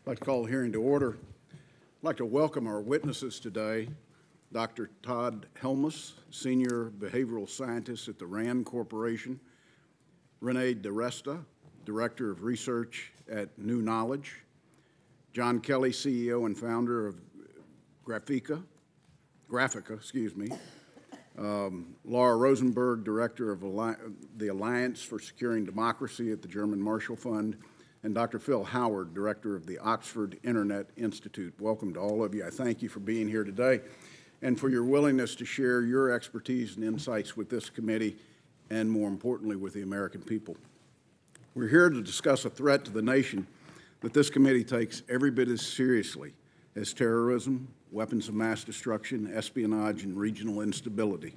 I'd like to call the hearing to order. I'd like to welcome our witnesses today, Dr. Todd Helmus, Senior Behavioral Scientist at the RAND Corporation, Renee DiResta, Director of Research at New Knowledge, John Kelly, CEO and founder of Graphica, Laura Rosenberg, Director of the Alliance for Securing Democracy at the German Marshall Fund, and Dr. Phil Howard, Director of the Oxford Internet Institute. Welcome to all of you. I thank you for being here today and for your willingness to share your expertise and insights with this committee and, more importantly, with the American people. We're here to discuss a threat to the nation that this committee takes every bit as seriously as terrorism, weapons of mass destruction, espionage, and regional instability.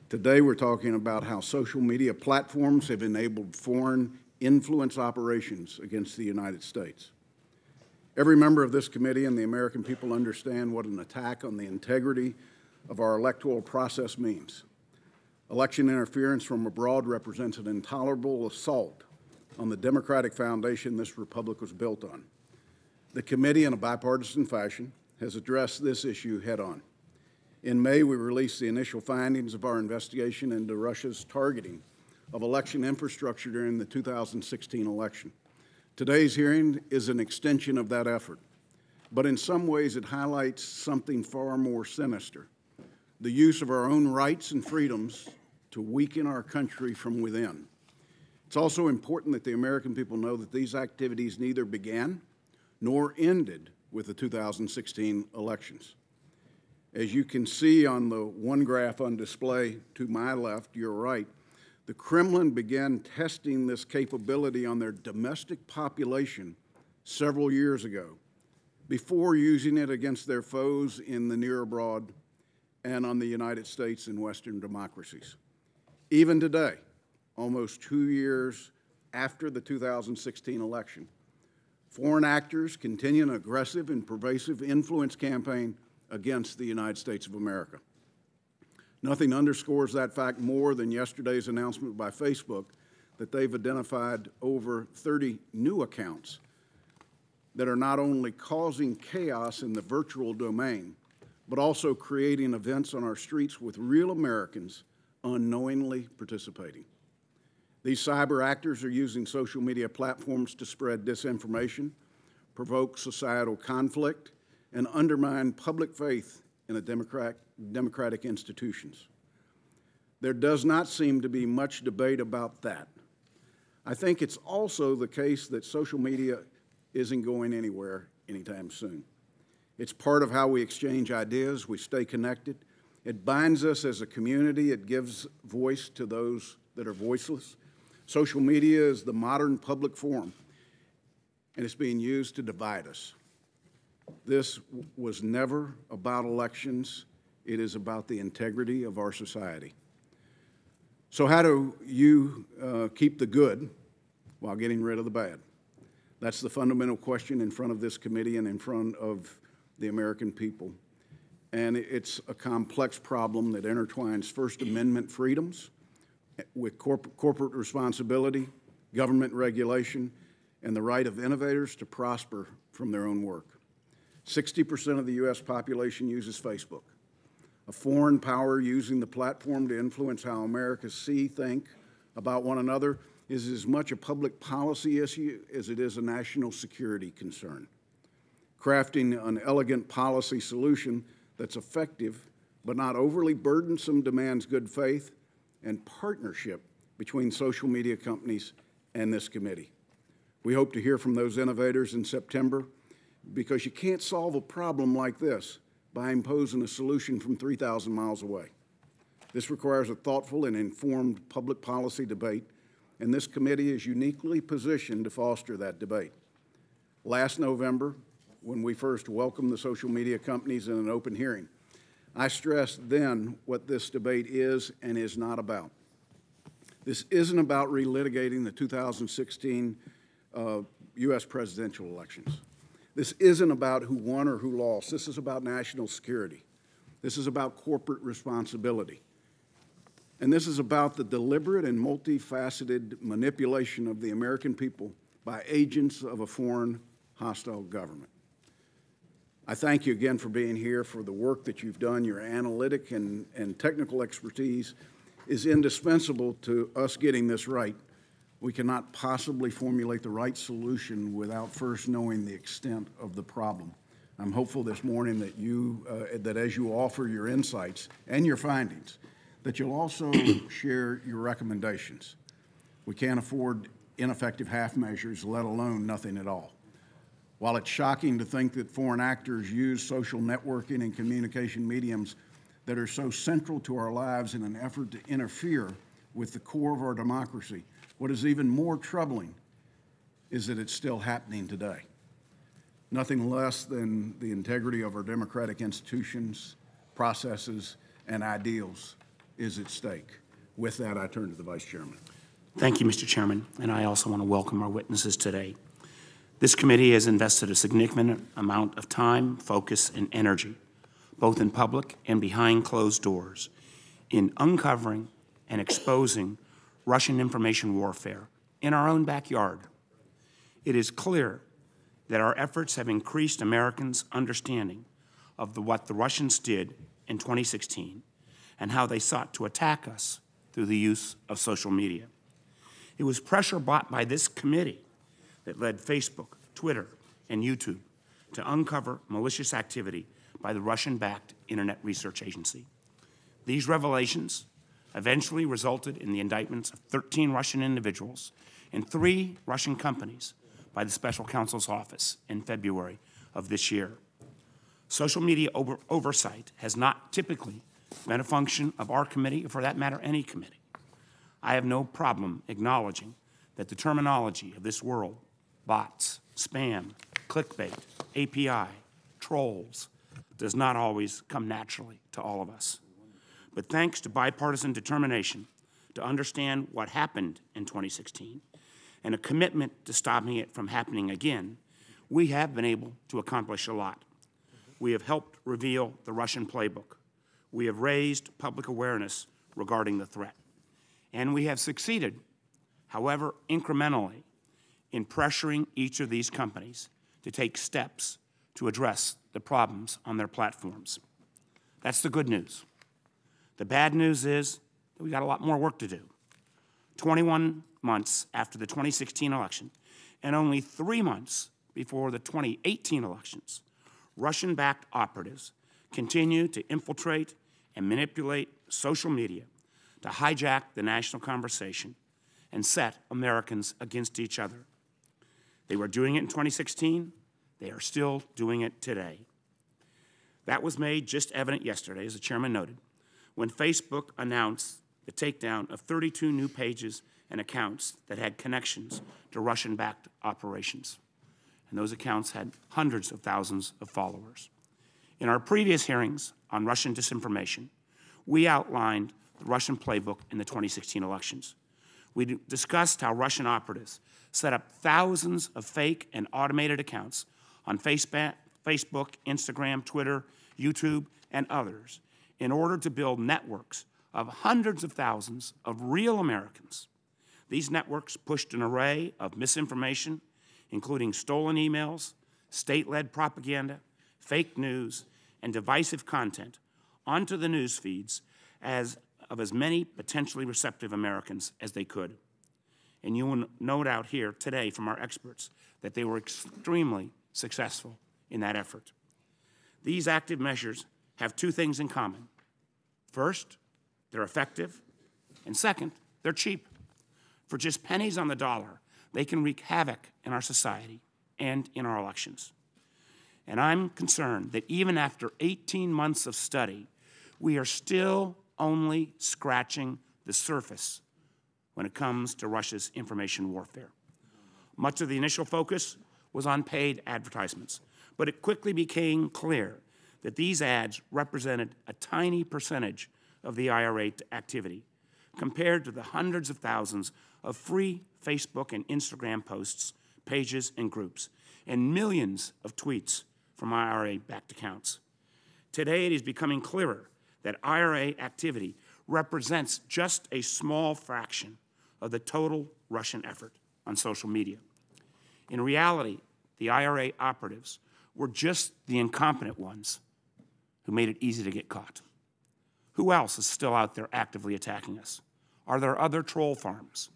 Today, we're talking about how social media platforms have enabled foreign influence operations against the United States. Every member of this committee and the American people understand what an attack on the integrity of our electoral process means. Election interference from abroad represents an intolerable assault on the democratic foundation this republic was built on. The committee, in a bipartisan fashion, has addressed this issue head-on. In May, we released the initial findings of our investigation into Russia's targeting of election infrastructure during the 2016 election. Today's hearing is an extension of that effort, but in some ways it highlights something far more sinister: the use of our own rights and freedoms to weaken our country from within. It's also important that the American people know that these activities neither began nor ended with the 2016 elections. As you can see on the one graph on display to my left, your right, the Kremlin began testing this capability on their domestic population several years ago, before using it against their foes in the near abroad and on the United States and Western democracies. Even today, almost 2 years after the 2016 election, foreign actors continue an aggressive and pervasive influence campaign against the United States of America. Nothing underscores that fact more than yesterday's announcement by Facebook that they've identified over 30 new accounts that are not only causing chaos in the virtual domain, but also creating events on our streets with real Americans unknowingly participating. These cyber actors are using social media platforms to spread disinformation, provoke societal conflict, and undermine public faith in the democratic institutions. There does not seem to be much debate about that. I think it's also the case that social media isn't going anywhere anytime soon. It's part of how we exchange ideas, we stay connected. It binds us as a community. It gives voice to those that are voiceless. Social media is the modern public forum, and it's being used to divide us. This was never about elections. It is about the integrity of our society. So how do you keep the good while getting rid of the bad? That's the fundamental question in front of this committee and in front of the American people. And it's a complex problem that intertwines First Amendment freedoms with corporate responsibility, government regulation, and the right of innovators to prosper from their own work. 60% of the U.S. population uses Facebook. A foreign power using the platform to influence how Americans think about one another is as much a public policy issue as it is a national security concern. Crafting an elegant policy solution that's effective but not overly burdensome demands good faith and partnership between social media companies and this committee. We hope to hear from those innovators in September, because you can't solve a problem like this by imposing a solution from 3,000 miles away. This requires a thoughtful and informed public policy debate, and this committee is uniquely positioned to foster that debate. Last November, when we first welcomed the social media companies in an open hearing, I stressed then what this debate is and is not about. This isn't about relitigating the 2016 U.S. presidential elections. This isn't about who won or who lost. This is about national security. This is about corporate responsibility. And this is about the deliberate and multifaceted manipulation of the American people by agents of a foreign hostile government. I thank you again for being here, for the work that you've done. Your analytic and technical expertise is indispensable to us getting this right. We cannot possibly formulate the right solution without first knowing the extent of the problem. I'm hopeful this morning that that as you offer your insights and your findings, that you'll also share your recommendations. We can't afford ineffective half measures, let alone nothing at all. While it's shocking to think that foreign actors use social networking and communication mediums that are so central to our lives in an effort to interfere with the core of our democracy, what is even more troubling is that it's still happening today. Nothing less than the integrity of our democratic institutions, processes, and ideals is at stake. With that, I turn to the Vice Chairman. Thank you, Mr. Chairman, and I also want to welcome our witnesses today. This committee has invested a significant amount of time, focus, and energy, both in public and behind closed doors, in uncovering and exposing Russian information warfare in our own backyard. It is clear that our efforts have increased Americans' understanding of what the Russians did in 2016 and how they sought to attack us through the use of social media. It was pressure brought by this committee that led Facebook, Twitter, and YouTube to uncover malicious activity by the Russian-backed Internet Research Agency. These revelations eventually resulted in the indictments of 13 Russian individuals and 3 Russian companies by the Special Counsel's Office in February of this year. Social media oversight has not typically been a function of our committee, or for that matter, any committee. I have no problem acknowledging that the terminology of this world, bots, spam, clickbait, API, trolls, does not always come naturally to all of us. But thanks to bipartisan determination to understand what happened in 2016 and a commitment to stopping it from happening again, we have been able to accomplish a lot. We have helped reveal the Russian playbook. We have raised public awareness regarding the threat. And we have succeeded, however incrementally, in pressuring each of these companies to take steps to address the problems on their platforms. That's the good news. The bad news is that we got a lot more work to do. 21 months after the 2016 election, and only 3 months before the 2018 elections, Russian-backed operatives continue to infiltrate and manipulate social media to hijack the national conversation and set Americans against each other. They were doing it in 2016. They are still doing it today. That was made just evident yesterday, as the chairman noted, when Facebook announced the takedown of 32 new pages and accounts that had connections to Russian-backed operations. And those accounts had hundreds of thousands of followers. In our previous hearings on Russian disinformation, we outlined the Russian playbook in the 2016 elections. We discussed how Russian operatives set up thousands of fake and automated accounts on Facebook, Instagram, Twitter, YouTube, and others in order to build networks of hundreds of thousands of real Americans. These networks pushed an array of misinformation, including stolen emails, state-led propaganda, fake news, and divisive content onto the news feeds of as many potentially receptive Americans as they could. And you will note out here today from our experts that they were extremely successful in that effort. These active measures have 2 things in common. First, they're effective, and second, they're cheap. For just pennies on the dollar, they can wreak havoc in our society and in our elections. And I'm concerned that even after 18 months of study, we are still only scratching the surface when it comes to Russia's information warfare. Much of the initial focus was on paid advertisements, but it quickly became clear that these ads represented a tiny percentage of the IRA activity compared to the hundreds of thousands of free Facebook and Instagram posts, pages, and groups, and millions of tweets from IRA-backed accounts. Today, it is becoming clearer that IRA activity represents just a small fraction of the total Russian effort on social media. In reality, the IRA operatives were just the incompetent ones who made it easy to get caught. Who else is still out there actively attacking us? Are there other troll farms?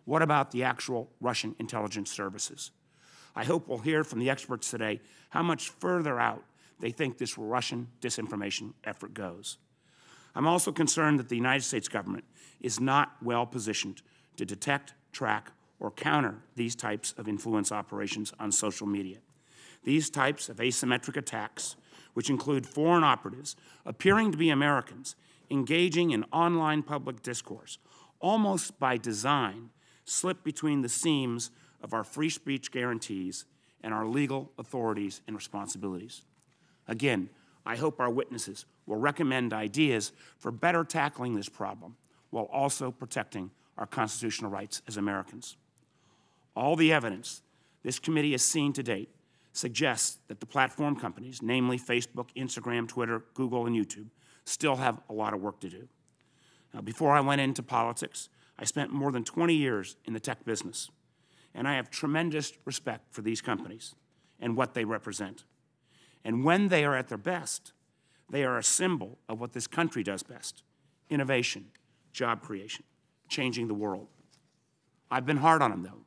What about the actual Russian intelligence services? I hope we'll hear from the experts today how much further out they think this Russian disinformation effort goes. I'm also concerned that the United States government is not well positioned to detect, track, or counter these types of influence operations on social media. These types of asymmetric attacks, which include foreign operatives appearing to be Americans, engaging in online public discourse, almost by design, slip between the seams of our free speech guarantees and our legal authorities and responsibilities. Again, I hope our witnesses will recommend ideas for better tackling this problem while also protecting our constitutional rights as Americans. All the evidence this committee has seen to date suggests that the platform companies, namely Facebook, Instagram, Twitter, Google, and YouTube, still have a lot of work to do. Now, before I went into politics, I spent more than 20 years in the tech business, and I have tremendous respect for these companies and what they represent. And when they are at their best, they are a symbol of what this country does best: innovation, job creation, changing the world. I've been hard on them, though.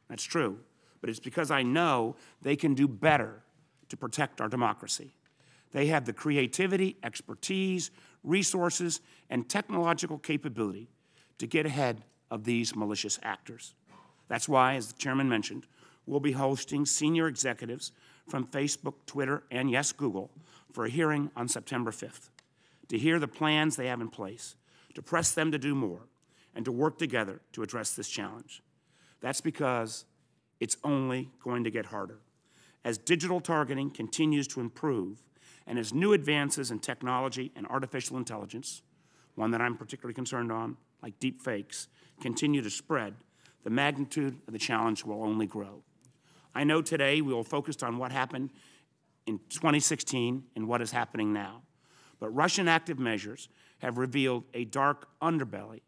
That's true. But it's because I know they can do better to protect our democracy. They have the creativity, expertise, resources, and technological capability to get ahead of these malicious actors. That's why, as the chairman mentioned, we'll be hosting senior executives from Facebook, Twitter, and yes, Google, for a hearing on September 5th, to hear the plans they have in place, to press them to do more, and to work together to address this challenge. That's because it's only going to get harder. As digital targeting continues to improve, and as new advances in technology and artificial intelligence, one that I'm particularly concerned on, like deep fakes, continue to spread, the magnitude of the challenge will only grow. I know today we will focus on what happened in 2016 and what is happening now, but Russian active measures have revealed a dark underbelly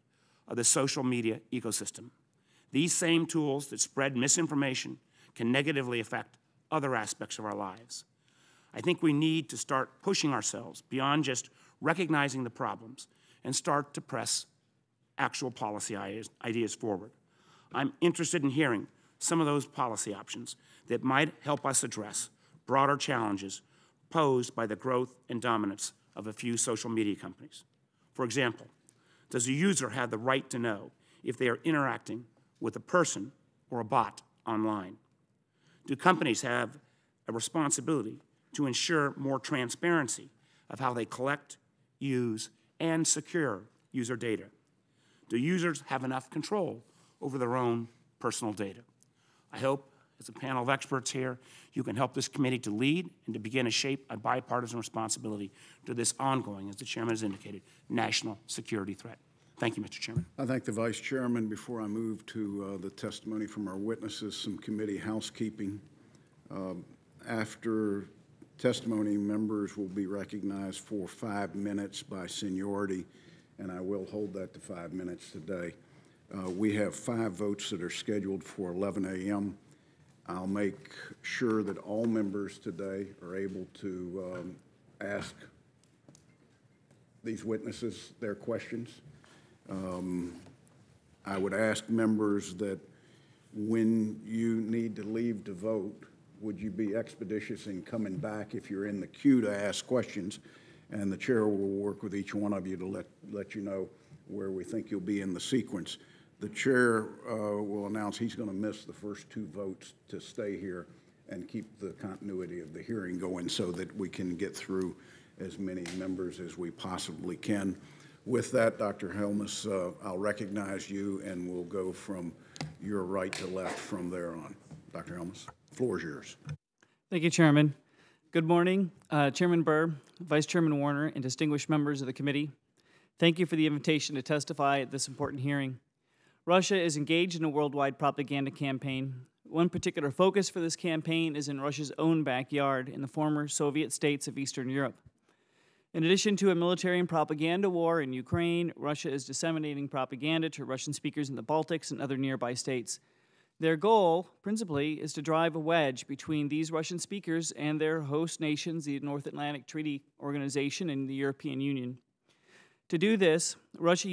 of the social media ecosystem. These same tools that spread misinformation can negatively affect other aspects of our lives. I think we need to start pushing ourselves beyond just recognizing the problems and start to press actual policy ideas forward. I'm interested in hearing some of those policy options that might help us address broader challenges posed by the growth and dominance of a few social media companies. For example, does a user have the right to know if they are interacting with a person or a bot online? Do companies have a responsibility to ensure more transparency of how they collect, use, and secure user data? Do users have enough control over their own personal data? I hope, as a panel of experts here, you can help this committee to lead and to begin to shape a bipartisan responsibility to this ongoing, as the chairman has indicated, national security threat. Thank you, Mr. Chairman. I thank the Vice Chairman. Before I move to the testimony from our witnesses, some committee housekeeping. After testimony, members will be recognized for 5 minutes by seniority, and I will hold that to 5 minutes today. We have 5 votes that are scheduled for 11 a.m. I'll make sure that all members today are able to ask these witnesses their questions. I would ask members that when you need to leave to vote, would you be expeditious in coming back if you're in the queue to ask questions, and the chair will work with each one of you to let you know where we think you'll be in the sequence. The chair will announce he's going to miss the first 2 votes to stay here and keep the continuity of the hearing going so that we can get through as many members as we possibly can. With that, Dr. Helmus, I'll recognize you, and we'll go from your right to left from there on. Dr. Helmus, the floor is yours. Thank you, Chairman. Good morning, Chairman Burr, Vice Chairman Warner, and distinguished members of the committee. Thank you for the invitation to testify at this important hearing. Russia is engaged in a worldwide propaganda campaign. One particular focus for this campaign is in Russia's own backyard in the former Soviet states of Eastern Europe. In addition to a military and propaganda war in Ukraine, Russia is disseminating propaganda to Russian speakers in the Baltics and other nearby states. Their goal, principally, is to drive a wedge between these Russian speakers and their host nations, the North Atlantic Treaty Organization and the European Union. To do this, Russia,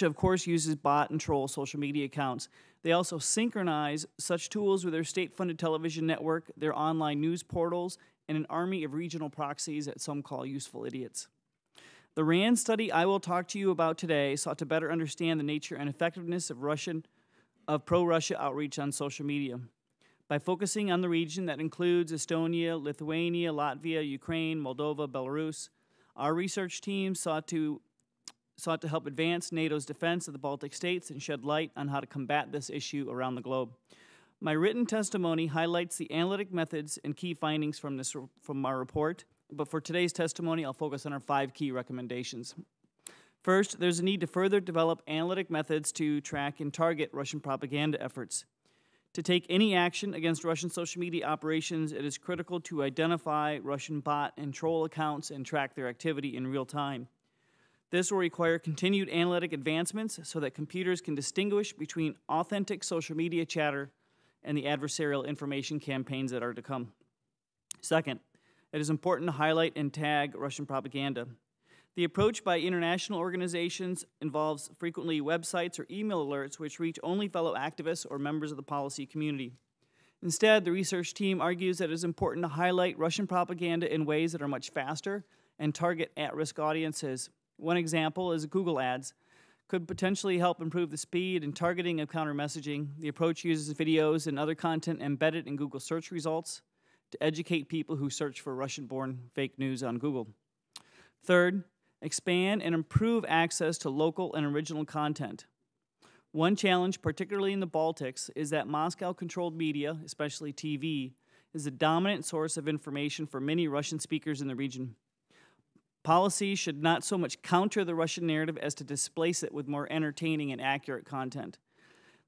of course, uses bot and troll social media accounts. They also synchronize such tools with their state-funded television network, their online news portals, and an army of regional proxies that some call useful idiots. The RAND study I will talk to you about today sought to better understand the nature and effectiveness of pro-Russia outreach on social media. By focusing on the region that includes Estonia, Lithuania, Latvia, Ukraine, Moldova, Belarus, our research team sought to help advance NATO's defense of the Baltic states and shed light on how to combat this issue around the globe. My written testimony highlights the analytic methods and key findings from our report, but for today's testimony, I'll focus on our 5 key recommendations. First, there's a need to further develop analytic methods to track and target Russian propaganda efforts. To take any action against Russian social media operations, it is critical to identify Russian bot and troll accounts and track their activity in real time. This will require continued analytic advancements so that computers can distinguish between authentic social media chatter and the adversarial information campaigns that are to come. Second, it is important to highlight and tag Russian propaganda. The approach by international organizations involves frequently websites or email alerts which reach only fellow activists or members of the policy community. Instead, the research team argues that it is important to highlight Russian propaganda in ways that are much faster and target at-risk audiences. One example is Google Ads could potentially help improve the speed and targeting of counter-messaging. The approach uses videos and other content embedded in Google search results to educate people who search for Russian-born fake news on Google. Third, expand and improve access to local and original content. One challenge, particularly in the Baltics, is that Moscow-controlled media, especially TV, is the dominant source of information for many Russian speakers in the region. Policy should not so much counter the Russian narrative as to displace it with more entertaining and accurate content.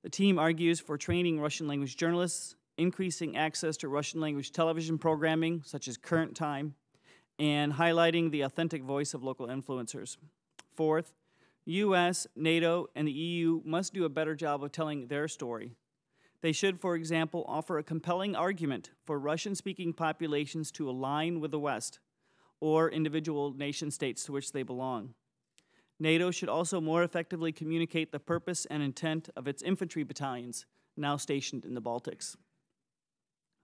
The team argues for training Russian language journalists, increasing access to Russian language television programming, such as Current Time, and highlighting the authentic voice of local influencers. Fourth, U.S., NATO, and the EU must do a better job of telling their story. They should, for example, offer a compelling argument for Russian-speaking populations to align with the West or individual nation-states to which they belong. NATO should also more effectively communicate the purpose and intent of its infantry battalions now stationed in the Baltics.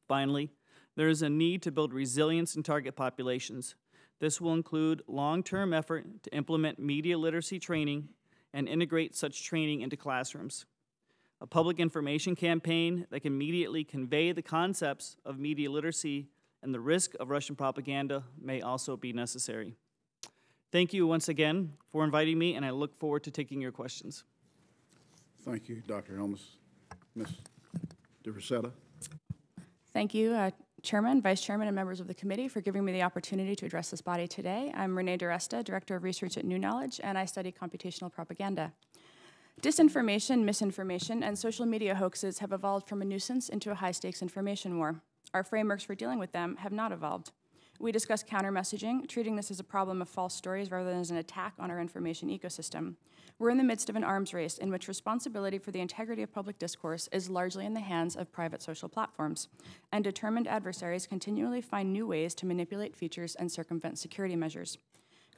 Finally, there is a need to build resilience in target populations. This will include long-term effort to implement media literacy training and integrate such training into classrooms. A public information campaign that can immediately convey the concepts of media literacy and the risk of Russian propaganda may also be necessary. Thank you once again for inviting me, and I look forward to taking your questions. Thank you, Dr. Helmus. Ms. DeRosetta. Thank you, Chairman, Vice Chairman, and members of the committee for giving me the opportunity to address this body today. I'm Renee DeResta, Director of Research at New Knowledge, and I study computational propaganda. Disinformation, misinformation, and social media hoaxes have evolved from a nuisance into a high-stakes information war. Our frameworks for dealing with them have not evolved. We discuss counter-messaging, treating this as a problem of false stories rather than as an attack on our information ecosystem. We're in the midst of an arms race in which responsibility for the integrity of public discourse is largely in the hands of private social platforms, and determined adversaries continually find new ways to manipulate features and circumvent security measures.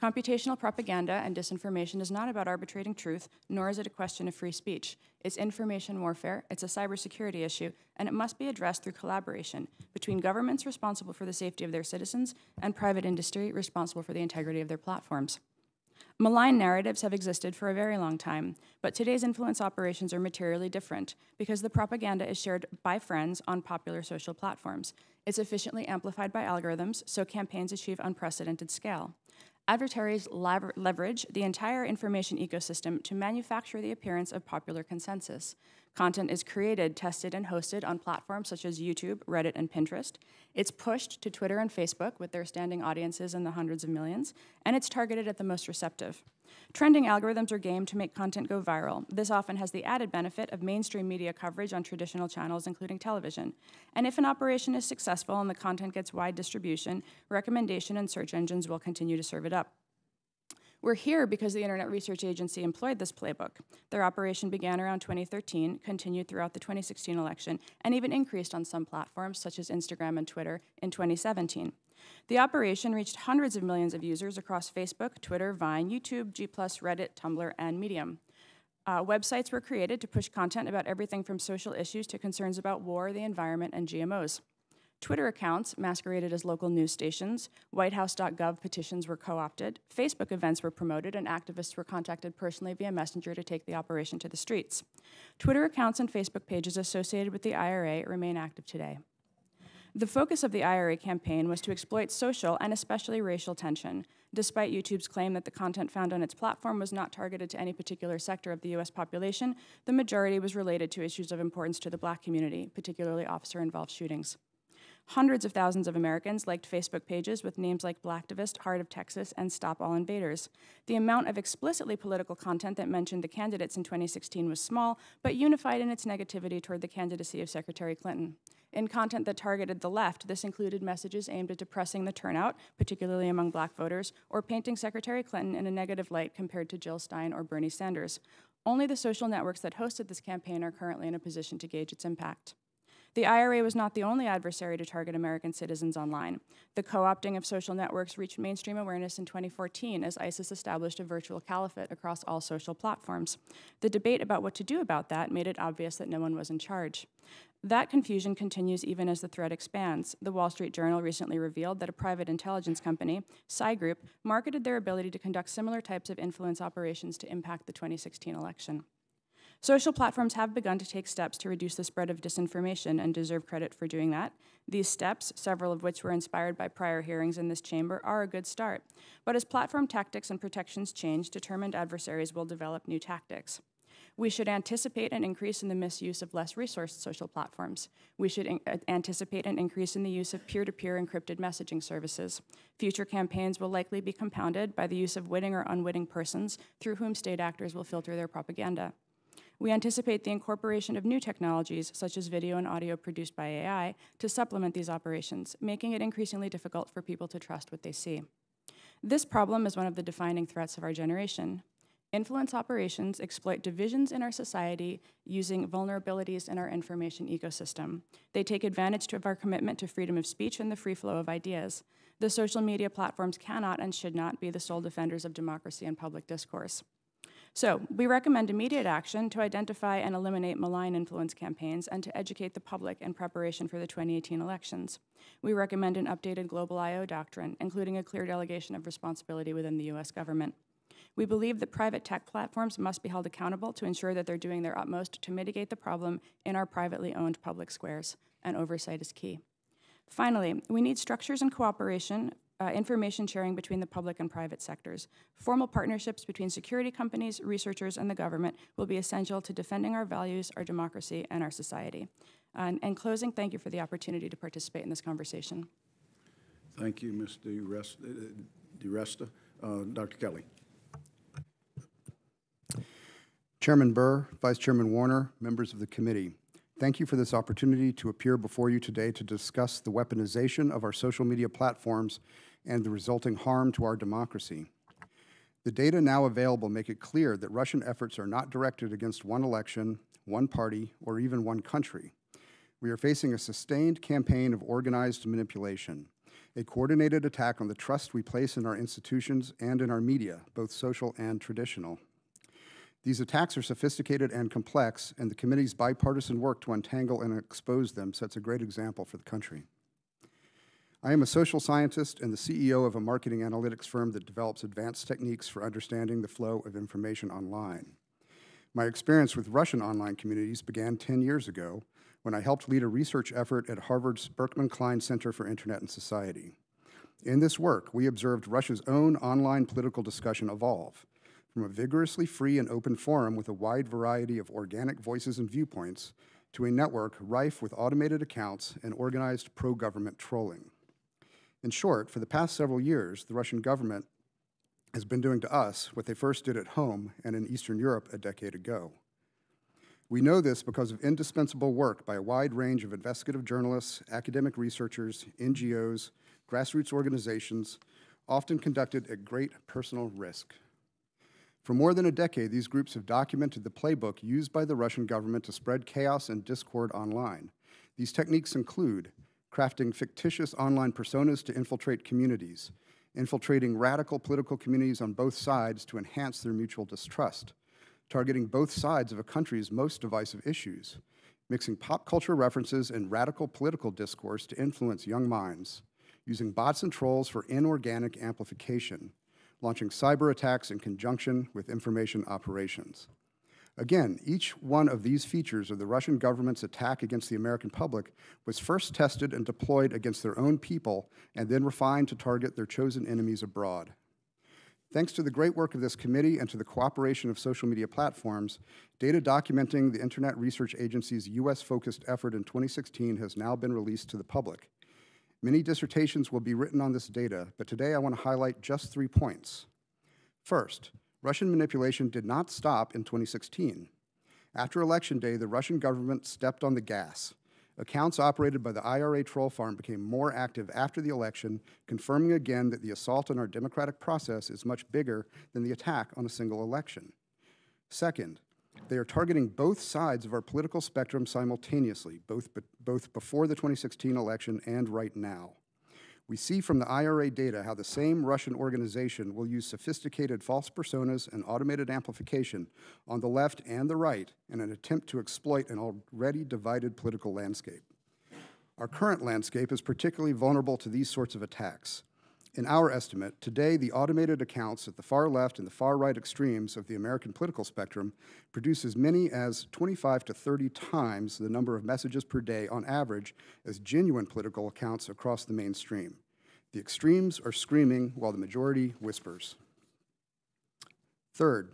Computational propaganda and disinformation is not about arbitrating truth, nor is it a question of free speech. It's information warfare, it's a cybersecurity issue, and it must be addressed through collaboration between governments responsible for the safety of their citizens and private industry responsible for the integrity of their platforms. Malign narratives have existed for a very long time, but today's influence operations are materially different because the propaganda is shared by friends on popular social platforms. It's efficiently amplified by algorithms, so campaigns achieve unprecedented scale. Adversaries leverage the entire information ecosystem to manufacture the appearance of popular consensus. Content is created, tested, and hosted on platforms such as YouTube, Reddit, and Pinterest. It's pushed to Twitter and Facebook with their standing audiences in the hundreds of millions, and it's targeted at the most receptive. Trending algorithms are gamed to make content go viral. This often has the added benefit of mainstream media coverage on traditional channels, including television. And if an operation is successful and the content gets wide distribution, recommendation and search engines will continue to serve it up. We're here because the Internet Research Agency employed this playbook. Their operation began around 2013, continued throughout the 2016 election, and even increased on some platforms, such as Instagram and Twitter, in 2017. The operation reached hundreds of millions of users across Facebook, Twitter, Vine, YouTube, G+, Reddit, Tumblr, and Medium. Websites were created to push content about everything from social issues to concerns about war, the environment, and GMOs. Twitter accounts masqueraded as local news stations, whitehouse.gov petitions were co-opted, Facebook events were promoted, and activists were contacted personally via Messenger to take the operation to the streets. Twitter accounts and Facebook pages associated with the IRA remain active today. The focus of the IRA campaign was to exploit social and especially racial tension. Despite YouTube's claim that the content found on its platform was not targeted to any particular sector of the US population, the majority was related to issues of importance to the Black community, particularly officer-involved shootings. Hundreds of thousands of Americans liked Facebook pages with names like Blacktivist, Heart of Texas, and Stop All Invaders. The amount of explicitly political content that mentioned the candidates in 2016 was small, but unified in its negativity toward the candidacy of Secretary Clinton. In content that targeted the left, this included messages aimed at depressing the turnout, particularly among Black voters, or painting Secretary Clinton in a negative light compared to Jill Stein or Bernie Sanders. Only the social networks that hosted this campaign are currently in a position to gauge its impact. The IRA was not the only adversary to target American citizens online. The co-opting of social networks reached mainstream awareness in 2014 as ISIS established a virtual caliphate across all social platforms. The debate about what to do about that made it obvious that no one was in charge. That confusion continues even as the threat expands. The Wall Street Journal recently revealed that a private intelligence company, Psy Group, marketed their ability to conduct similar types of influence operations to impact the 2016 election. Social platforms have begun to take steps to reduce the spread of disinformation and deserve credit for doing that. These steps, several of which were inspired by prior hearings in this chamber, are a good start. But as platform tactics and protections change, determined adversaries will develop new tactics. We should anticipate an increase in the misuse of less resourced social platforms. We should anticipate an increase in the use of peer-to-peer encrypted messaging services. Future campaigns will likely be compounded by the use of witting or unwitting persons through whom state actors will filter their propaganda. We anticipate the incorporation of new technologies, such as video and audio produced by AI, to supplement these operations, making it increasingly difficult for people to trust what they see. This problem is one of the defining threats of our generation. Influence operations exploit divisions in our society using vulnerabilities in our information ecosystem. They take advantage of our commitment to freedom of speech and the free flow of ideas. The social media platforms cannot and should not be the sole defenders of democracy and public discourse. So, we recommend immediate action to identify and eliminate malign influence campaigns and to educate the public in preparation for the 2018 elections. We recommend an updated global I/O doctrine, including a clear delegation of responsibility within the US government. We believe that private tech platforms must be held accountable to ensure that they're doing their utmost to mitigate the problem in our privately owned public squares, and oversight is key. Finally, we need structures and cooperation, information sharing between the public and private sectors. Formal partnerships between security companies, researchers, and the government will be essential to defending our values, our democracy, and our society. In closing, thank you for the opportunity to participate in this conversation. Thank you, Ms. DiResta. Dr. Kelly. Chairman Burr, Vice Chairman Warner, members of the committee, thank you for this opportunity to appear before you today to discuss the weaponization of our social media platforms and the resulting harm to our democracy. The data now available make it clear that Russian efforts are not directed against one election, one party, or even one country. We are facing a sustained campaign of organized manipulation, a coordinated attack on the trust we place in our institutions and in our media, both social and traditional. These attacks are sophisticated and complex, and the committee's bipartisan work to untangle and expose them sets a great example for the country. I am a social scientist and the CEO of a marketing analytics firm that develops advanced techniques for understanding the flow of information online. My experience with Russian online communities began 10 years ago when I helped lead a research effort at Harvard's Berkman Klein Center for Internet and Society. In this work, we observed Russia's own online political discussion evolve from a vigorously free and open forum with a wide variety of organic voices and viewpoints to a network rife with automated accounts and organized pro-government trolling. In short, for the past several years, the Russian government has been doing to us what they first did at home and in Eastern Europe a decade ago. We know this because of indispensable work by a wide range of investigative journalists, academic researchers, NGOs, grassroots organizations, often conducted at great personal risk. For more than a decade, these groups have documented the playbook used by the Russian government to spread chaos and discord online. These techniques include crafting fictitious online personas to infiltrate communities, infiltrating radical political communities on both sides to enhance their mutual distrust, targeting both sides of a country's most divisive issues, mixing pop culture references and radical political discourse to influence young minds, using bots and trolls for inorganic amplification, launching cyber attacks in conjunction with information operations. Again, each one of these features of the Russian government's attack against the American public was first tested and deployed against their own people and then refined to target their chosen enemies abroad. Thanks to the great work of this committee and to the cooperation of social media platforms, data documenting the Internet Research Agency's U.S.-focused effort in 2016 has now been released to the public. Many dissertations will be written on this data, but today I want to highlight just 3 points. First, Russian manipulation did not stop in 2016. After Election Day, the Russian government stepped on the gas. Accounts operated by the IRA troll farm became more active after the election, confirming again that the assault on our democratic process is much bigger than the attack on a single election. Second, they are targeting both sides of our political spectrum simultaneously, both before the 2016 election and right now. We see from the IRA data how the same Russian organization will use sophisticated false personas and automated amplification on the left and the right in an attempt to exploit an already divided political landscape. Our current landscape is particularly vulnerable to these sorts of attacks. In our estimate, today the automated accounts at the far left and the far right extremes of the American political spectrum produce as many as 25 to 30 times the number of messages per day on average as genuine political accounts across the mainstream. The extremes are screaming while the majority whispers. Third,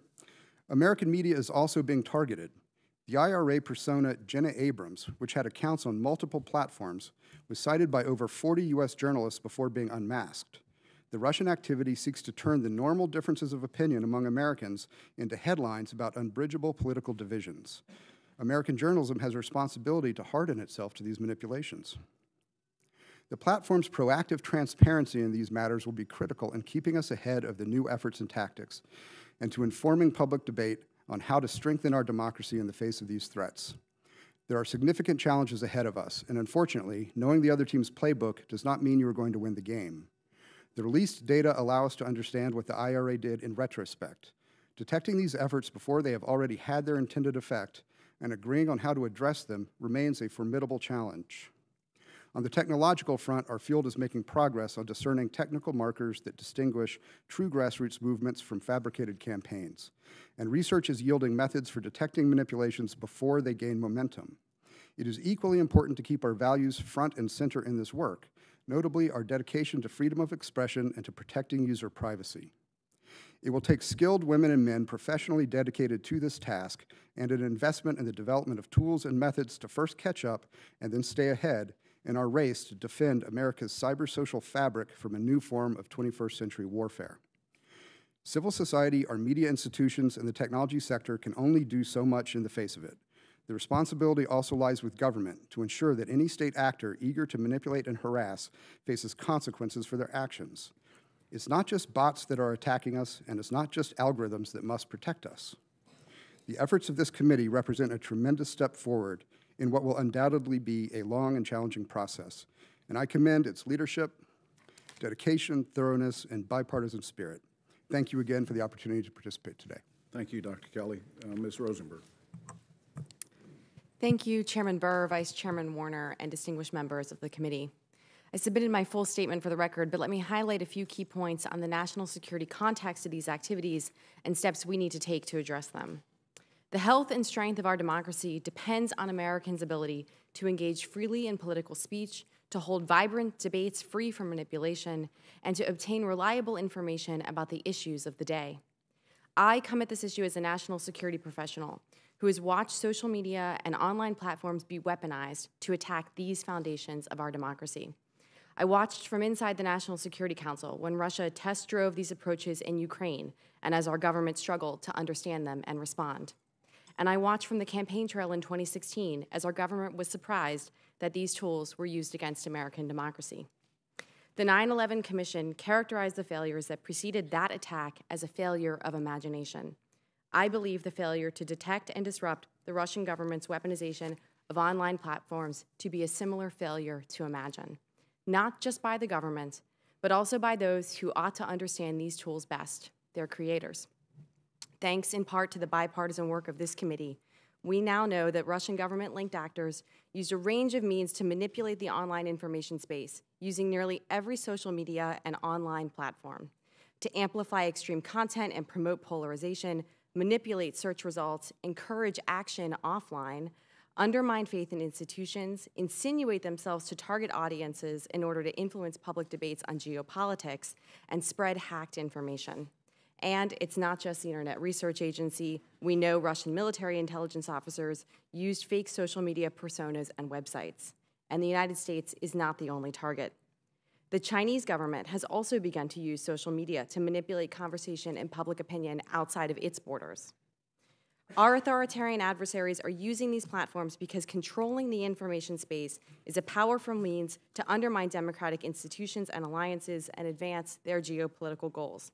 American media is also being targeted. The IRA persona Jenna Abrams, which had accounts on multiple platforms, was cited by over 40 U.S. journalists before being unmasked. The Russian activity seeks to turn the normal differences of opinion among Americans into headlines about unbridgeable political divisions. American journalism has a responsibility to harden itself to these manipulations. The platform's proactive transparency in these matters will be critical in keeping us ahead of the new efforts and tactics, and to informing public debate on how to strengthen our democracy in the face of these threats. There are significant challenges ahead of us, and unfortunately, knowing the other team's playbook does not mean you are going to win the game. The released data allow us to understand what the IRA did in retrospect. Detecting these efforts before they have already had their intended effect and agreeing on how to address them remains a formidable challenge. On the technological front, our field is making progress on discerning technical markers that distinguish true grassroots movements from fabricated campaigns, and research is yielding methods for detecting manipulations before they gain momentum. It is equally important to keep our values front and center in this work, notably our dedication to freedom of expression and to protecting user privacy. It will take skilled women and men professionally dedicated to this task and an investment in the development of tools and methods to first catch up and then stay ahead in our race to defend America's cybersocial fabric from a new form of 21st century warfare. Civil society, our media institutions, and the technology sector can only do so much in the face of it. The responsibility also lies with government to ensure that any state actor eager to manipulate and harass faces consequences for their actions. It's not just bots that are attacking us, and it's not just algorithms that must protect us. The efforts of this committee represent a tremendous step forward in what will undoubtedly be a long and challenging process, and I commend its leadership, dedication, thoroughness, and bipartisan spirit. Thank you again for the opportunity to participate today. Thank you, Dr. Kelly. Ms. Rosenberg. Thank you, Chairman Burr, Vice Chairman Warner, and distinguished members of the committee. I submitted my full statement for the record, but let me highlight a few key points on the national security context of these activities and steps we need to take to address them. The health and strength of our democracy depends on Americans' ability to engage freely in political speech, to hold vibrant debates free from manipulation, and to obtain reliable information about the issues of the day. I come at this issue as a national security professional who has watched social media and online platforms be weaponized to attack these foundations of our democracy. I watched from inside the National Security Council when Russia test drove these approaches in Ukraine and as our government struggled to understand them and respond. And I watched from the campaign trail in 2016 as our government was surprised that these tools were used against American democracy. The 9/11 Commission characterized the failures that preceded that attack as a failure of imagination. I believe the failure to detect and disrupt the Russian government's weaponization of online platforms to be a similar failure to imagine, not just by the government, but also by those who ought to understand these tools best, their creators. Thanks in part to the bipartisan work of this committee, we now know that Russian government-linked actors used a range of means to manipulate the online information space, using nearly every social media and online platform to amplify extreme content and promote polarization, manipulate search results, encourage action offline, undermine faith in institutions, insinuate themselves to target audiences in order to influence public debates on geopolitics, and spread hacked information. And it's not just the Internet Research Agency. We know Russian military intelligence officers used fake social media personas and websites. And the United States is not the only target. The Chinese government has also begun to use social media to manipulate conversation and public opinion outside of its borders. Our authoritarian adversaries are using these platforms because controlling the information space is a powerful means to undermine democratic institutions and alliances and advance their geopolitical goals.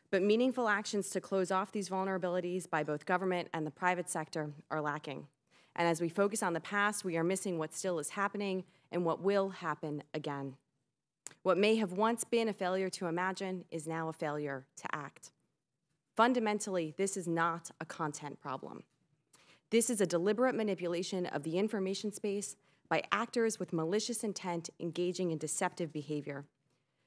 But meaningful actions to close off these vulnerabilities by both government and the private sector are lacking. And as we focus on the past, we are missing what still is happening and what will happen again. What may have once been a failure to imagine is now a failure to act. Fundamentally, this is not a content problem. This is a deliberate manipulation of the information space by actors with malicious intent engaging in deceptive behavior.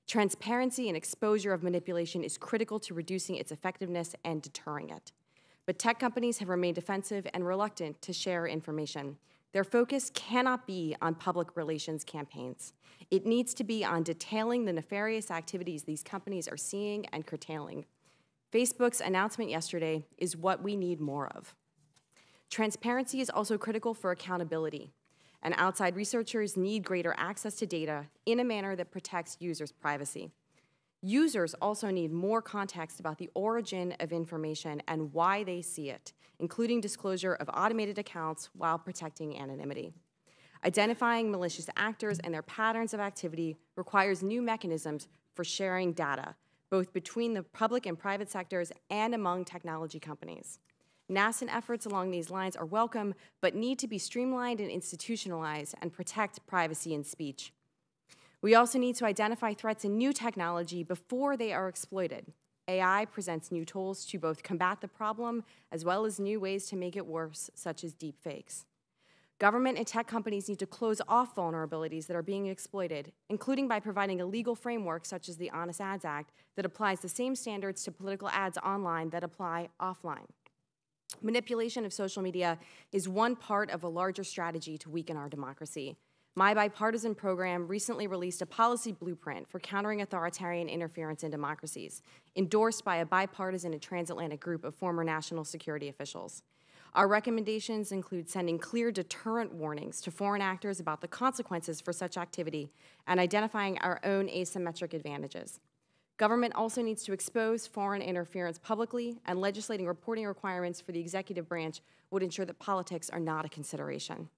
Transparency and exposure of manipulation is critical to reducing its effectiveness and deterring it. But tech companies have remained defensive and reluctant to share information. Their focus cannot be on public relations campaigns. It needs to be on detailing the nefarious activities these companies are seeing and curtailing. Facebook's announcement yesterday is what we need more of. Transparency is also critical for accountability, and outside researchers need greater access to data in a manner that protects users' privacy. Users also need more context about the origin of information and why they see it, including disclosure of automated accounts while protecting anonymity. Identifying malicious actors and their patterns of activity requires new mechanisms for sharing data, both between the public and private sectors and among technology companies. nascent efforts along these lines are welcome, but need to be streamlined and institutionalized and protect privacy and speech. We also need to identify threats in new technology before they are exploited. AI presents new tools to both combat the problem as well as new ways to make it worse, such as deepfakes. Government and tech companies need to close off vulnerabilities that are being exploited, including by providing a legal framework such as the Honest Ads Act that applies the same standards to political ads online that apply offline. Manipulation of social media is one part of a larger strategy to weaken our democracy. My bipartisan program recently released a policy blueprint for countering authoritarian interference in democracies, endorsed by a bipartisan and transatlantic group of former national security officials. Our recommendations include sending clear deterrent warnings to foreign actors about the consequences for such activity and identifying our own asymmetric advantages. Government also needs to expose foreign interference publicly, and legislating reporting requirements for the executive branch would ensure that politics are not a consideration.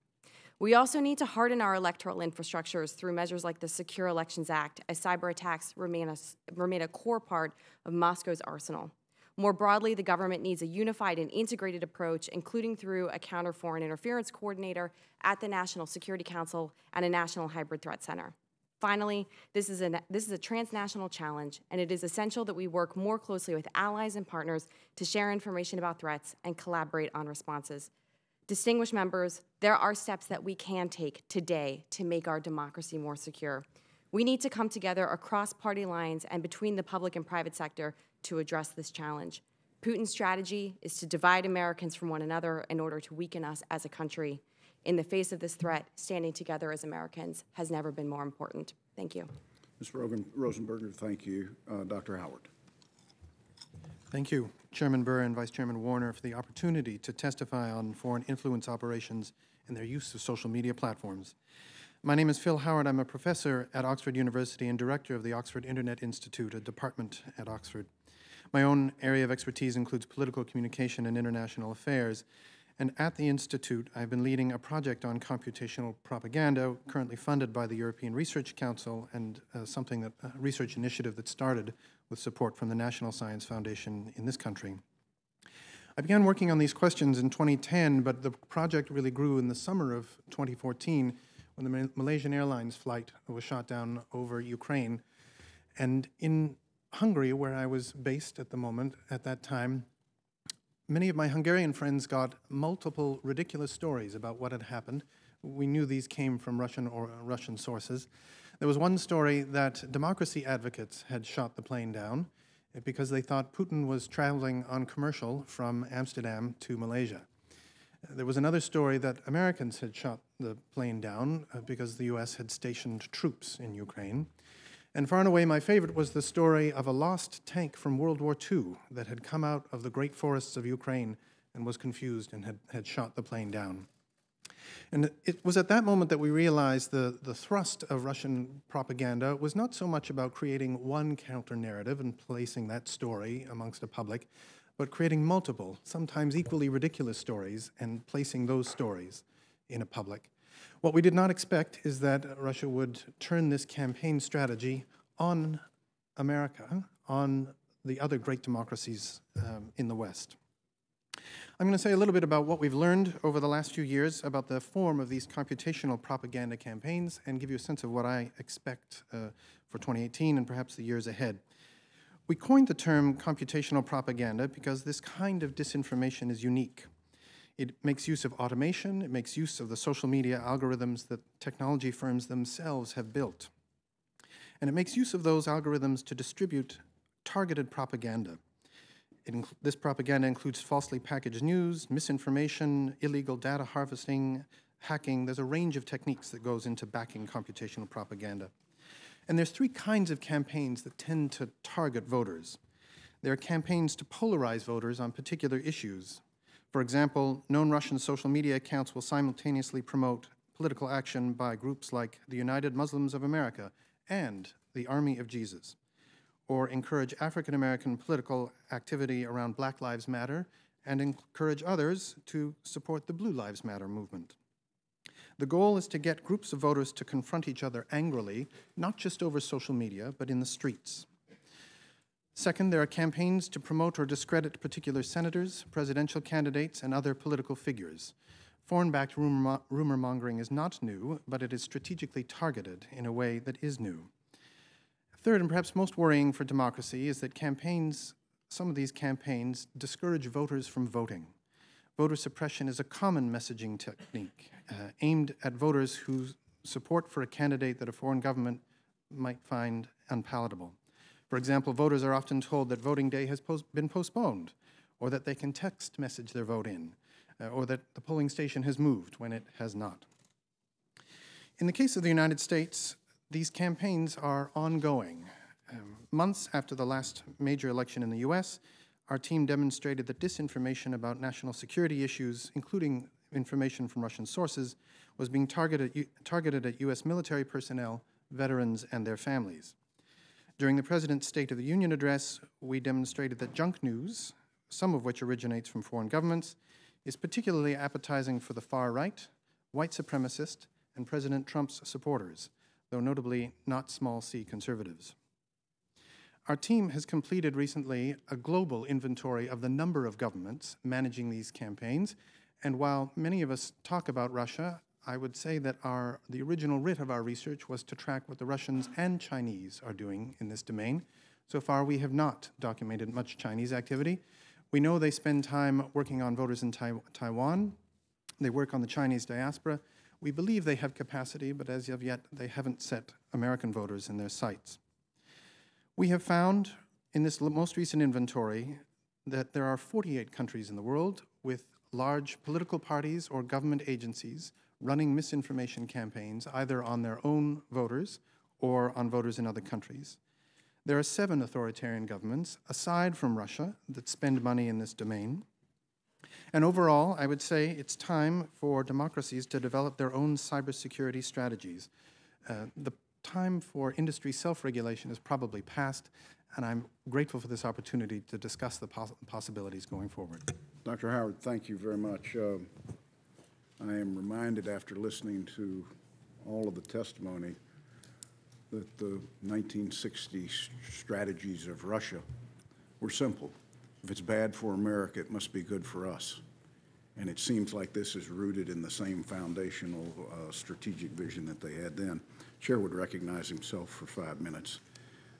We also need to harden our electoral infrastructures through measures like the Secure Elections Act, as cyber attacks remain a core part of Moscow's arsenal. More broadly, the government needs a unified and integrated approach, including through a counter-foreign interference coordinator at the National Security Council and a National Hybrid Threat Center. Finally, this is a transnational challenge, and it is essential that we work more closely with allies and partners to share information about threats and collaborate on responses. Distinguished members, there are steps that we can take today to make our democracy more secure. We need to come together across party lines and between the public and private sector to address this challenge. Putin's strategy is to divide Americans from one another in order to weaken us as a country. In the face of this threat, standing together as Americans has never been more important. Thank you. Ms. Rosenberger, thank you. Dr. Howard. Thank you, Chairman Burr and Vice Chairman Warner, for the opportunity to testify on foreign influence operations and their use of social media platforms. My name is Phil Howard. I'm a professor at Oxford University and director of the Oxford Internet Institute, a department at Oxford. My own area of expertise includes political communication and international affairs, And at the Institute, I've been leading a project on computational propaganda, currently funded by the European Research Council, and a research initiative that started with support from the National Science Foundation in this country. I began working on these questions in 2010, but the project really grew in the summer of 2014 when the Malaysian Airlines flight was shot down over Ukraine. And in Hungary, where I was based at that time, many of my Hungarian friends got multiple ridiculous stories about what had happened. We knew these came from Russian sources. There was one story that democracy advocates had shot the plane down because they thought Putin was traveling on commercial from Amsterdam to Malaysia. There was another story that Americans had shot the plane down because the US had stationed troops in Ukraine. And far and away, my favorite was the story of a lost tank from World War II that had come out of the great forests of Ukraine and was confused and had shot the plane down. And it was at that moment that we realized the thrust of Russian propaganda was not so much about creating one counter-narrative and placing that story amongst the public, but creating multiple, sometimes equally ridiculous stories and placing those stories in a public. What we did not expect is that Russia would turn this campaign strategy on America, on the other great democracies in the West. I'm going to say a little bit about what we've learned over the last few years about the form of these computational propaganda campaigns and give you a sense of what I expect for 2018 and perhaps the years ahead. We coined the term computational propaganda because this kind of disinformation is unique. It makes use of automation, it makes use of the social media algorithms that technology firms themselves have built. And it makes use of those algorithms to distribute targeted propaganda. This propaganda includes falsely packaged news, misinformation, illegal data harvesting, hacking. There's a range of techniques that goes into backing computational propaganda. And there's three kinds of campaigns that tend to target voters. There are campaigns to polarize voters on particular issues. For example, known Russian social media accounts will simultaneously promote political action by groups like the United Muslims of America and the Army of Jesus, or encourage African-American political activity around Black Lives Matter and encourage others to support the Blue Lives Matter movement. The goal is to get groups of voters to confront each other angrily, not just over social media, but in the streets. Second, there are campaigns to promote or discredit particular senators, presidential candidates, and other political figures. Foreign-backed rumor-mongering is not new, but it is strategically targeted in a way that is new. Third, and perhaps most worrying for democracy, is that some of these campaigns discourage voters from voting. Voter suppression is a common messaging technique aimed at voters whose support for a candidate that a foreign government might find unpalatable. For example, voters are often told that voting day has been postponed, or that they can text message their vote in, or that the polling station has moved when it has not. In the case of the United States, these campaigns are ongoing. Months after the last major election in the US, our team demonstrated that disinformation about national security issues, including information from Russian sources, was being targeted at US military personnel, veterans, and their families. During the President's State of the Union address, we demonstrated that junk news, some of which originates from foreign governments, is particularly appetizing for the far right, white supremacist, and President Trump's supporters, though notably not small c conservatives. Our team has completed recently a global inventory of the number of governments managing these campaigns, and while many of us talk about Russia, I would say that the original writ of our research was to track what the Russians and Chinese are doing in this domain. So far, we have not documented much Chinese activity. We know they spend time working on voters in Taiwan. They work on the Chinese diaspora. We believe they have capacity, but as of yet, they haven't set American voters in their sights. We have found in this most recent inventory that there are 48 countries in the world with large political parties or government agencies running misinformation campaigns either on their own voters or on voters in other countries. There are 7 authoritarian governments, aside from Russia, that spend money in this domain. And overall, I would say it's time for democracies to develop their own cybersecurity strategies. The time for industry self-regulation is probably past, and I'm grateful for this opportunity to discuss the possibilities going forward. Dr. Howard, thank you very much. I am reminded after listening to all of the testimony that the 1960 strategies of Russia were simple. If it's bad for America, it must be good for us. And it seems like this is rooted in the same foundational strategic vision that they had then. Chair would recognize himself for 5 minutes.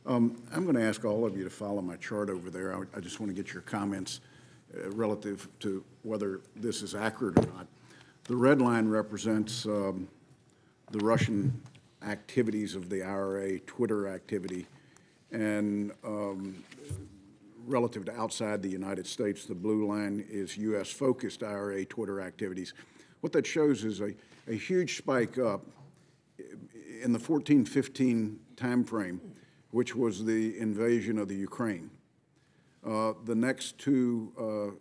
I'm going to ask all of you to follow my chart over there. I just want to get your comments relative to whether this is accurate or not. The red line represents the Russian activities of the IRA, Twitter activity, and relative to outside the United States, the blue line is U.S.-focused IRA Twitter activities. What that shows is a huge spike up in the 14-15 timeframe, which was the invasion of the Ukraine. The next two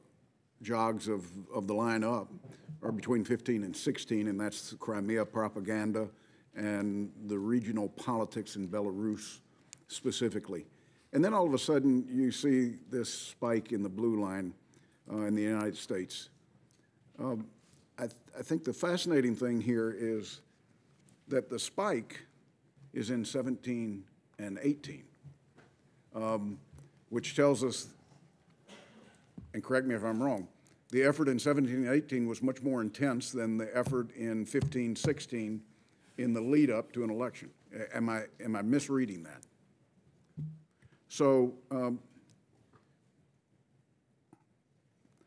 jogs of the line up are between 15 and 16, and that's the Crimea propaganda and the regional politics in Belarus specifically. And then all of a sudden, you see this spike in the blue line in the United States. I think the fascinating thing here is that the spike is in 17 and 18, which tells us, and correct me if I'm wrong, the effort in 17 and 18 was much more intense than the effort in 15, 16 in the lead up to an election. Am I misreading that? So,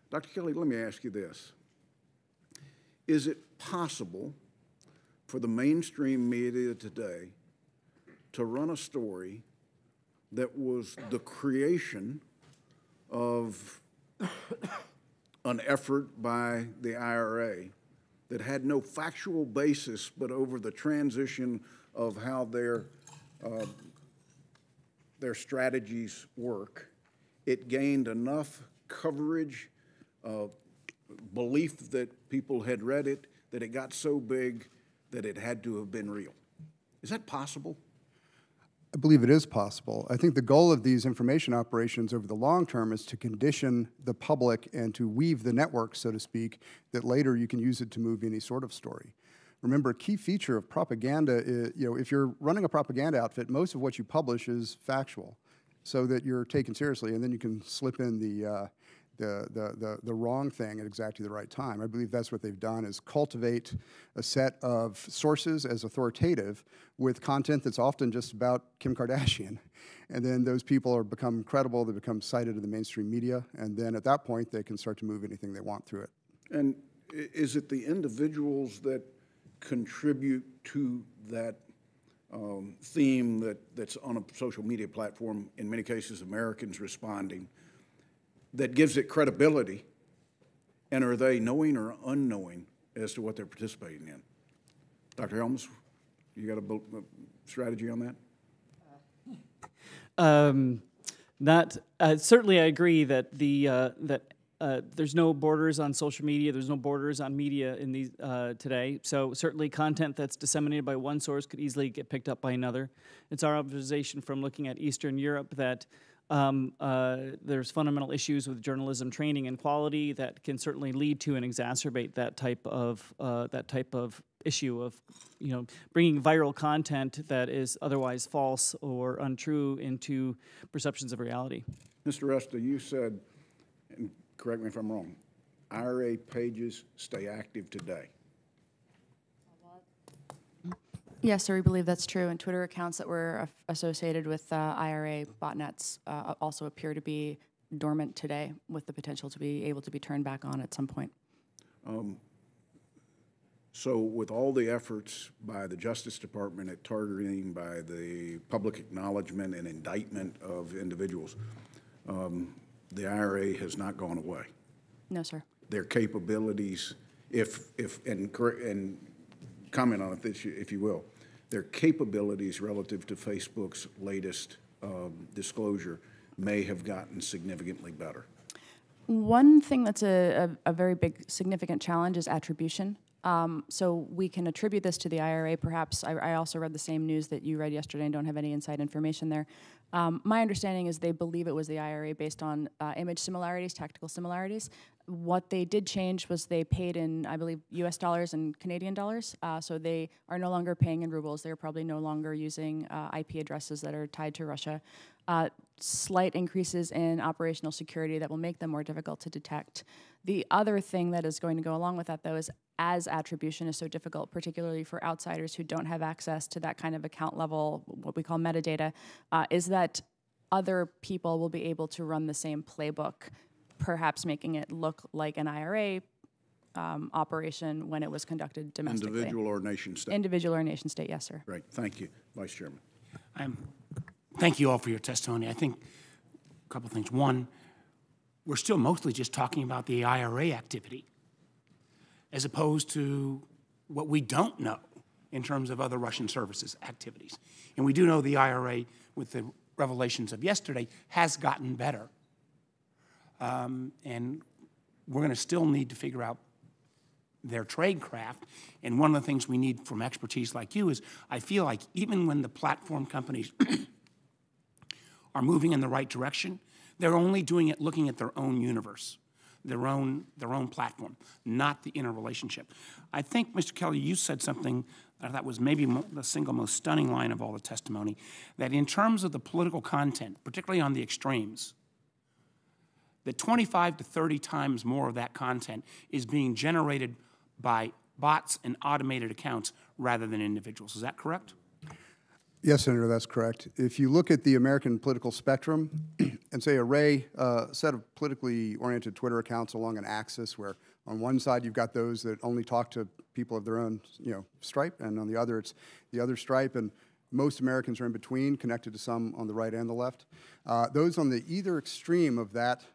Dr. Kelly, let me ask you this. Is it possible for the mainstream media today to run a story that was the creation of an effort by the IRA that had no factual basis, but over the transition of how their strategies work, it gained enough coverage, belief that people had read it, that it got so big that it had to have been real? Is that possible? I believe it is possible. I think the goal of these information operations over the long term is to condition the public and to weave the network, so to speak, that later you can use it to move any sort of story. Remember, a key feature of propaganda is, if you're running a propaganda outfit, most of what you publish is factual, so that you're taken seriously, and then you can slip in the wrong thing at exactly the right time. I believe that's what they've done, is cultivate a set of sources as authoritative with content that's often just about Kim Kardashian. And then those people become credible, they become cited in the mainstream media, and then at that point they can start to move anything they want through it. And is it the individuals that contribute to that theme that's on a social media platform, in many cases Americans responding, that gives it credibility? And are they knowing or unknowing as to what they're participating in? Dr. Helms, you got a strategy on that? Certainly I agree that there's no borders on social media, there's no borders on media in these today. So certainly content that's disseminated by one source could easily get picked up by another. It's our observation from looking at Eastern Europe that there's fundamental issues with journalism training and quality that can certainly lead to and exacerbate that type of issue of, bringing viral content that is otherwise false or untrue into perceptions of reality. Mr. Resta, you said, and correct me if I'm wrong, IRA pages stay active today. Yes, sir, we believe that's true, and Twitter accounts that were associated with IRA botnets also appear to be dormant today, with the potential to be able to be turned back on at some point. So with all the efforts by the Justice Department at targeting, by the public acknowledgement and indictment of individuals, the IRA has not gone away. No, sir. Their capabilities, and comment on it if you will, their capabilities relative to Facebook's latest disclosure may have gotten significantly better. One thing that's a very big, significant challenge is attribution. So we can attribute this to the IRA. Perhaps I also read the same news that you read yesterday and don't have any inside information there. My understanding is they believe it was the IRA based on image similarities, tactical similarities. What they did change was they paid in, I believe, US dollars and Canadian dollars. So they are no longer paying in rubles. They're probably no longer using IP addresses that are tied to Russia. Slight increases in operational security that will make them more difficult to detect. The other thing that is going to go along with that, though, is as attribution is so difficult, particularly for outsiders who don't have access to that kind of account level, what we call metadata, is that other people will be able to run the same playbook, perhaps making it look like an IRA operation when it was conducted domestically. Individual or nation state? Individual or nation state, yes, sir. Great. Thank you, Vice Chairman. Thank you all for your testimony. I think a couple things. One, we're still mostly just talking about the IRA activity as opposed to what we don't know in terms of other Russian services activities. And we do know the IRA, with the revelations of yesterday, has gotten better. And we're going to still need to figure out their tradecraft. And one of the things we need from expertise like you is, I feel like even when the platform companies are moving in the right direction, they're only doing it looking at their own universe, their own platform, not the interrelationship. I think, Mr. Kelly, you said something that I thought was maybe the single most stunning line of all the testimony, that in terms of the political content, particularly on the extremes, that 25 to 30 times more of that content is being generated by bots and automated accounts rather than individuals. Is that correct? Yes, Senator, that's correct. If you look at the American political spectrum and say array a set of politically oriented Twitter accounts along an axis where on one side you've got those that only talk to people of their own stripe, and on the other it's the other stripe, and most Americans are in between, connected to some on the right and the left. Those on the either extreme of that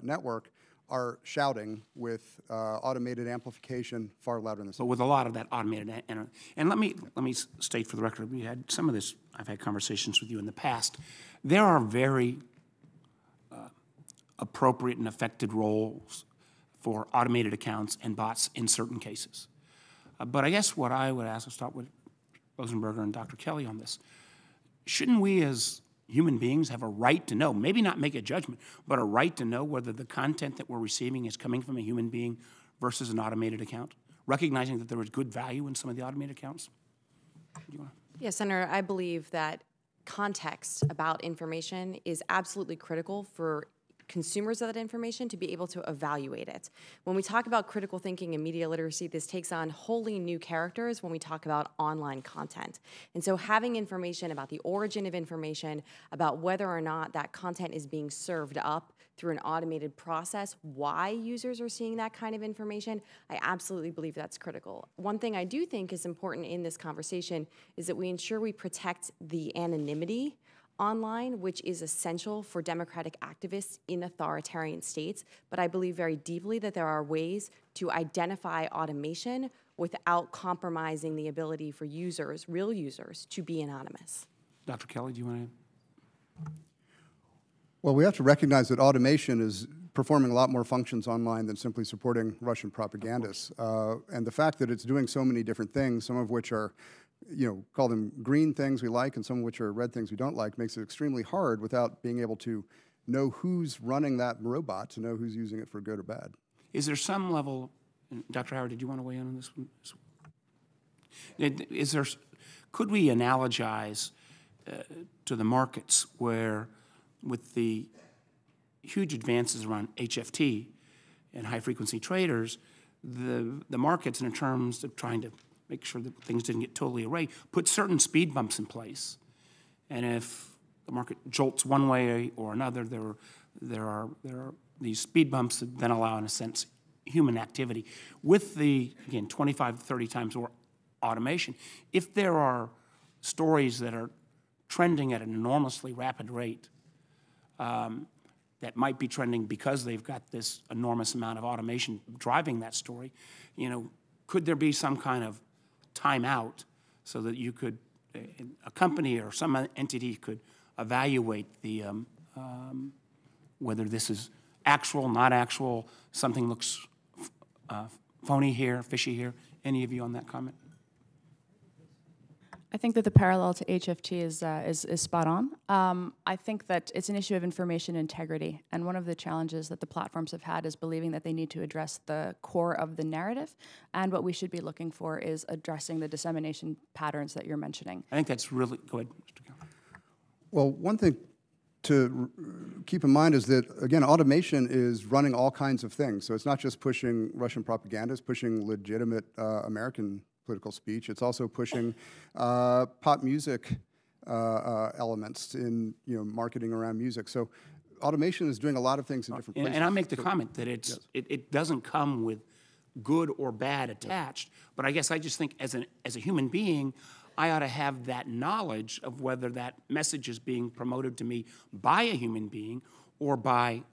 network are shouting with automated amplification far louder than the But with a lot of that automated, and let me state for the record, we had some of this, I've had conversations with you in the past. There are very appropriate and effective roles for automated accounts and bots in certain cases. But I guess what I would ask, I'll start with Rosenberger and Dr. Kelly on this. Shouldn't we as human beings have a right to know, maybe not make a judgment, but a right to know whether the content that we're receiving is coming from a human being versus an automated account, recognizing that there is good value in some of the automated accounts? Yes, Senator, I believe that context about information is absolutely critical for consumers of that information to be able to evaluate it. When we talk about critical thinking and media literacy, this takes on wholly new characters when we talk about online content. And so having information about the origin of information, about whether or not that content is being served up through an automated process, why users are seeing that kind of information, I absolutely believe that's critical. One thing I do think is important in this conversation is that we ensure we protect the anonymity online, which is essential for democratic activists in authoritarian states, but I believe very deeply that there are ways to identify automation without compromising the ability for users, real users, to be anonymous. Dr. Kelly, do you want to? Well, we have to recognize that automation is performing a lot more functions online than simply supporting Russian propagandists. And the fact that it's doing so many different things, some of which are call them green things we like and some of which are red things we don't like, makes it extremely hard without being able to know who's running that robot, to know who's using it for good or bad. Is there some level, Dr. Howard, did you want to weigh in on this one? Could we analogize to the markets where, with the huge advances around HFT and high-frequency traders, the markets, in terms of trying to make sure that things didn't get totally arrayed, put certain speed bumps in place. And if the market jolts one way or another, there are these speed bumps that then allow, in a sense, human activity. With the, again, 25 to 30 times more automation, if there are stories that are trending at an enormously rapid rate, that might be trending because they've got this enormous amount of automation driving that story, could there be some kind of timeout so that you could, a company or some entity could evaluate the whether this is actual, not actual, something looks phony here, fishy here. Any of you on that comment? I think that the parallel to HFT is spot on. I think that it's an issue of information integrity, and one of the challenges that the platforms have had is believing that they need to address the core of the narrative, and what we should be looking for is addressing the dissemination patterns that you're mentioning. I think that's really, go ahead, Mr. Kelly. Well, one thing to keep in mind is that, again, automation is running all kinds of things. So it's not just pushing Russian propaganda, it's pushing legitimate American political speech. It's also pushing pop music elements in marketing around music. So automation is doing a lot of things in different places. And I make the comment that it doesn't come with good or bad attached, but I guess I just think as a human being, I ought to have that knowledge of whether that message is being promoted to me by a human being or by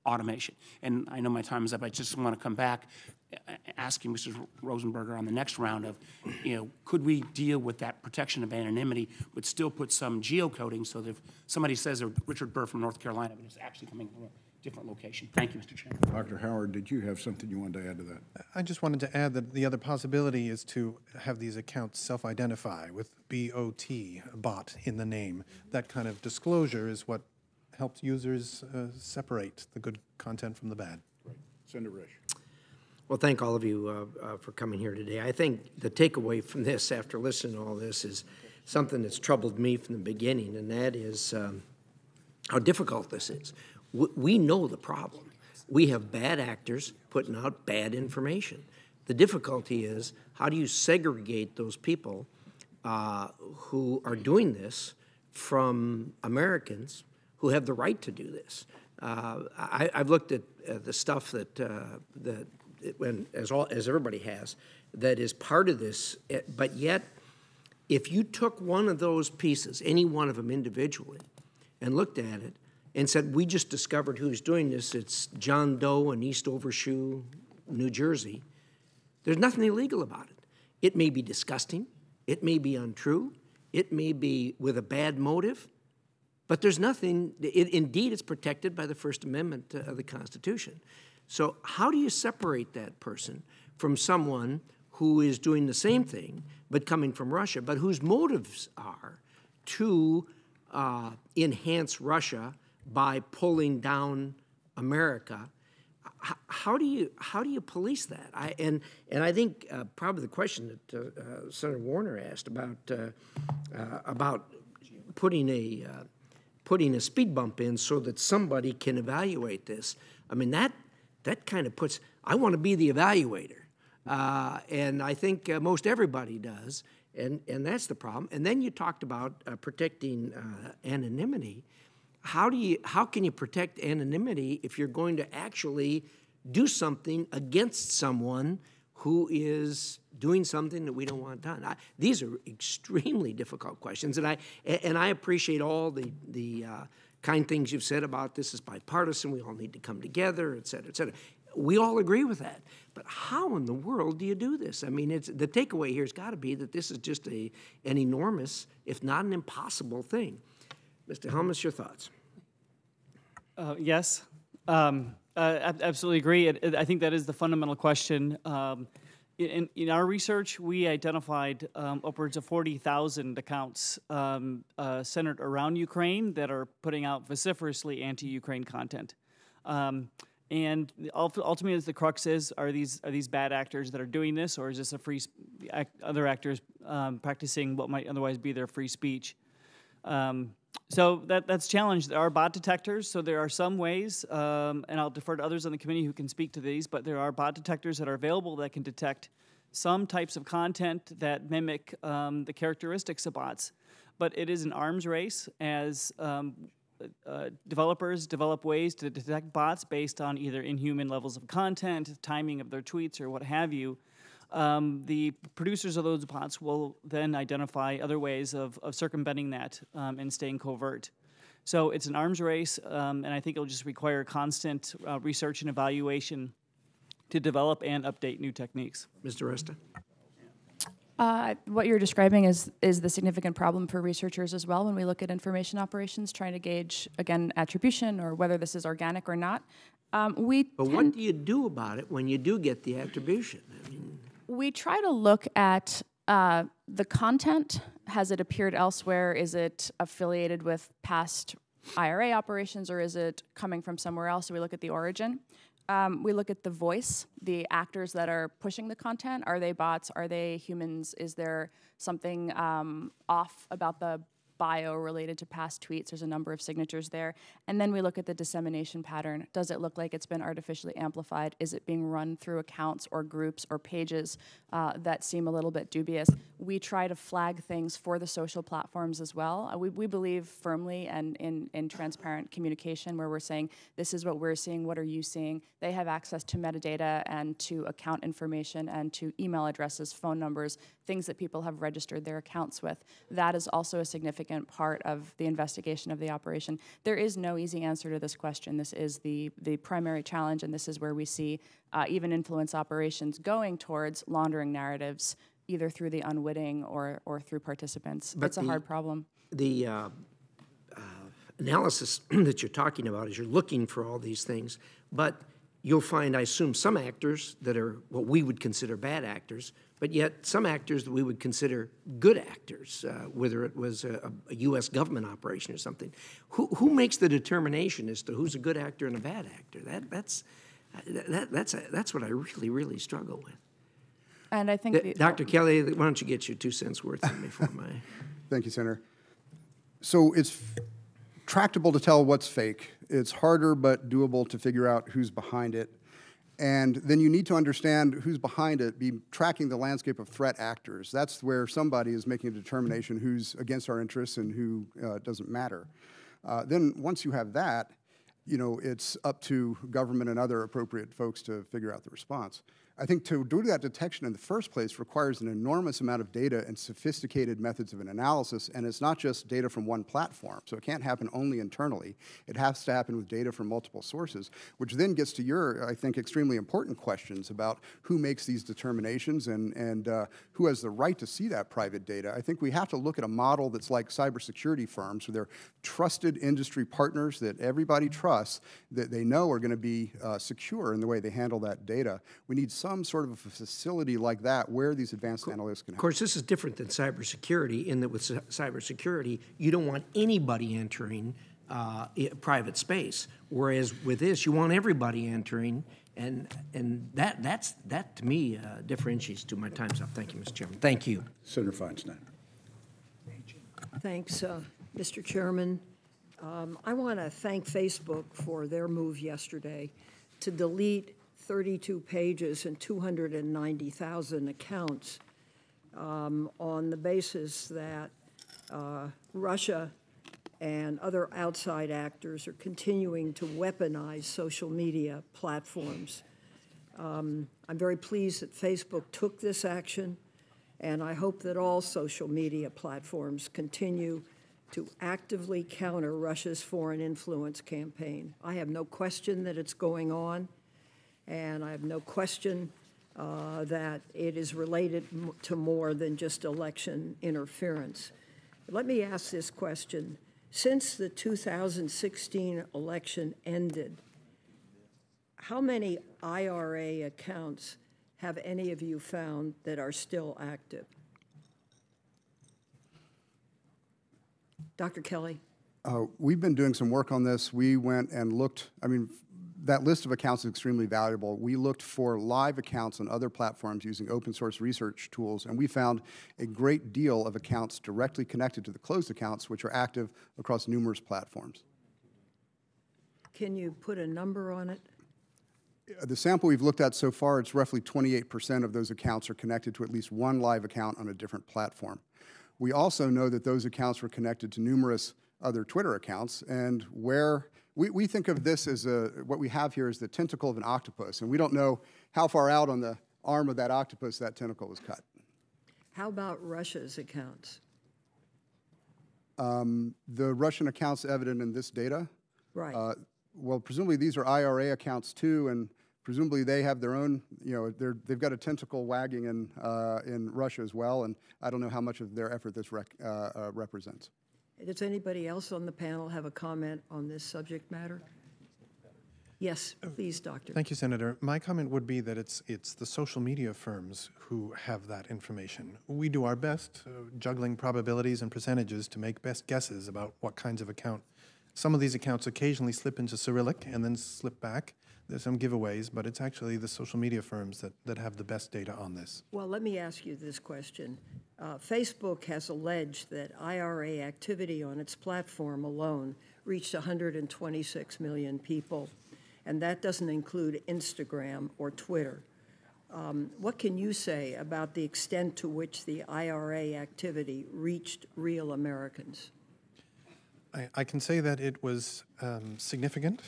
automation. And I know my time is up. I just want to come back asking Mr. Rosenberger on the next round of, could we deal with that protection of anonymity but still put some geocoding so that if somebody says they're Richard Burr from North Carolina, but it's actually coming from a different location. Thank you, Mr. Chairman. Dr. Howard, did you have something you wanted to add to that? I just wanted to add that the other possibility is to have these accounts self-identify with BOT, bot, in the name. That kind of disclosure is what helps users separate the good content from the bad. Right. Senator Risch. Well, thank all of you for coming here today. I think the takeaway from this, after listening to all this, is something that's troubled me from the beginning, and that is how difficult this is. We know the problem. We have bad actors putting out bad information. The difficulty is, how do you segregate those people who are doing this from Americans who have the right to do this? I've looked at the stuff that as everybody has, that is part of this, but yet, if you took one of those pieces, any one of them individually, and looked at it, and said, we just discovered who's doing this, it's John Doe in East Overshoe, New Jersey, there's nothing illegal about it. It may be disgusting, it may be untrue, it may be with a bad motive, but there's nothing, indeed it's protected by the First Amendment of the Constitution. So how do you separate that person from someone who is doing the same thing, but coming from Russia, but whose motives are to enhance Russia by pulling down America? How do you police that? And I think probably the question that Senator Warner asked about putting a speed bump in so that somebody can evaluate this. I mean, that kind of puts, I want to be the evaluator. And I think most everybody does, and that's the problem. And then you talked about protecting anonymity. How can you protect anonymity if you're going to actually do something against someone who is doing something that we don't want done? These are extremely difficult questions, and I appreciate all the kind things you've said about this is bipartisan, we all need to come together, et cetera, et cetera. We all agree with that. But how in the world do you do this? I mean, the takeaway here has got to be that this is just an enormous, if not an impossible thing. Mr. Helmuth, your thoughts? Yes, absolutely agree. I think that is the fundamental question. In our research, we identified upwards of 40,000 accounts centered around Ukraine that are putting out vociferously anti-Ukraine content. And ultimately, the crux is: are these bad actors that are doing this, or is this other actors practicing what might otherwise be their free speech? So that's challenged. There are bot detectors, so there are some ways, and I'll defer to others on the committee who can speak to these, but there are bot detectors that are available that can detect some types of content that mimic the characteristics of bots. But it is an arms race as developers develop ways to detect bots based on either inhuman levels of content, timing of their tweets, or what have you. The producers of those bots will then identify other ways of circumventing that and staying covert. So it's an arms race, and I think it'll just require constant research and evaluation to develop and update new techniques. Mr. Resta? What you're describing is the significant problem for researchers as well when we look at information operations, trying to gauge, again, attribution or whether this is organic or not. But what do you do about it when you do get the attribution? I mean, we try to look at the content. Has it appeared elsewhere? Is it affiliated with past IRA operations, or is it coming from somewhere else? So we look at the origin. We look at the voice, the actors that are pushing the content. Are they bots? Are they humans? Is there something off about the bio related to past tweets? There's a number of signatures there. And then we look at the dissemination pattern. Does it look like it's been artificially amplified? Is it being run through accounts or groups or pages that seem a little bit dubious? We try to flag things for the social platforms as well. We believe firmly and in transparent communication, where we're saying, this is what we're seeing, what are you seeing? They have access to metadata and to account information and to email addresses, phone numbers, things that people have registered their accounts with. That is also a significant part of the investigation of the operation. There is no easy answer to this question. This is the primary challenge, and this is where we see even influence operations going towards laundering narratives, either through the unwitting or through participants. But it's a hard problem. The analysis that you're talking about is you're looking for all these things, but you'll find, I assume, some actors that are what we would consider bad actors, but yet some actors that we would consider good actors, whether it was a U.S. government operation or something. Who makes the determination as to who's a good actor and a bad actor? That's what I really, really struggle with. And I think Dr. Kelly, why don't you get your 2 cents worth of me for my... Thank you, Senator. So it's tractable to tell what's fake. It's harder but doable to figure out who's behind it. And then you need to understand who's behind it, be tracking the landscape of threat actors. That's where somebody is making a determination who's against our interests and who doesn't matter. Then once you have that, you know, it's up to government and other appropriate folks to figure out the response. I think to do that detection in the first place requires an enormous amount of data and sophisticated methods of an analysis, and it's not just data from one platform, so it can't happen only internally. It has to happen with data from multiple sources, which then gets to your, I think, extremely important questions about who makes these determinations and who has the right to see that private data. I think we have to look at a model that's like cybersecurity firms, where they're trusted industry partners that everybody trusts, that they know are going to be secure in the way they handle that data. We need some sort of a facility like that where these advanced analytics can happen. Of course, this is different than cybersecurity in that with cybersecurity, you don't want anybody entering private space, whereas with this, you want everybody entering, and that to me differentiates to my time's up. Thank you, Mr. Chairman. Thank you. Senator Feinstein. Thanks, Mr. Chairman. I want to thank Facebook for their move yesterday to delete 32 pages and 290,000 accounts on the basis that Russia and other outside actors are continuing to weaponize social media platforms. I'm very pleased that Facebook took this action, and I hope that all social media platforms continue to actively counter Russia's foreign influence campaign. I have no question that it's going on, and I have no question that it is related to more than just election interference. Let me ask this question. Since the 2016 election ended, how many IRA accounts have any of you found that are still active? Dr. Kelly? We've been doing some work on this. We went and looked, I mean, that list of accounts is extremely valuable. We looked for live accounts on other platforms using open source research tools, and we found a great deal of accounts directly connected to the closed accounts, which are active across numerous platforms. Can you put a number on it? The sample we've looked at so far, it's roughly 28% of those accounts are connected to at least one live account on a different platform. We also know that those accounts were connected to numerous other Twitter accounts, and where we think of this as what we have here is the tentacle of an octopus, and we don't know how far out on the arm of that octopus that tentacle was cut. How about Russia's accounts? The Russian accounts evident in this data? Right. Well, presumably these are IRA accounts too, and presumably they have their own, you know, they've got a tentacle wagging in Russia as well, and I don't know how much of their effort this represents. Does anybody else on the panel have a comment on this subject matter? Yes, please, Doctor. Thank you, Senator. My comment would be that it's the social media firms who have that information. We do our best, juggling probabilities and percentages to make best guesses about what kinds of account. Some of these accounts occasionally slip into Cyrillic and then slip back. There's some giveaways, but it's actually the social media firms that have the best data on this. Well, let me ask you this question. Facebook has alleged that IRA activity on its platform alone reached 126 million people, and that doesn't include Instagram or Twitter. What can you say about the extent to which the IRA activity reached real Americans? I can say that it was significant,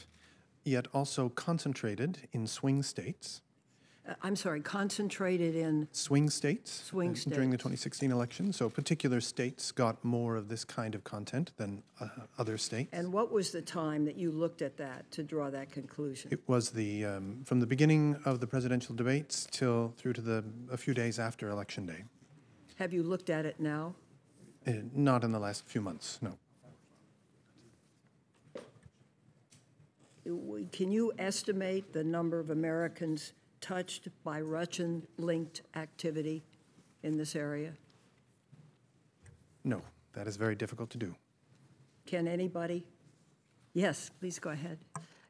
yet also concentrated in swing states. I'm sorry, concentrated in? Swing states. Swing During the states. 2016 election. So particular states got more of this kind of content than other states. And what was the time that you looked at that to draw that conclusion? It was the from the beginning of the presidential debates through to a few days after Election Day. Have you looked at it now? Not in the last few months, no. Can you estimate the number of Americans touched by Russian-linked activity in this area? No, that is very difficult to do. Can anybody? Yes, please go ahead.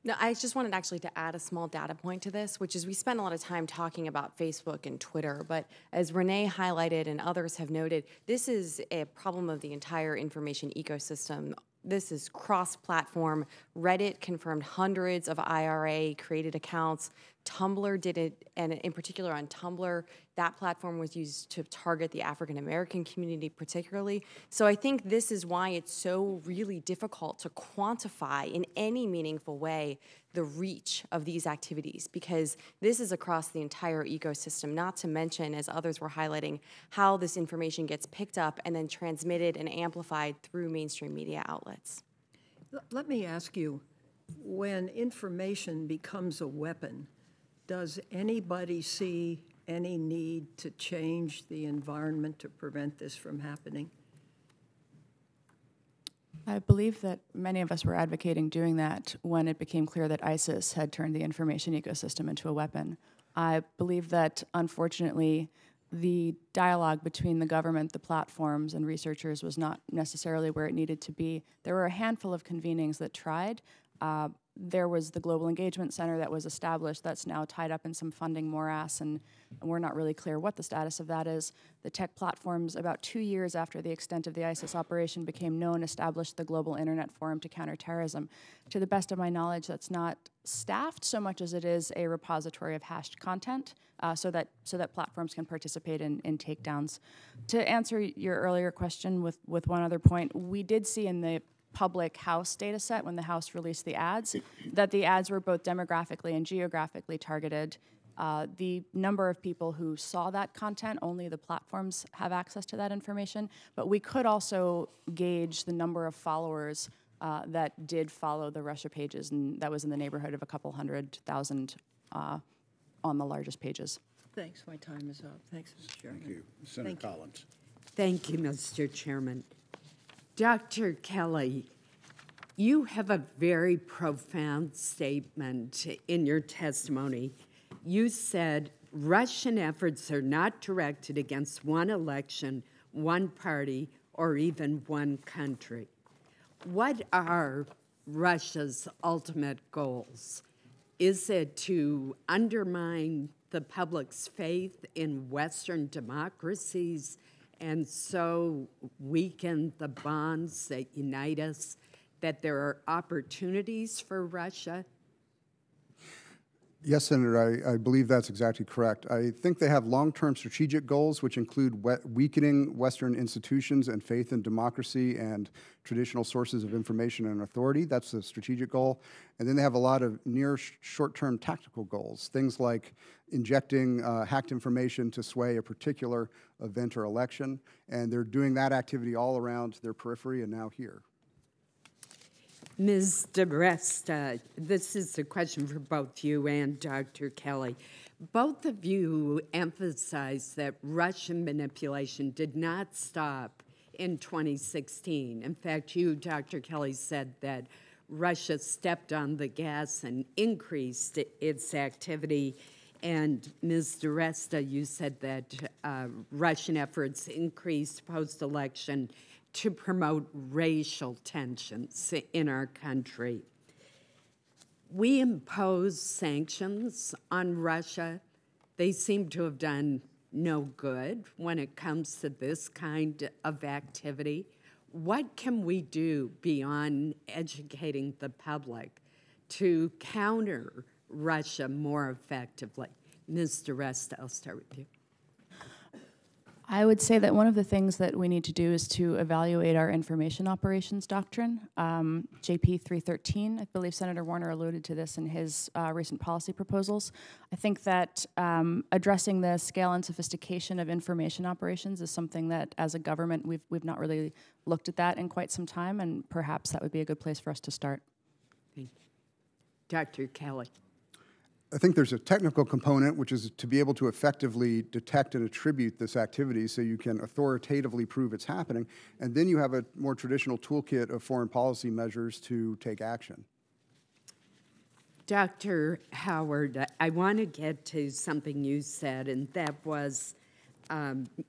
No, I just wanted actually to add a small data point to this, which is we spend a lot of time talking about Facebook and Twitter, but as Renee highlighted and others have noted, this is a problem of the entire information ecosystem. This is cross-platform. Reddit confirmed hundreds of IRA-created accounts. Tumblr did it, and in particular on Tumblr, that platform was used to target the African-American community particularly. So I think this is why it's so really difficult to quantify in any meaningful way the reach of these activities, because this is across the entire ecosystem, not to mention, as others were highlighting, how this information gets picked up and then transmitted and amplified through mainstream media outlets. Let me ask you, when information becomes a weapon, does anybody see any need to change the environment to prevent this from happening? I believe that many of us were advocating doing that when it became clear that ISIS had turned the information ecosystem into a weapon. I believe that, unfortunately, the dialogue between the government, the platforms, and researchers was not necessarily where it needed to be. There were a handful of convenings that tried. There was the Global Engagement Center that was established that's now tied up in some funding morass, and we're not really clear what the status of that is. The tech platforms, about 2 years after the extent of the ISIS operation became known, established the Global Internet Forum to Counter Terrorism. To the best of my knowledge, that's not staffed so much as it is a repository of hashed content, so that platforms can participate in takedowns. To answer your earlier question with one other point, we did see in the public House data set, when the House released the ads, that the ads were both demographically and geographically targeted. The number of people who saw that content, only the platforms have access to that information, but we could also gauge the number of followers that did follow the Russia pages, and that was in the neighborhood of a couple 100,000 on the largest pages. Thanks, my time is up. Thanks, Mr. Chairman. Thank you. Senator Collins. Thank you, Mr. Chairman. Dr. Kelly, you have a very profound statement in your testimony. You said Russian efforts are not directed against one election, one party, or even one country. What are Russia's ultimate goals? Is it to undermine the public's faith in Western democracies and so weaken the bonds that unite us, that there are opportunities for Russia? Yes, Senator, I believe that's exactly correct. I think they have long-term strategic goals, which include weakening Western institutions and faith in democracy and traditional sources of information and authority. That's the strategic goal. And then they have a lot of near short-term tactical goals, things like injecting hacked information to sway a particular event or election. And they're doing that activity all around their periphery and now here. Ms. DeResta, this is a question for both you and Dr. Kelly. Both of you emphasized that Russian manipulation did not stop in 2016. In fact, you, Dr. Kelly, said that Russia stepped on the gas and increased its activity. And Ms. DeResta, you said that Russian efforts increased post-election to promote racial tensions in our country. We impose sanctions on Russia. They seem to have done no good when it comes to this kind of activity. What can we do beyond educating the public to counter Russia more effectively? Ms. DeResta, I'll start with you. I would say that one of the things that we need to do is to evaluate our information operations doctrine. JP 313, I believe Senator Warner alluded to this in his recent policy proposals. I think that addressing the scale and sophistication of information operations is something that, as a government, we've not really looked at that in quite some time, and perhaps that would be a good place for us to start. Thank you. Dr. Kelly. I think there's a technical component, which is to be able to effectively detect and attribute this activity so you can authoritatively prove it's happening. And then you have a more traditional toolkit of foreign policy measures to take action. Dr. Howard, I want to get to something you said, and that was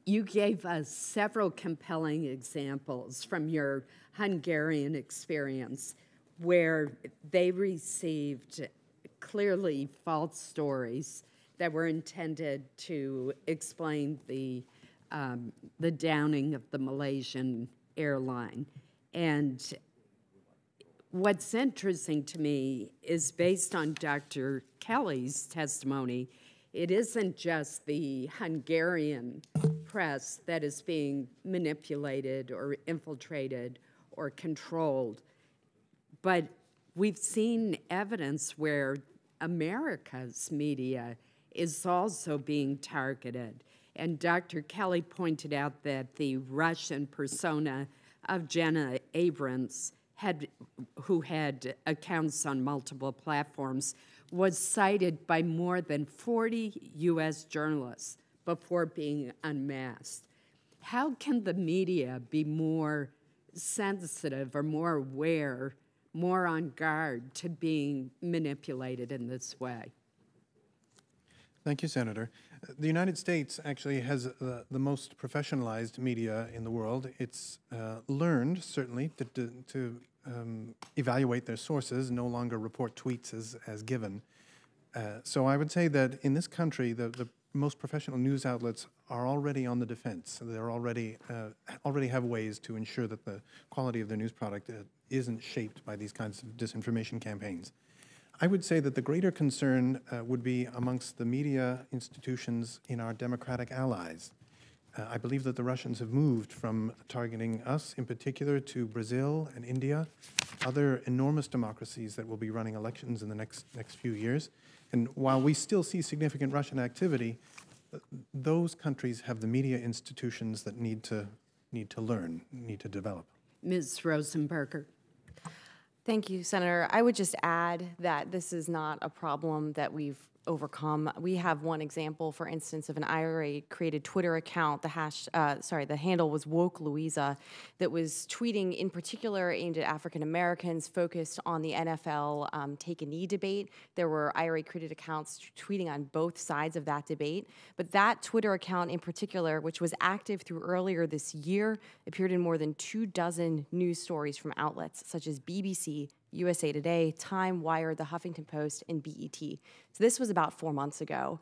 you gave us several compelling examples from your Hungarian experience where they received clearly false stories that were intended to explain the downing of the Malaysian airline. And what's interesting to me is, based on Dr. Kelly's testimony, it isn't just the Hungarian press that is being manipulated or infiltrated or controlled, but we've seen evidence where America's media is also being targeted. And Dr. Kelly pointed out that the Russian persona of Jenna Abrams, who had accounts on multiple platforms, was cited by more than 40 U.S. journalists before being unmasked. How can the media be more sensitive or more aware, more on guard to being manipulated in this way? Thank you, Senator. The United States actually has the most professionalized media in the world. It's learned, certainly, to evaluate their sources, no longer report tweets as given. So I would say that in this country, the most professional news outlets are already on the defense. They're already have ways to ensure that the quality of their news product isn't shaped by these kinds of disinformation campaigns. I would say that the greater concern would be amongst the media institutions in our democratic allies. I believe that the Russians have moved from targeting us in particular to Brazil and India, other enormous democracies that will be running elections in the next few years. And while we still see significant Russian activity, those countries have the media institutions that need to learn, need to develop. Ms. Rosenberger. Thank you, Senator. I would just add that this is not a problem that we've overcome. We have one example, for instance, of an IRA-created Twitter account. The handle was Woke Louisa, that was tweeting in particular aimed at African Americans, focused on the NFL Take a Knee debate. There were IRA-created accounts tweeting on both sides of that debate. But that Twitter account in particular, which was active through earlier this year, appeared in more than 24 news stories from outlets such as BBC, USA Today, Time, Wired, The Huffington Post, and BET. So this was about 4 months ago.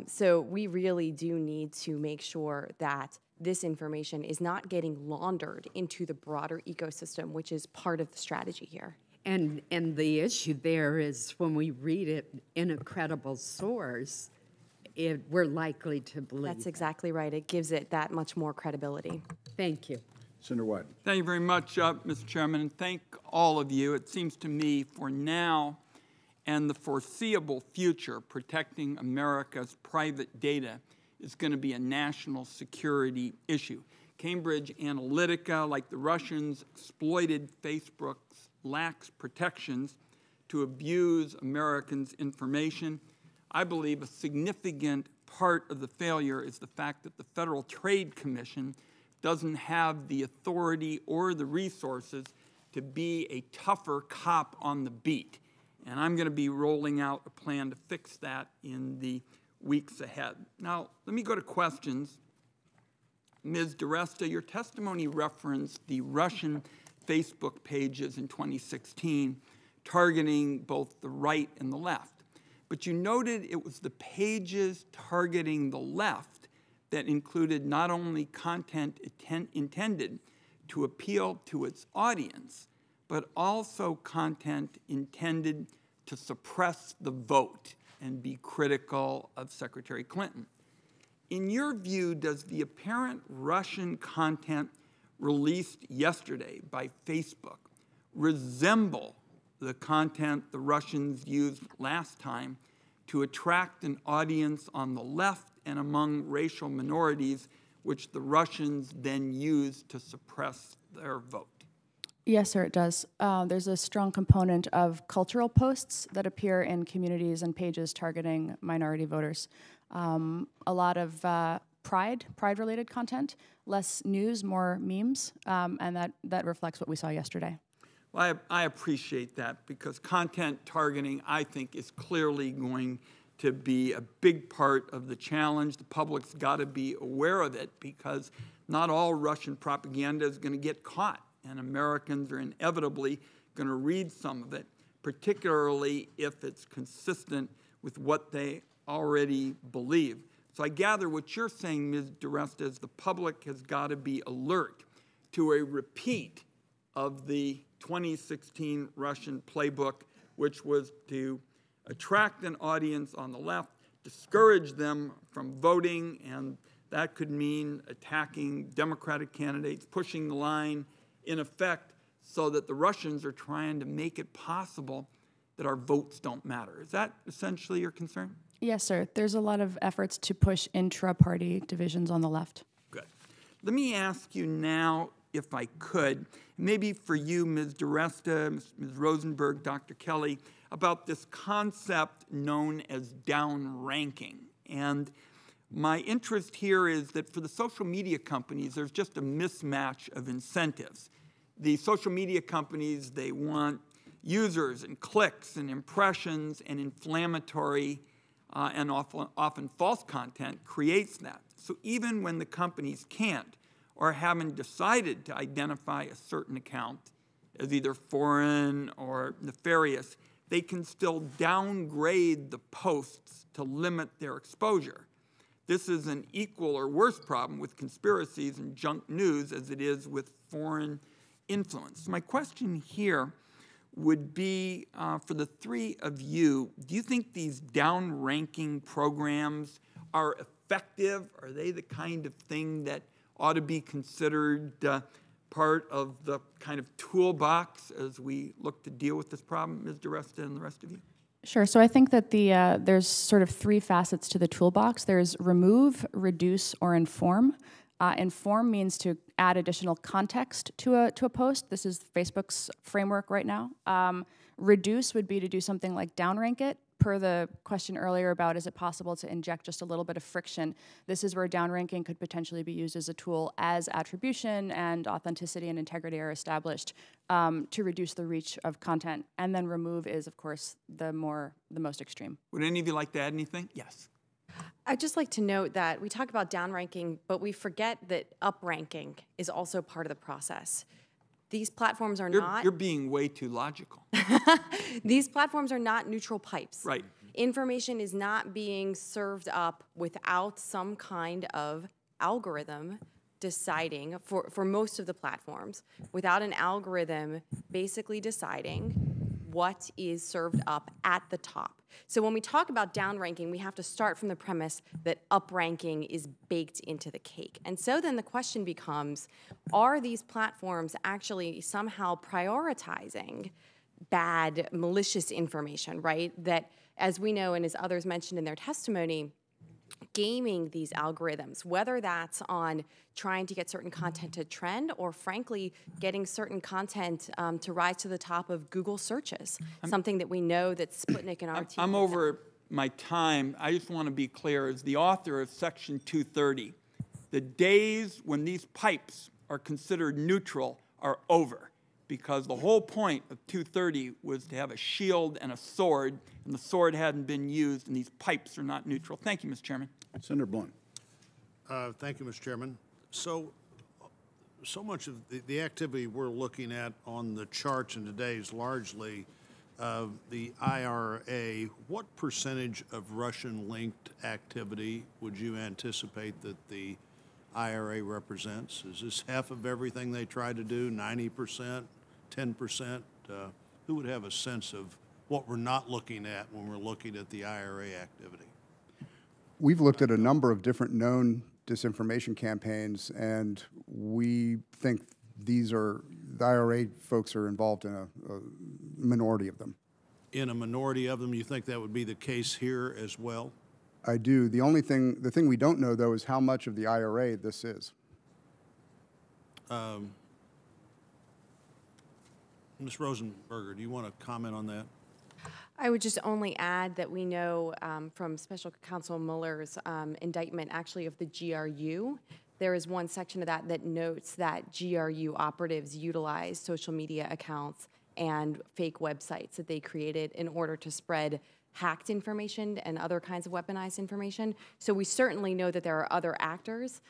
So we really do need to make sure that this information is not getting laundered into the broader ecosystem, which is part of the strategy here. And the issue there is when we read it in a credible source, we're likely to believe. That's exactly right. It gives it that much more credibility. Thank you. Senator White. Thank you very much, Mr. Chairman, and thank all of you. It seems to me for now and the foreseeable future, protecting America's private data is going to be a national security issue. Cambridge Analytica, like the Russians, exploited Facebook's lax protections to abuse Americans' information. I believe a significant part of the failure is the fact that the Federal Trade Commission doesn't have the authority or the resources to be a tougher cop on the beat. And I'm going to be rolling out a plan to fix that in the weeks ahead. Now, let me go to questions. Ms. DiResta, your testimony referenced the Russian Facebook pages in 2016 targeting both the right and the left. But you noted it was the pages targeting the left that included not only content intended to appeal to its audience, but also content intended to suppress the vote and be critical of Secretary Clinton. In your view, does the apparent Russian content released yesterday by Facebook resemble the content the Russians used last time to attract an audience on the left and among racial minorities, which the Russians then used to suppress their vote? Yes, sir, it does. There's a strong component of cultural posts that appear in communities and pages targeting minority voters. A lot of pride-related content, less news, more memes, and that reflects what we saw yesterday. Well, I appreciate that, because content targeting, I think, is clearly going to be a big part of the challenge. The public's got to be aware of it, because not all Russian propaganda is going to get caught, and Americans are inevitably going to read some of it, particularly if it's consistent with what they already believe. So I gather what you're saying, Ms. DiResta, is the public has got to be alert to a repeat of the 2016 Russian playbook, which was to attract an audience on the left, discourage them from voting, and that could mean attacking Democratic candidates, pushing the line, in effect, so that the Russians are trying to make it possible that our votes don't matter. Is that essentially your concern? Yes, sir. There's a lot of efforts to push intra-party divisions on the left. Good. Let me ask you now, if I could, maybe for you, Ms. DiResta, Ms. Rosenberg, Dr. Kelly, about this concept known as downranking. And my interest here is that for the social media companies, there's just a mismatch of incentives. The social media companies, they want users and clicks and impressions, and inflammatory and often false content creates that. So even when the companies can't or haven't decided to identify a certain account as either foreign or nefarious, they can still downgrade the posts to limit their exposure. This is an equal or worse problem with conspiracies and junk news as it is with foreign influence. My question here would be for the three of you, do you think these downranking programs are effective? Are they the kind of thing that ought to be considered part of the kind of toolbox as we look to deal with this problem, Ms. DiResta and the rest of you? Sure. So I think that there's sort of three facets to the toolbox. There's remove, reduce, or inform. Inform means to add additional context to a post. This is Facebook's framework right now. Reduce would be to do something like downrank it. Per the question earlier about is it possible to inject just a little bit of friction, this is where downranking could potentially be used as a tool as attribution and authenticity and integrity are established to reduce the reach of content. And then remove is, of course, the most extreme. Would any of you like to add anything? Yes. I'd just like to note that we talk about downranking, but we forget that upranking is also part of the process. These platforms are not... You're being way too logical. These platforms are not neutral pipes. Right. Information is not being served up without some kind of algorithm deciding, for most of the platforms, without an algorithm basically deciding what is served up at the top. So when we talk about downranking, we have to start from the premise that upranking is baked into the cake. And so then the question becomes, are these platforms actually somehow prioritizing bad, malicious information, right? That, as we know and as others mentioned in their testimony, gaming these algorithms, whether that's on trying to get certain content to trend or, frankly, getting certain content to rise to the top of Google searches, something that we know that Sputnik and RT... I'm over my time. I just want to be clear. As the author of Section 230, the days when these pipes are considered neutral are over. because the whole point of 230 was to have a shield and a sword, and the sword hadn't been used, and these pipes are not neutral. Thank you, Mr. Chairman. Senator Blunt. Thank you, Mr. Chairman. So much of the activity we're looking at on the charts in today is largely the IRA. What percentage of Russian-linked activity would you anticipate that the IRA represents? Is this half of everything they try to do, 90%, 10%? Who would have a sense of what we're not looking at when we're looking at the IRA activity? We've looked at a number of different known disinformation campaigns, and we think the IRA folks are involved in a minority of them. In a minority of them, you think that would be the case here as well? I do. The thing we don't know, though, is how much of the IRA this is. Ms. Rosenberger, do you want to comment on that? I would just only add that we know from Special Counsel Mueller's indictment, actually, of the GRU, there is one section of that that notes that GRU operatives utilize social media accounts and fake websites that they created in order to spread hacked information and other kinds of weaponized information. So we certainly know that there are other actors.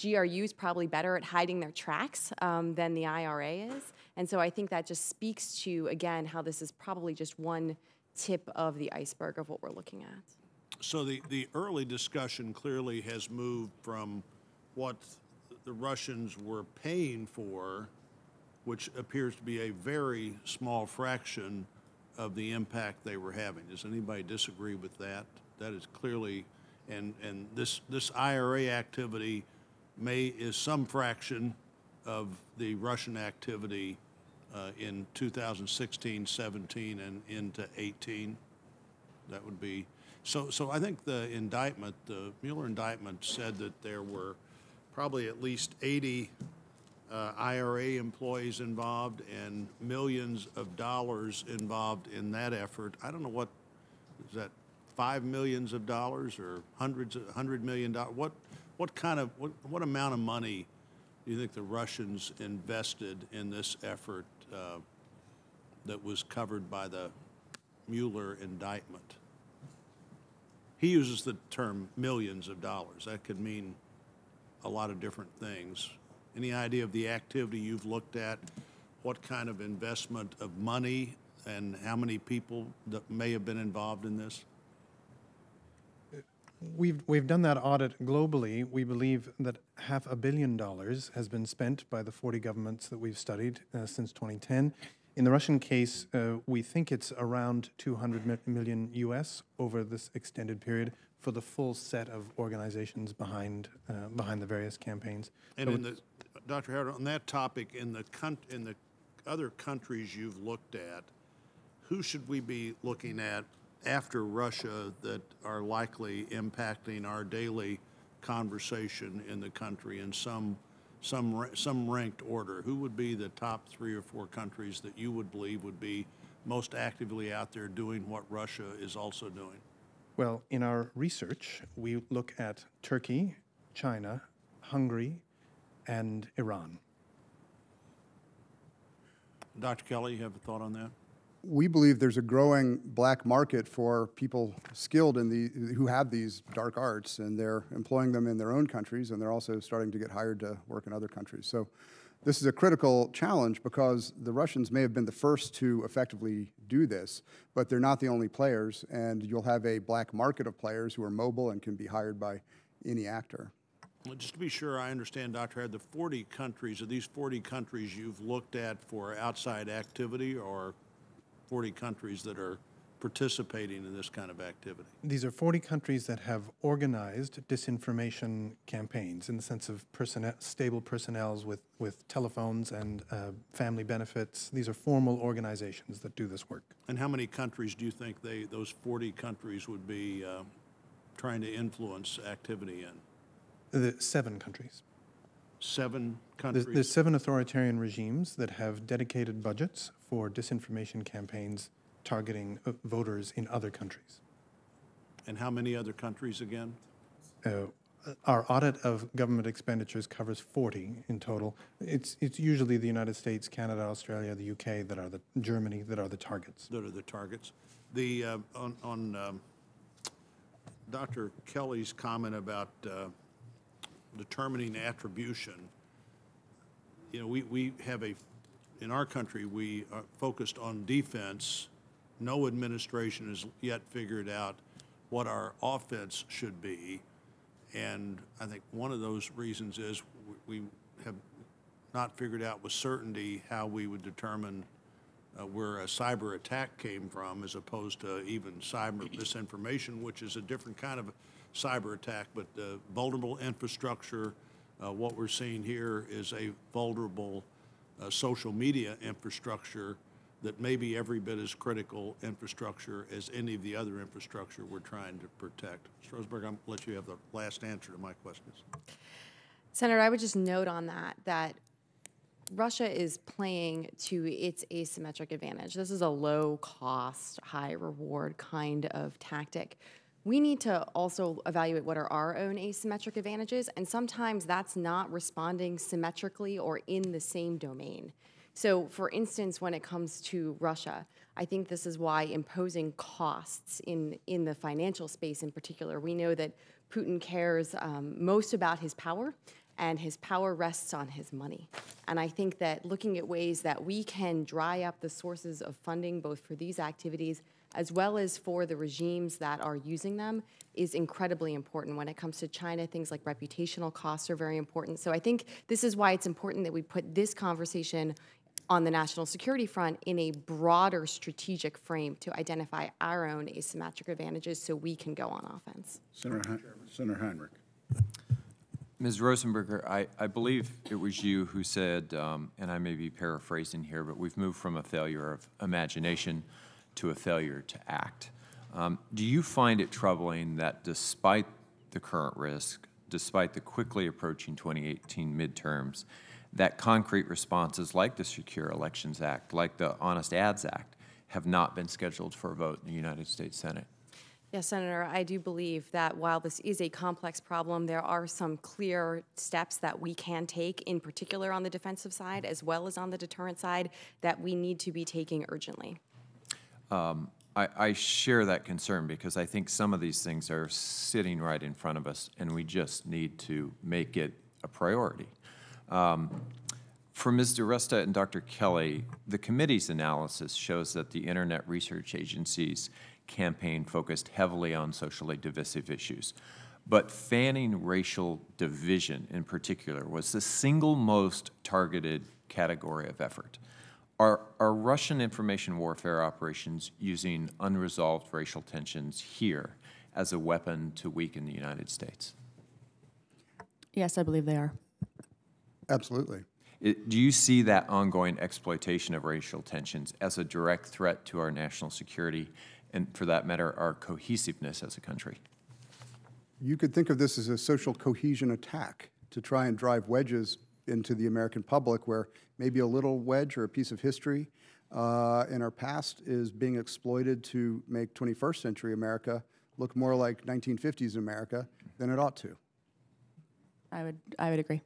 GRU is probably better at hiding their tracks than the IRA is. And so I think that just speaks to, again, how this is probably just one tip of the iceberg of what we're looking at. So the early discussion clearly has moved from what the Russians were paying for, which appears to be a very small fraction of the impact they were having. Does anybody disagree with that? That is clearly, and this IRA activity is some fraction of the Russian activity in 2016, 17, and into 18. That would be, so I think the indictment, the Mueller indictment said that there were probably at least 80 IRA employees involved and millions of dollars involved in that effort. I don't know what, is that $5 million or $100 million? What amount of money do you think the Russians invested in this effort that was covered by the Mueller indictment? He uses the term millions of dollars. That could mean a lot of different things. Any idea of the activity you've looked at? What kind of investment of money and how many people that may have been involved in this? We've done that audit globally. We believe that $500 million has been spent by the 40 governments that we've studied since 2010. In the Russian case, we think it's around 200 million US over this extended period for the full set of organizations behind the various campaigns. And so Dr. Howard, on that topic, in the other countries you've looked at, who should we be looking at after Russia that are likely impacting our daily conversation in the country in some ranked order? Who would be the top 3 or 4 countries that you would believe would be most actively out there doing what Russia is also doing? Well, in our research, we look at Turkey, China, Hungary, and Iran. Dr. Kelly, you have a thought on that? We believe there's a growing black market for people skilled who have these dark arts, and they're employing them in their own countries, and they're also starting to get hired to work in other countries. So this is a critical challenge because the Russians may have been the first to effectively do this, but they're not the only players, and you'll have a black market of players who are mobile and can be hired by any actor. Well, just to be sure I understand, Dr. Howard, the 40 countries, are these 40 countries you've looked at for outside activity, or 40 countries that are participating in this kind of activity? These are 40 countries that have organized disinformation campaigns in the sense of stable personnel with telephones and family benefits. These are formal organizations that do this work. And how many countries do you think those 40 countries would be trying to influence activity in? 7 countries. 7 countries? There's 7 authoritarian regimes that have dedicated budgets for disinformation campaigns targeting voters in other countries. And how many other countries again? our audit of government expenditures covers 40 in total. It's usually the United States, Canada, Australia, the UK that are the Germany that are the targets. That are the targets. The on Dr. Kelly's comment about determining attribution. You know, we have in our country, we are focused on defense. No administration has yet figured out what our offense should be. And I think one of those reasons is we have not figured out with certainty how we would determine where a cyber attack came from, as opposed to even cyber misinformation, which is a different kind of cyber attack. But vulnerable infrastructure, what we're seeing here is a vulnerable social media infrastructure that may be every bit as critical infrastructure as any of the other infrastructure we're trying to protect. Mr. Rosenberg, I'm going to let you have the last answer to my questions. Senator, I would just note on that Russia is playing to its asymmetric advantage. This is a low-cost, high-reward kind of tactic. We need to also evaluate what are our own asymmetric advantages, and sometimes that's not responding symmetrically or in the same domain. So, for instance, when it comes to Russia, I think this is why imposing costs in the financial space in particular, we know that Putin cares most about his power, and his power rests on his money. And I think that looking at ways that we can dry up the sources of funding both for these activities as well as for the regimes that are using them is incredibly important. When it comes to China, things like reputational costs are very important. So I think this is why it's important that we put this conversation on the national security front in a broader strategic frame to identify our own asymmetric advantages so we can go on offense. Senator Heinrich. Ms. Rosenberger, I believe it was you who said, and I may be paraphrasing here, but we've moved from a failure of imagination to a failure to act. Do you find it troubling that despite the current risk, despite the quickly approaching 2018 midterms, that concrete responses like the Secure Elections Act, like the Honest Ads Act, have not been scheduled for a vote in the United States Senate? Yes, Senator, I do believe that while this is a complex problem, there are some clear steps that we can take, in particular on the defensive side as well as on the deterrent side, that we need to be taking urgently. I share that concern because I think some of these things are sitting right in front of us, and we just need to make it a priority. For Ms. DiResta and Dr. Kelly, the committee's analysis shows that the Internet Research Agency's campaign focused heavily on socially divisive issues. But fanning racial division in particular was the single most targeted category of effort. Are Russian information warfare operations using unresolved racial tensions here as a weapon to weaken the United States? Yes, I believe they are. Absolutely. Do you see that ongoing exploitation of racial tensions as a direct threat to our national security and, for that matter, our cohesiveness as a country? You could think of this as a social cohesion attack to try and drive wedges into the American public where maybe a little wedge or a piece of history in our past is being exploited to make 21st century America look more like 1950s America than it ought to. I would agree.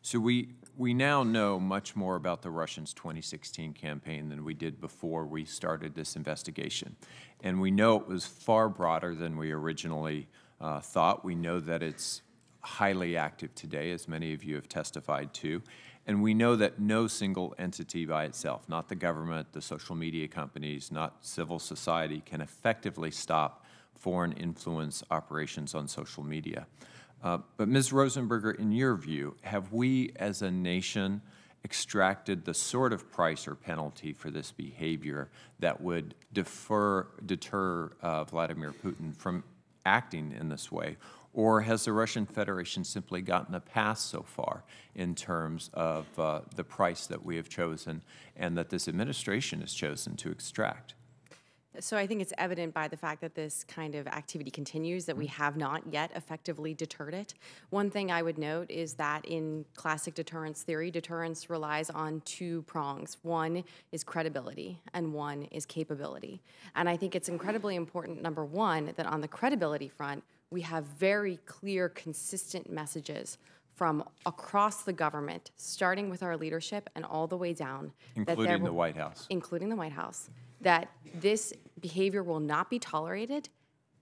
So we now know much more about the Russians' 2016 campaign than we did before we started this investigation. And we know it was far broader than we originally thought. We know that it's highly active today, as many of you have testified to. And we know that no single entity by itself, not the government, the social media companies, not civil society, can effectively stop foreign influence operations on social media. But Ms. Rosenberger, in your view, have we as a nation extracted the sort of price or penalty for this behavior that would deter Vladimir Putin from acting in this way? Or has the Russian Federation simply gotten a pass so far in terms of the price that we have chosen and that this administration has chosen to extract? So I think it's evident by the fact that this kind of activity continues that we have not yet effectively deterred it. One thing I would note is that in classic deterrence theory, deterrence relies on two prongs. One is credibility and one is capability. And I think it's incredibly important, number one, that on the credibility front, we have very clear, consistent messages from across the government, starting with our leadership and all the way down. Including the White House. Including the White House, that this behavior will not be tolerated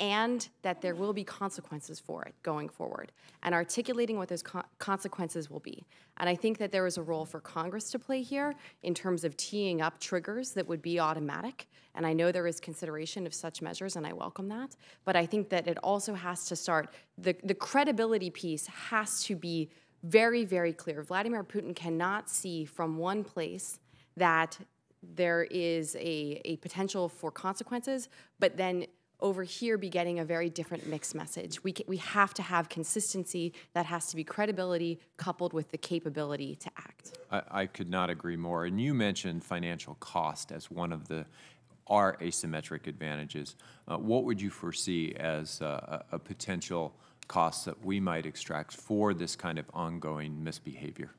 and that there will be consequences for it going forward, and articulating what those consequences will be. And I think that there is a role for Congress to play here in terms of teeing up triggers that would be automatic, and I know there is consideration of such measures, and I welcome that, but I think that it also has to start, the credibility piece has to be very, very clear. Vladimir Putin cannot see from one place that there is a potential for consequences, but then over here be getting a very different mixed message. We have to have consistency. That has to be credibility coupled with the capability to act. I could not agree more. And you mentioned financial cost as one of our asymmetric advantages. What would you foresee as a potential cost that we might extract for this kind of ongoing misbehavior?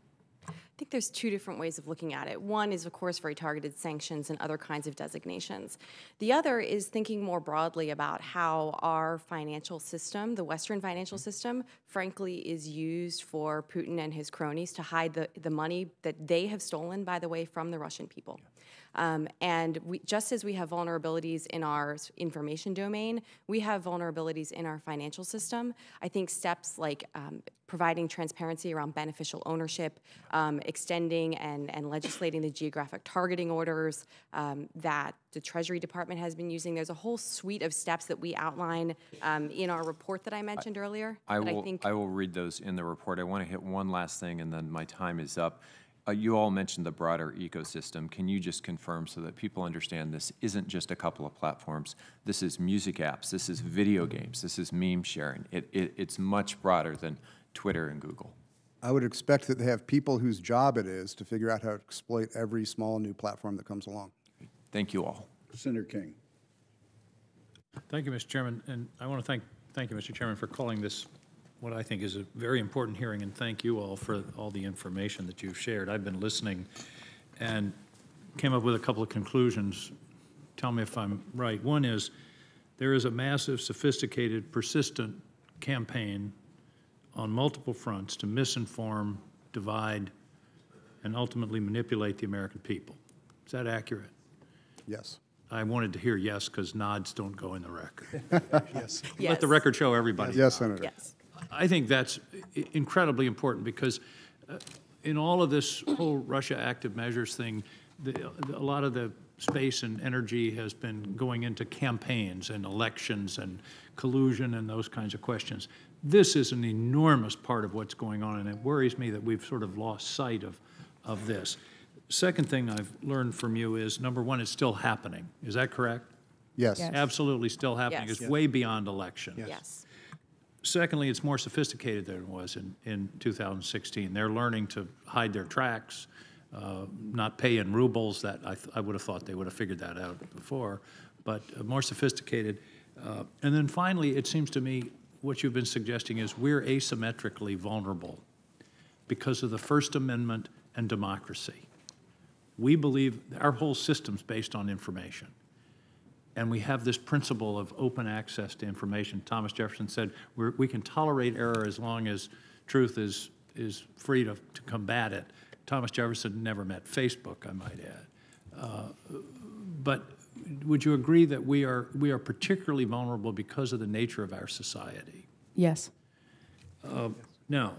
I think there's two different ways of looking at it. One is, of course, very targeted sanctions and other kinds of designations. The other is thinking more broadly about how our financial system, the Western financial system, frankly, is used for Putin and his cronies to hide the money that they have stolen, by the way, from the Russian people. And just as we have vulnerabilities in our information domain, we have vulnerabilities in our financial system. I think steps like providing transparency around beneficial ownership, extending and legislating the geographic targeting orders that the Treasury Department has been using. There's a whole suite of steps that we outline in our report that I mentioned earlier. I will read those in the report. I want to hit one last thing, and then my time is up. You all mentioned the broader ecosystem. Can you just confirm so that people understand this isn't just a couple of platforms? This is music apps. This is video games. This is meme sharing. It's much broader than Twitter and Google. I would expect that they have people whose job it is to figure out how to exploit every small new platform that comes along. Thank you all. Senator King. Thank you, Mr. Chairman. And I want to thank you, Mr. Chairman, for calling this what I think is a very important hearing, and thank you all for all the information that you've shared. I've been listening and came up with a couple of conclusions. Tell me if I'm right. One is there is a massive, sophisticated, persistent campaign on multiple fronts to misinform, divide, and ultimately manipulate the American people. Is that accurate? Yes. I wanted to hear yes because nods don't go in the record. Yes. Let the record show everybody. Yes, Senator. Yes. I think that's incredibly important because in all of this whole Russia active measures thing, a lot of the space and energy has been going into campaigns and elections and collusion and those kinds of questions. This is an enormous part of what's going on, and it worries me that we've sort of lost sight of this. Second thing I've learned from you is, number one, it's still happening. Is that correct? Yes. Yes. Absolutely still happening. Yes. It's way beyond election. Yes. Secondly, it's more sophisticated than it was in 2016. They're learning to hide their tracks, not pay in rubles. That I would have thought they would have figured that out before, but more sophisticated. And then finally, it seems to me what you've been suggesting is we're asymmetrically vulnerable because of the First Amendment and democracy. We believe our whole system's based on information. And we have this principle of open access to information. Thomas Jefferson said we can tolerate error as long as truth is free to combat it. Thomas Jefferson never met Facebook, I might add. But would you agree that we are particularly vulnerable because of the nature of our society? Yes. Now,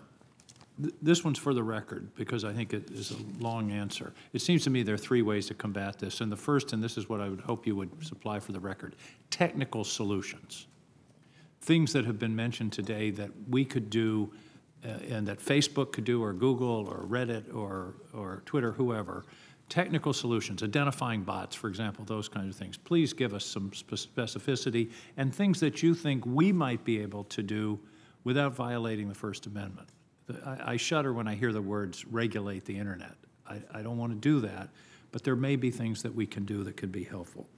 this one's for the record because I think it is a long answer. It seems to me there are three ways to combat this. And the first, and this is what I would hope you would supply for the record, technical solutions. Things that have been mentioned today that we could do and that Facebook could do or Google or Reddit or Twitter, whoever. Technical solutions, identifying bots, for example, those kinds of things. Please give us some specificity and things that you think we might be able to do without violating the First Amendment. I shudder when I hear the words regulate the internet. I don't want to do that, but there may be things that we can do that could be helpful.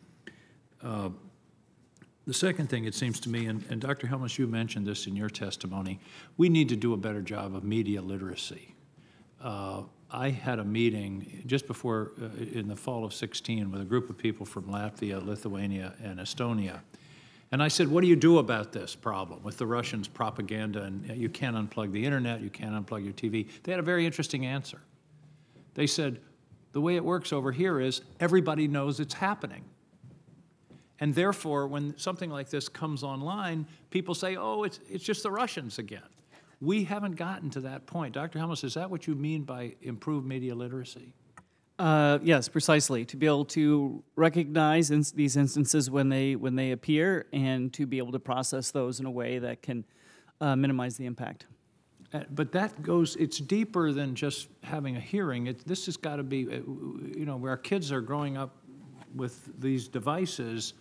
The second thing, it seems to me, and Dr. Helmuth, you mentioned this in your testimony, we need to do a better job of media literacy. I had a meeting just before, in the fall of '16, with a group of people from Latvia, Lithuania, and Estonia. And I said, what do you do about this problem with the Russians' propaganda and you can't unplug the internet, you can't unplug your TV? They had a very interesting answer. They said, the way it works over here is everybody knows it's happening. And therefore, when something like this comes online, people say, oh, it's just the Russians again. We haven't gotten to that point. Dr. Helmuth, is that what you mean by improved media literacy? Yes, precisely. To be able to recognize these instances when they appear, and to be able to process those in a way that can minimize the impact. But that goes, it's deeper than just having a hearing. This has got to be, where our kids are growing up with these devices,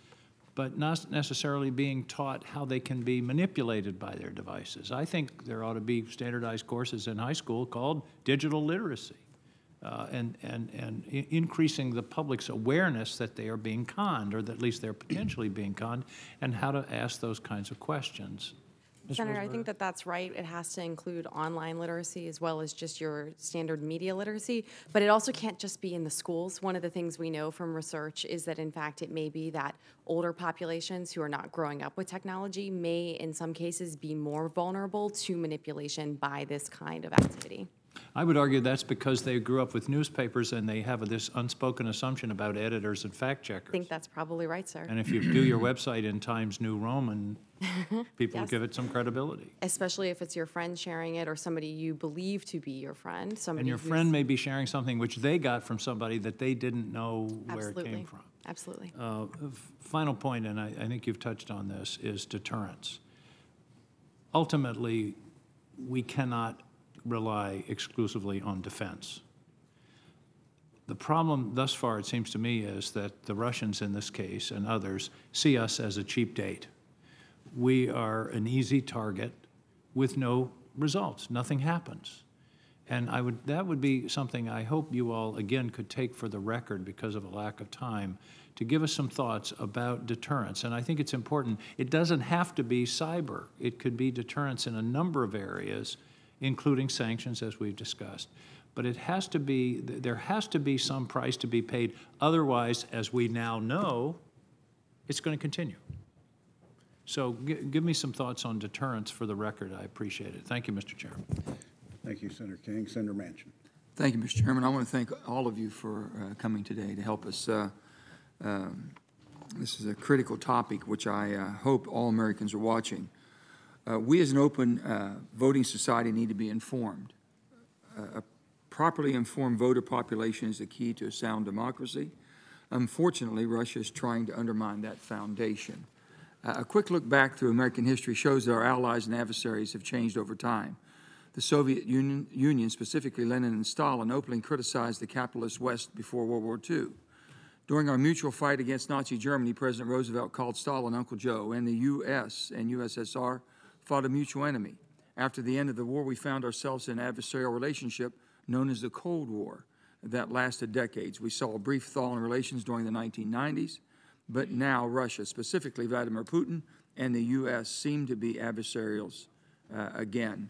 but not necessarily being taught how they can be manipulated by their devices. I think there ought to be standardized courses in high school called digital literacy. And increasing the public's awareness that they are being conned, or that at least they're potentially being conned, and how to ask those kinds of questions. Senator, I think that that's right. It has to include online literacy as well as just your standard media literacy, but it also can't just be in the schools. One of the things we know from research is that, in fact, it may be that older populations who are not growing up with technology may, in some cases, be more vulnerable to manipulation by this kind of activity. I would argue that's because they grew up with newspapers and they have this unspoken assumption about editors and fact checkers. I think that's probably right, sir. And if you do your website in Times New Roman, people Yes. give it some credibility. Especially if it's your friend sharing it or somebody you believe to be your friend. Somebody And your friend may be sharing something which they got from somebody that they didn't know where it came from. Absolutely. Final point, and I think you've touched on this, is deterrence. Ultimately, we cannot rely exclusively on defense. The problem thus far, it seems to me, is that the Russians in this case and others see us as a cheap date. We are an easy target with no results. Nothing happens. And that would be something I hope you all, again, could take for the record because of a lack of time, to give us some thoughts about deterrence. And I think it's important. It doesn't have to be cyber. It could be deterrence in a number of areas, including sanctions, as we've discussed. But there has to be some price to be paid. Otherwise, as we now know, it's going to continue. So give me some thoughts on deterrence for the record. I appreciate it. Thank you, Mr. Chairman. Thank you, Senator King. Senator Manchin. Thank you, Mr. Chairman. I want to thank all of you for coming today to help us. This is a critical topic which I hope all Americans are watching. We as an open voting society need to be informed. A properly informed voter population is the key to a sound democracy. Unfortunately, Russia is trying to undermine that foundation. A quick look back through American history shows that our allies and adversaries have changed over time. The Soviet Union, specifically Lenin and Stalin, openly criticized the capitalist West before World War II. During our mutual fight against Nazi Germany, President Roosevelt called Stalin Uncle Joe, and the U.S. and USSR fought a mutual enemy. After the end of the war, we found ourselves in an adversarial relationship known as the Cold War that lasted decades. We saw a brief thaw in relations during the 1990s, but now Russia, specifically Vladimir Putin, and the U.S. seem to be adversarials again.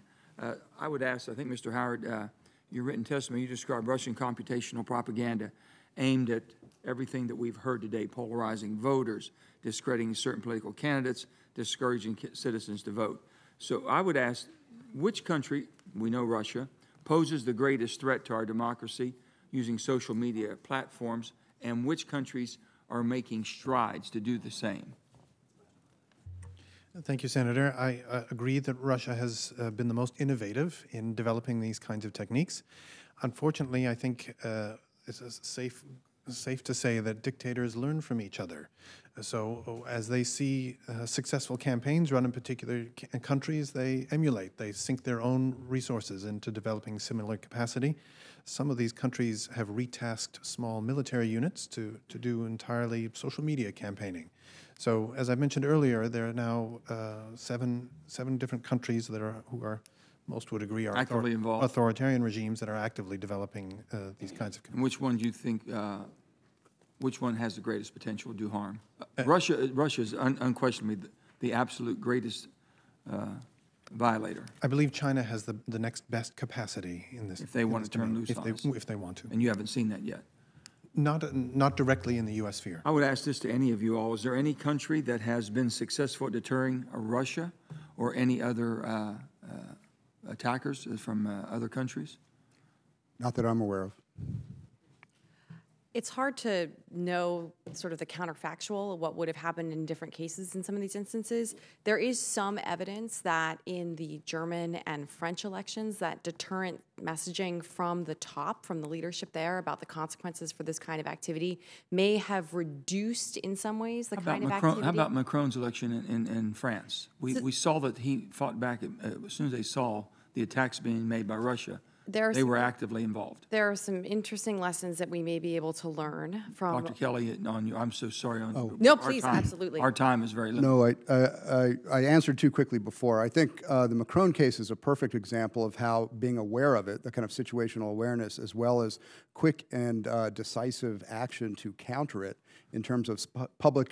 I would ask, I think, Mr. Howard, your written testimony, you described Russian computational propaganda aimed at everything that we've heard today, polarizing voters, discrediting certain political candidates, discouraging citizens to vote. So I would ask, which country, we know Russia, poses the greatest threat to our democracy using social media platforms, and which countries are making strides to do the same? Thank you, Senator. I agree that Russia has been the most innovative in developing these kinds of techniques. Unfortunately, I think it's safe to say that dictators learn from each other. So as they see successful campaigns run in particular countries, they emulate. They sink their own resources into developing similar capacity. Some of these countries have retasked small military units to do entirely social media campaigning. So as I mentioned earlier, there are now seven different countries that who most would agree are actively involved, authoritarian regimes that are actively developing these kinds of. And which one do you think? Which one has the greatest potential to do harm? Russia is unquestionably the absolute greatest violator. I believe China has the next best capacity in this. If they want to turn loose on us. If they want to. And you haven't seen that yet. Not directly in the U.S. sphere. I would ask this to any of you all. Is there any country that has been successful at deterring Russia or any other attackers from other countries? Not that I'm aware of. It's hard to know sort of the counterfactual of what would have happened in different cases in some of these instances. There is some evidence that in the German and French elections that deterrent messaging from the top, from the leadership there about the consequences for this kind of activity may have reduced in some ways the kind of activity. How about Macron's election in France? We saw that he fought back as soon as they saw the attacks being made by Russia. They were actively involved. There are some interesting lessons that we may be able to learn from. Dr. Kelly, on you. I'm so sorry. No, please, absolutely. Our time is very limited. No, I answered too quickly before. I think the Macron case is a perfect example of how being aware of it, the kind of situational awareness, as well as quick and decisive action to counter it in terms of public,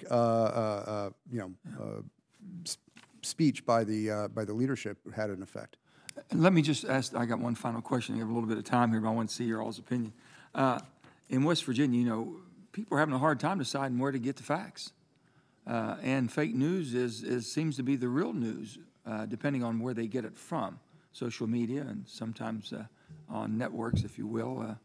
speech by the leadership had an effect. And let me just ask, I got one final question. I have a little bit of time here, but I want to see your all's opinion. In West Virginia, people are having a hard time deciding where to get the facts. And fake news seems to be the real news, depending on where they get it from. Social media and sometimes on networks, if you will.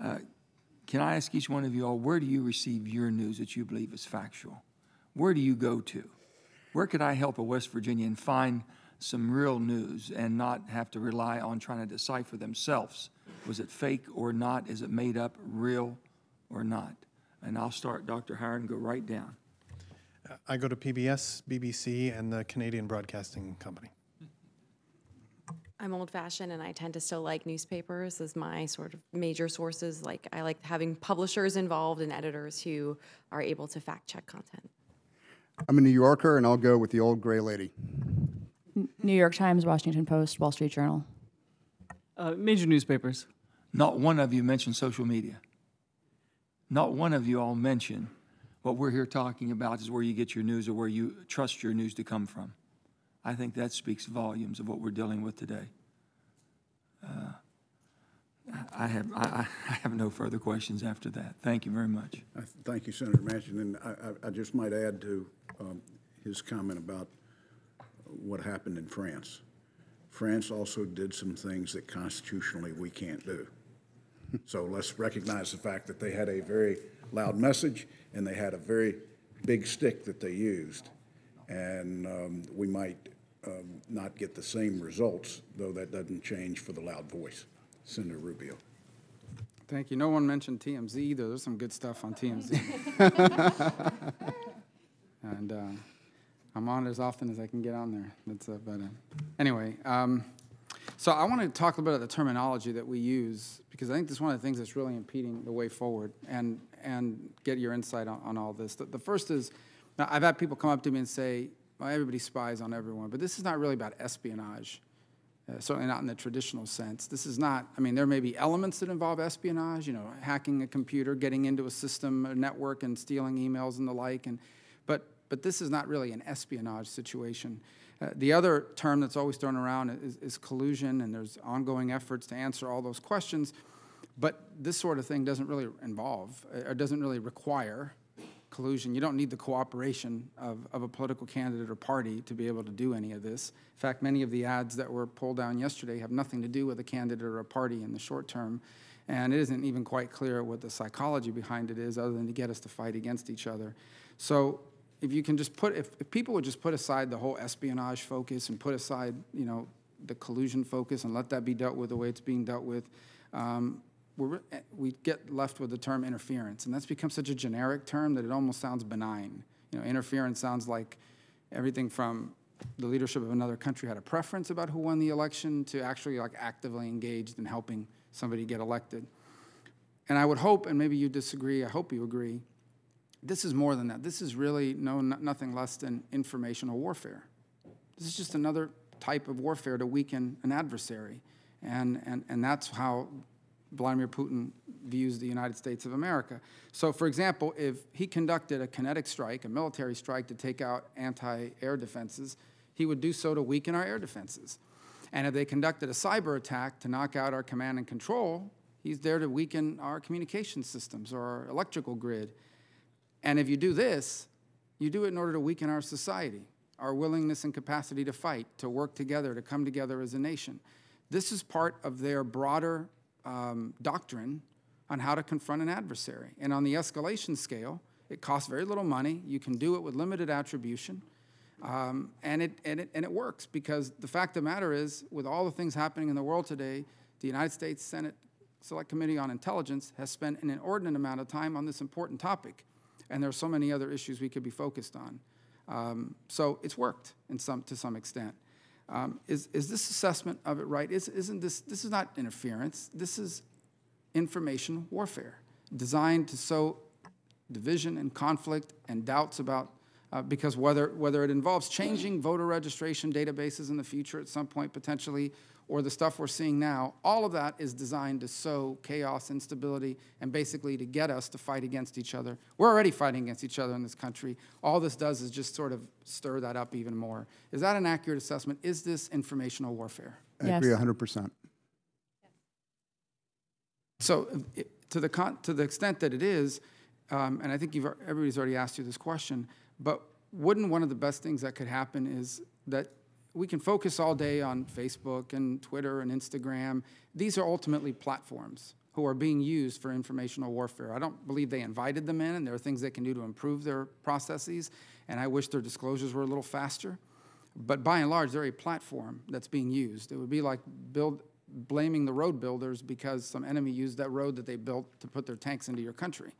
Can I ask each one of you all, where do you receive your news that you believe is factual? Where do you go to? Where could I help a West Virginian find some real news and not have to rely on trying to decipher themselves? Was it fake or not? Is it made up, real or not? And I'll start, Dr. Howard, and go right down. I go to PBS, BBC, and the Canadian Broadcasting Company. I'm old-fashioned, and I tend to still like newspapers as my sort of major sources. Like, I like having publishers involved and editors who are able to fact-check content. I'm a New Yorker, and I'll go with the old gray lady. New York Times, Washington Post, Wall Street Journal. Major newspapers. Not one of you mentioned social media. Not one of you all mentioned what we're here talking about is where you get your news or where you trust your news to come from. I think that speaks volumes of what we're dealing with today. I have no further questions after that. Thank you very much. Thank you, Senator Manchin. And I just might add to his comment about what happened in France. France also did some things that constitutionally we can't do. So let's recognize the fact that they had a very loud message and they had a very big stick that they used. And we might not get the same results, though that doesn't change for the loud voice. Senator Rubio. Thank you. No one mentioned TMZ either. There's some good stuff on TMZ. And I'm on it as often as I can get on there. That's anyway, so I want to talk a little bit about the terminology that we use, because I think this is one of the things that's really impeding the way forward, and get your insight on all this. The first is, now I've had people come up to me and say, well, everybody spies on everyone, but this is not really about espionage, certainly not in the traditional sense. This is not, I mean, there may be elements that involve espionage, hacking a computer, getting into a system, a network, and stealing emails and the like, but this is not really an espionage situation. The other term that's always thrown around is collusion, and there's ongoing efforts to answer all those questions, but this sort of thing doesn't really involve, or doesn't really require collusion. You don't need the cooperation of a political candidate or party to be able to do any of this. In fact, many of the ads that were pulled down yesterday have nothing to do with a candidate or a party in the short term, and it isn't even quite clear what the psychology behind it is, other than to get us to fight against each other. So if you can just if people would just put aside the whole espionage focus and put aside, the collusion focus and let that be dealt with the way it's being dealt with, we get left with the term interference, and that's become such a generic term that it almost sounds benign. Interference sounds like everything from the leadership of another country had a preference about who won the election to actually actively engaged in helping somebody get elected. And I would hope, and maybe you disagree, I hope you agree, this is more than that. This is really nothing less than informational warfare. This is just another type of warfare to weaken an adversary. And that's how Vladimir Putin views the United States of America. So, for example, if he conducted a kinetic strike, a military strike to take out anti-air defenses, he would do so to weaken our air defenses. And if they conducted a cyber attack to knock out our command and control, He's there to weaken our communication systems or our electrical grid. And if you do this, you do it in order to weaken our society, our willingness and capacity to fight, to work together, to come together as a nation. This is part of their broader doctrine on how to confront an adversary. And on the escalation scale, it costs very little money. You can do it with limited attribution. And it works, because the fact of the matter is, with all the things happening in the world today, the United States Senate Select Committee on Intelligence has spent an inordinate amount of time on this important topic. And there are so many other issues we could be focused on. So it's worked to some extent. Is this assessment of it right? This is not interference. This is information warfare designed to sow division and conflict and doubts about, because whether it involves changing voter registration databases in the future at some point potentially, or the stuff we're seeing now, all of that is designed to sow chaos, instability, and basically to get us to fight against each other. We're already fighting against each other in this country. All this does is just sort of stir that up even more. Is that an accurate assessment? Is this informational warfare? I agree 100%. So to the extent that it is, and I think everybody's already asked you this question, but wouldn't one of the best things that could happen is that we can focus all day on Facebook and Twitter and Instagram. These are ultimately platforms who are being used for informational warfare. I don't believe they invited them in, and there are things they can do to improve their processes, and I wish their disclosures were a little faster. But by and large, they're a platform that's being used. It would be like blaming the road builders because some enemy used that road that they built to put their tanks into your country.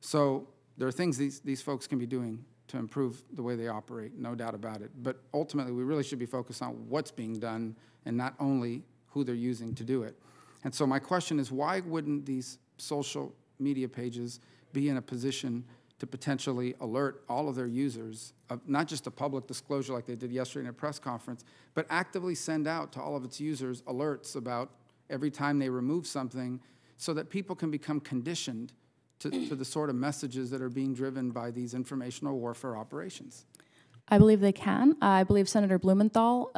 So there are things these folks can be doing to improve the way they operate, no doubt about it. But ultimately, we really should be focused on what's being done and not only who they're using to do it. And so my question is, why wouldn't these social media pages be in a position to potentially alert all of their users of not just a public disclosure like they did yesterday in a press conference, but actively send out to all of its users alerts about every time they remove something, so that people can become conditioned to the sort of messages that are being driven by these informational warfare operations? I believe they can. I believe Senator Blumenthal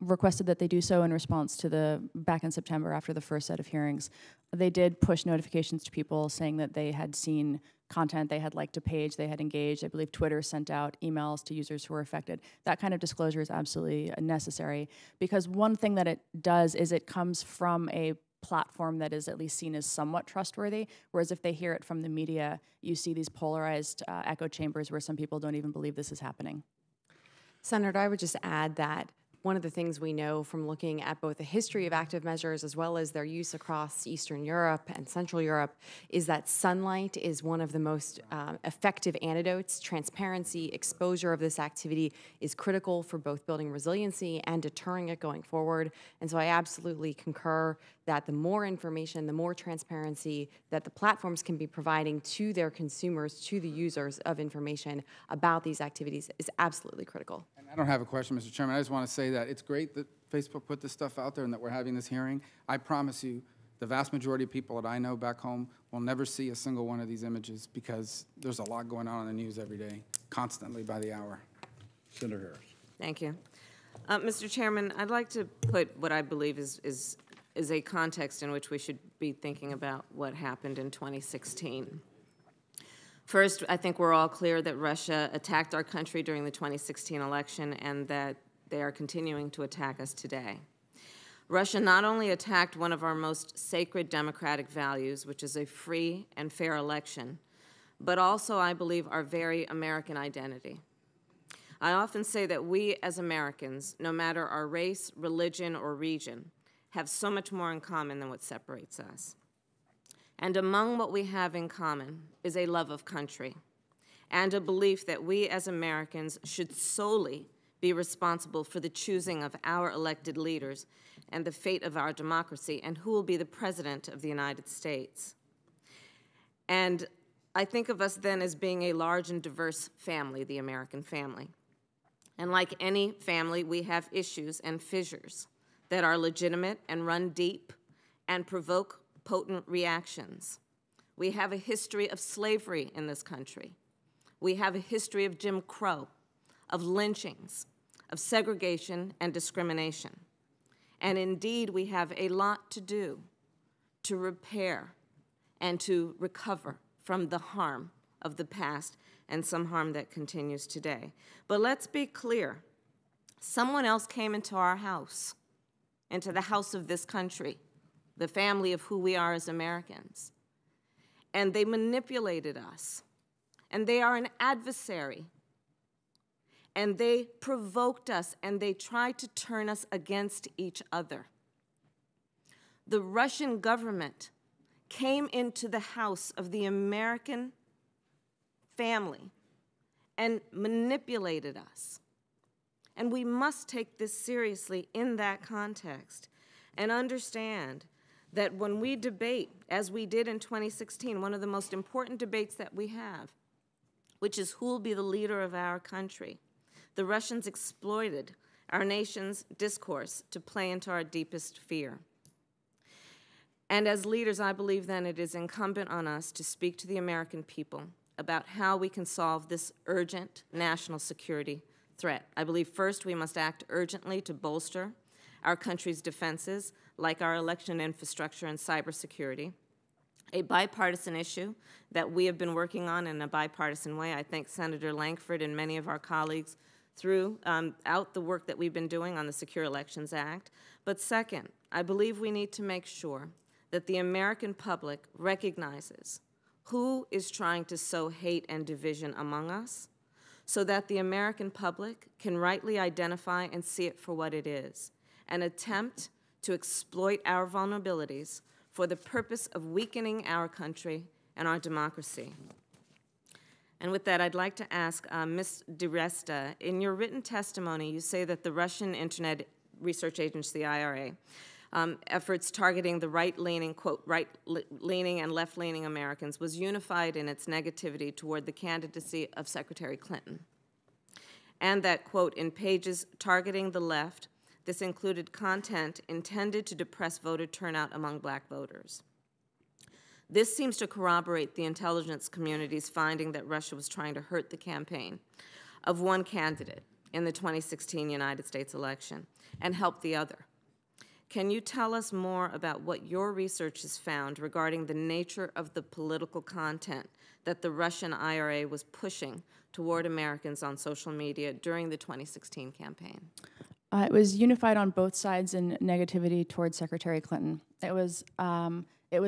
requested that they do so in response to back in September after the first set of hearings. They did push notifications to people saying that they had seen content, they had liked a page, they had engaged. I believe Twitter sent out emails to users who were affected. That kind of disclosure is absolutely necessary, because one thing that it does is it comes from a platform that is at least seen as somewhat trustworthy, whereas if they hear it from the media, you see these polarized echo chambers where some people don't even believe this is happening. Senator, I would just add that one of the things we know from looking at both the history of active measures as well as their use across Eastern Europe and Central Europe is that sunlight is one of the most effective antidotes. Transparency, exposure of this activity is critical for both building resiliency and deterring it going forward. And so I absolutely concur that the more information, the more transparency that the platforms can be providing to their consumers, to the users of information about these activities is absolutely critical. And I don't have a question, Mr. Chairman. I just want to say that it's great that Facebook put this stuff out there and that we're having this hearing. I promise you, the vast majority of people that I know back home will never see a single one of these images, because there's a lot going on in the news every day, constantly by the hour. Senator Harris. Thank you. Mr. Chairman, I'd like to put what I believe is a context in which we should be thinking about what happened in 2016. First, I think we're all clear that Russia attacked our country during the 2016 election and that they are continuing to attack us today. Russia not only attacked one of our most sacred democratic values, which is a free and fair election, but also, I believe, our very American identity. I often say that we as Americans, no matter our race, religion, or region, have so much more in common than what separates us. And among what we have in common is a love of country and a belief that we as Americans should solely be responsible for the choosing of our elected leaders and the fate of our democracy and who will be the president of the United States. And I think of us then as being a large and diverse family, the American family. And like any family, we have issues and fissures that are legitimate and run deep and provoke potent reactions. We have a history of slavery in this country. We have a history of Jim Crow, of lynchings, of segregation and discrimination. And indeed, we have a lot to do to repair and to recover from the harm of the past and some harm that continues today. But let's be clear. Someone else came into our house, into the house of this country, the family of who we are as Americans, and they manipulated us. And they are an adversary. And they provoked us, and they tried to turn us against each other. The Russian government came into the house of the American family and manipulated us. And we must take this seriously in that context and understand that when we debate, as we did in 2016, one of the most important debates that we have, which is who will be the leader of our country, the Russians exploited our nation's discourse to play into our deepest fear. And as leaders, I believe then it is incumbent on us to speak to the American people about how we can solve this urgent national security threat. I believe first we must act urgently to bolster our country's defenses, like our election infrastructure and cybersecurity, a bipartisan issue that we have been working on in a bipartisan way. I thank Senator Lankford and many of our colleagues throughout the work that we've been doing on the Secure Elections Act. But second, I believe we need to make sure that the American public recognizes who is trying to sow hate and division among us, so that the American public can rightly identify and see it for what it is, an attempt to exploit our vulnerabilities for the purpose of weakening our country and our democracy. And with that, I'd like to ask Ms. DiResta, in your written testimony, you say that the Russian Internet Research Agency, the IRA, efforts targeting the right-leaning, quote, right-leaning and left-leaning Americans was unified in its negativity toward the candidacy of Secretary Clinton. And that, quote, in pages targeting the left, this included content intended to depress voter turnout among black voters. This seems to corroborate the intelligence community's finding that Russia was trying to hurt the campaign of one candidate in the 2016 United States election and help the other. Can you tell us more about what your research has found regarding the nature of the political content that the Russian IRA was pushing toward Americans on social media during the 2016 campaign? It was unified on both sides in negativity towards Secretary Clinton. It was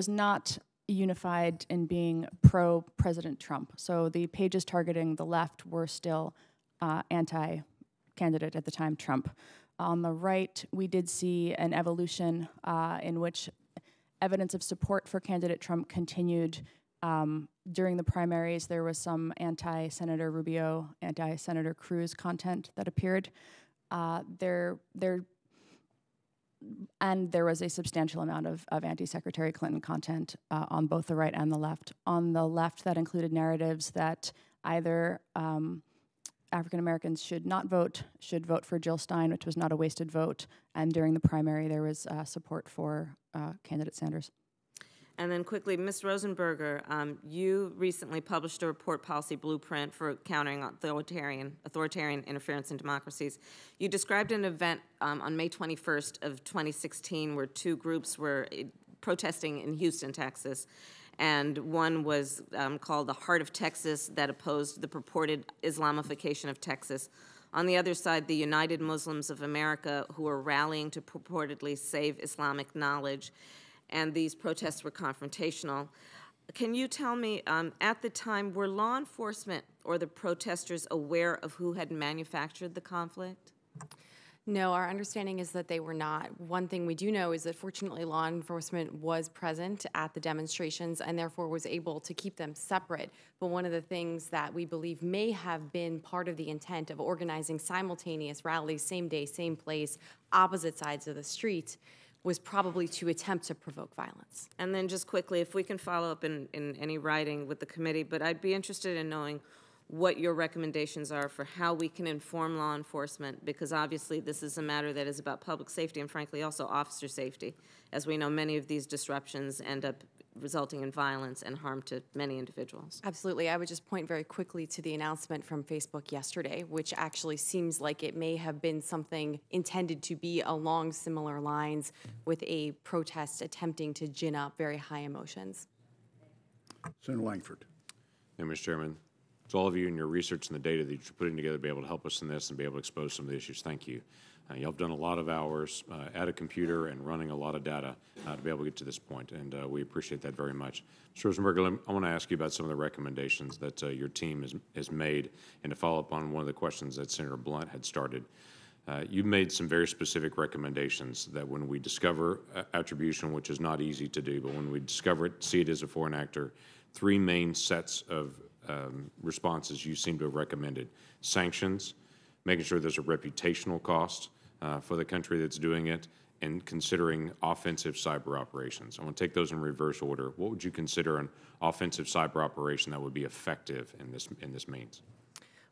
not unified in being pro-President Trump. So the pages targeting the left were still anti-candidate at the time, Trump. On the right, we did see an evolution in which evidence of support for candidate Trump continued. During the primaries, there was some anti-Senator Rubio, anti-Senator Cruz content that appeared. And there was a substantial amount of anti-Secretary Clinton content on both the right and the left. On the left, that included narratives that either African Americans should not vote, should vote for Jill Stein, which was not a wasted vote, and during the primary there was support for candidate Sanders. And then quickly, Ms. Rosenberger, you recently published a report policy blueprint for countering authoritarian interference in democracies. You described an event on May 21st of 2016 where two groups were protesting in Houston, Texas. And one was called the Heart of Texas that opposed the purported Islamification of Texas. On the other side, the United Muslims of America, who were rallying to purportedly save Islamic knowledge. And these protests were confrontational. Can you tell me, at the time, were law enforcement or the protesters aware of who had manufactured the conflict? No, our understanding is that they were not. One thing we do know is that fortunately law enforcement was present at the demonstrations and therefore was able to keep them separate. But one of the things that we believe may have been part of the intent of organizing simultaneous rallies, same day, same place, opposite sides of the street, was probably to attempt to provoke violence. And then just quickly, if we can follow up in any writing with the committee, but I'd be interested in knowing what your recommendations are for how we can inform law enforcement, because obviously this is a matter that is about public safety and frankly also officer safety. As we know, many of these disruptions end up resulting in violence and harm to many individuals. Absolutely. I would just point very quickly to the announcement from Facebook yesterday, which actually seems like it may have been something intended to be along similar lines with a protest attempting to gin up very high emotions. Senator Langford. Yeah, Mr. Chairman, to all of you and your research and the data that you're putting together to be able to help us in this and be able to expose some of the issues, thank you. Y'all have done a lot of hours at a computer and running a lot of data to be able to get to this point, and we appreciate that very much. Mr. Rosenberg, I want to ask you about some of the recommendations that your team has made, and to follow up on one of the questions that Senator Blunt had started. You've made some very specific recommendations that when we discover attribution, which is not easy to do, but when we discover it, see it as a foreign actor, three main sets of responses you seem to have recommended. Sanctions, making sure there's a reputational cost for the country that's doing it, and considering offensive cyber operations. I want to take those in reverse order. What would you consider an offensive cyber operation that would be effective in this means?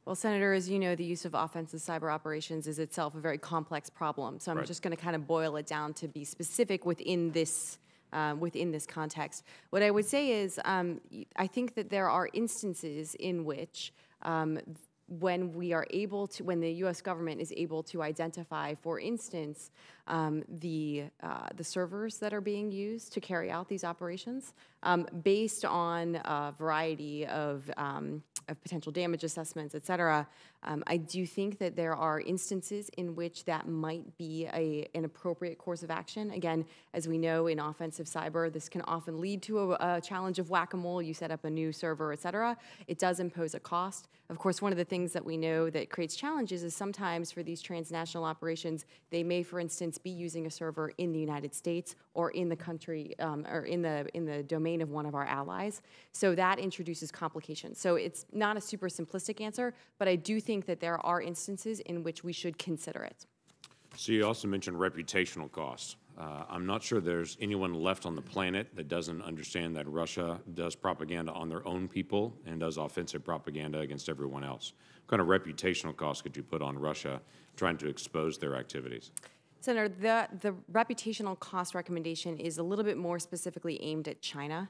Well, Senator, as you know, the use of offensive cyber operations is itself a very complex problem. So I'm just going to kind of boil it down to be specific within this context. What I would say is I think that there are instances in which when the U.S. government is able to identify, for instance, the servers that are being used to carry out these operations, based on a variety of potential damage assessments, et cetera, I do think that there are instances in which that might be an appropriate course of action. Again, as we know, in offensive cyber, this can often lead to a challenge of whack-a-mole. You set up a new server, et cetera. It does impose a cost. Of course, one of the things that we know that creates challenges is sometimes for these transnational operations, they may, for instance, be using a server in the United States or in the country or in the domain of one of our allies. So that introduces complications. So it's not a super simplistic answer, but I do think that there are instances in which we should consider it. So you also mentioned reputational costs. I'm not sure there's anyone left on the planet that doesn't understand that Russia does propaganda on their own people and does offensive propaganda against everyone else. What kind of reputational costs could you put on Russia trying to expose their activities? Senator, the reputational cost recommendation is a little bit more specifically aimed at China,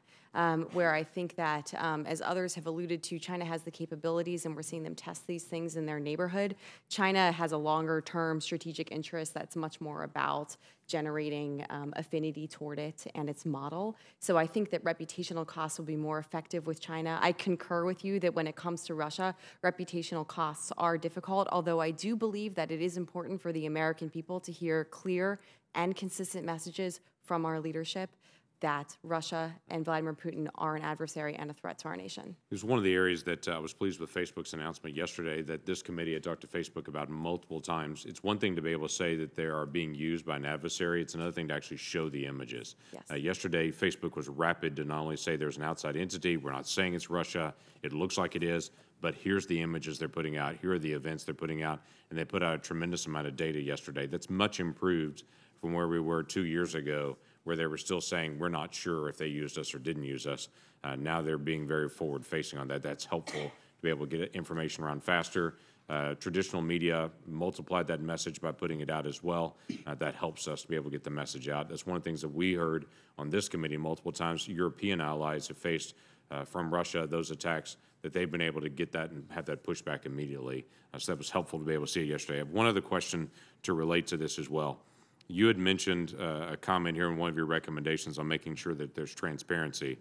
where I think that, as others have alluded to, China has the capabilities, and we're seeing them test these things in their neighborhood. China has a longer-term strategic interest that's much more about generating affinity toward it and its model. So I think that reputational costs will be more effective with China. I concur with you that when it comes to Russia, reputational costs are difficult, although I do believe that it is important for the American people to hear clear and consistent messages from our leadership that Russia and Vladimir Putin are an adversary and a threat to our nation. It was one of the areas that I was pleased with Facebook's announcement yesterday that this committee had talked to Facebook about multiple times. It's one thing to be able to say that they are being used by an adversary. It's another thing to actually show the images. Yes. Yesterday, Facebook was rapid to not only say there's an outside entity, we're not saying it's Russia, it looks like it is, but here's the images they're putting out, here are the events they're putting out, and they put out a tremendous amount of data yesterday that's much improved from where we were 2 years ago, where they were still saying we're not sure if they used us or didn't use us. Now they're being very forward-facing on that. That's helpful to be able to get information around faster. Traditional media multiplied that message by putting it out as well. That helps us to be able to get the message out. That's one of the things that we heard on this committee multiple times. European allies have faced from Russia those attacks, that they've been able to get that and have that pushback immediately. So that was helpful to be able to see it yesterday. I have one other question to relate to this as well. You had mentioned a comment here in one of your recommendations on making sure that there's transparency.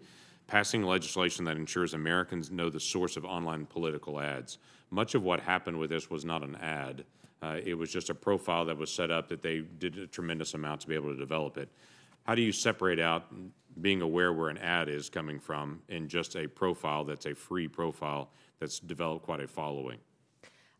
Passing legislation that ensures Americans know the source of online political ads. Much of what happened with this was not an ad. It was just a profile that was set up that they did a tremendous amount to be able to develop it. How do you separate out being aware where an ad is coming from and just a profile that's a free profile that's developed quite a following?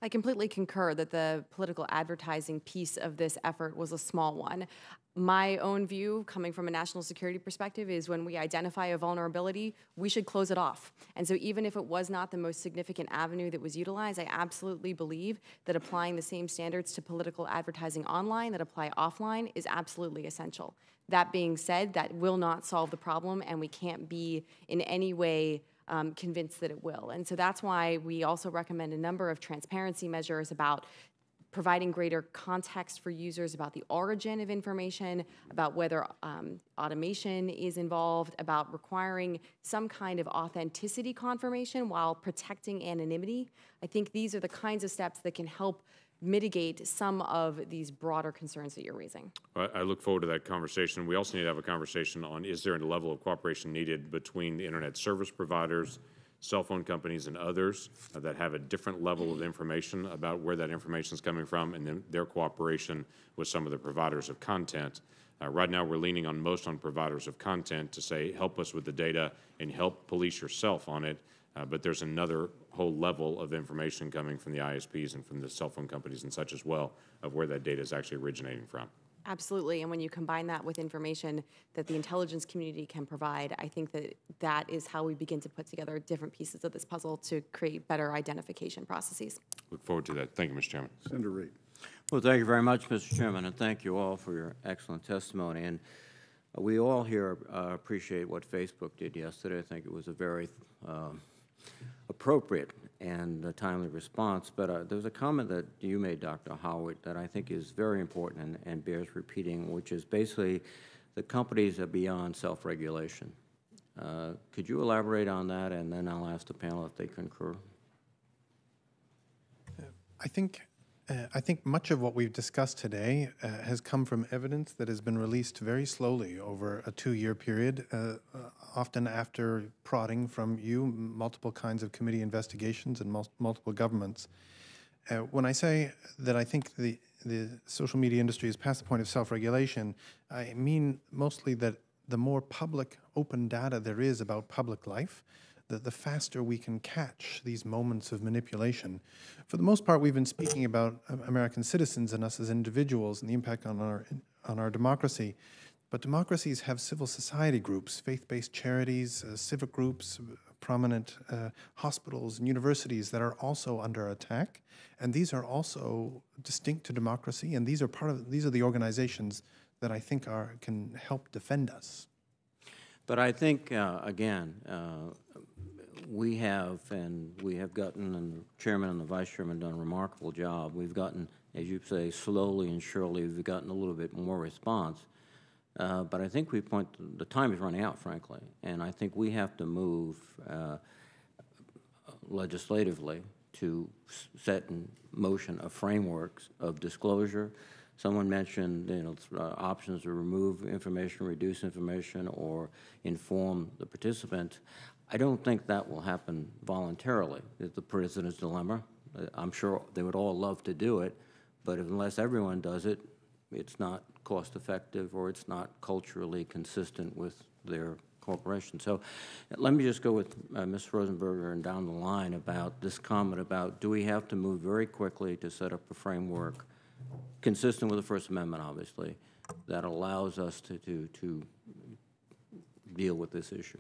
I completely concur that the political advertising piece of this effort was a small one. My own view, coming from a national security perspective, is when we identify a vulnerability, we should close it off. And so even if it was not the most significant avenue that was utilized, I absolutely believe that applying the same standards to political advertising online that apply offline is absolutely essential. That being said, that will not solve the problem, and we can't be in any way convinced that it will. And so that's why we also recommend a number of transparency measures about providing greater context for users about the origin of information, about whether automation is involved, about requiring some kind of authenticity confirmation while protecting anonymity. I think these are the kinds of steps that can help mitigate some of these broader concerns that you're raising. I look forward to that conversation. We also need to have a conversation on, is there a level of cooperation needed between the internet service providers, cell phone companies, and others that have a different level of information about where that information is coming from, and then their cooperation with some of the providers of content. Right now, we're leaning on providers of content to say, help us with the data and help police yourself on it. But there's another whole level of information coming from the ISPs and from the cell phone companies and such as well of where that data is actually originating from. Absolutely, and when you combine that with information that the intelligence community can provide, I think that that is how we begin to put together different pieces of this puzzle to create better identification processes. Look forward to that. Thank you, Mr. Chairman. Senator Reid. Well, thank you very much, Mr. Chairman, and thank you all for your excellent testimony. And we all here appreciate what Facebook did yesterday. I think it was a very appropriate and a timely response. But there was a comment that you made, Dr. Howard, that I think is very important and bears repeating, which is basically the companies are beyond self-regulation. Could you elaborate on that, and then I'll ask the panel if they concur? I think much of what we've discussed today has come from evidence that has been released very slowly over a 2-year period, often after prodding from you, multiple kinds of committee investigations and multiple governments. When I say that I think the social media industry is past the point of self-regulation, I mean mostly that the more public, open data there is about public life, the faster we can catch these moments of manipulation. For the most part, we've been speaking about American citizens and us as individuals and the impact on our democracy. But democracies have civil society groups, faith-based charities, civic groups, prominent hospitals and universities that are also under attack. And these are also distinct to democracy, and these are the organizations that I think can help defend us. But I think, again, we have gotten, and the chairman and the vice chairman done a remarkable job. We've gotten, as you say, slowly and surely, we've gotten a little bit more response. But I think the time is running out, frankly, and I think we have to move legislatively to set in motion a framework of disclosure. Someone mentioned, options to remove information, reduce information, or inform the participant. I don't think that will happen voluntarily. It's the president's dilemma. I'm sure they would all love to do it, but unless everyone does it, it's not cost-effective or it's not culturally consistent with their corporation. So let me just go with Ms. Rosenberger and down the line about this comment about, do we have to move very quickly to set up a framework consistent with the First Amendment, obviously, that allows us to deal with this issue?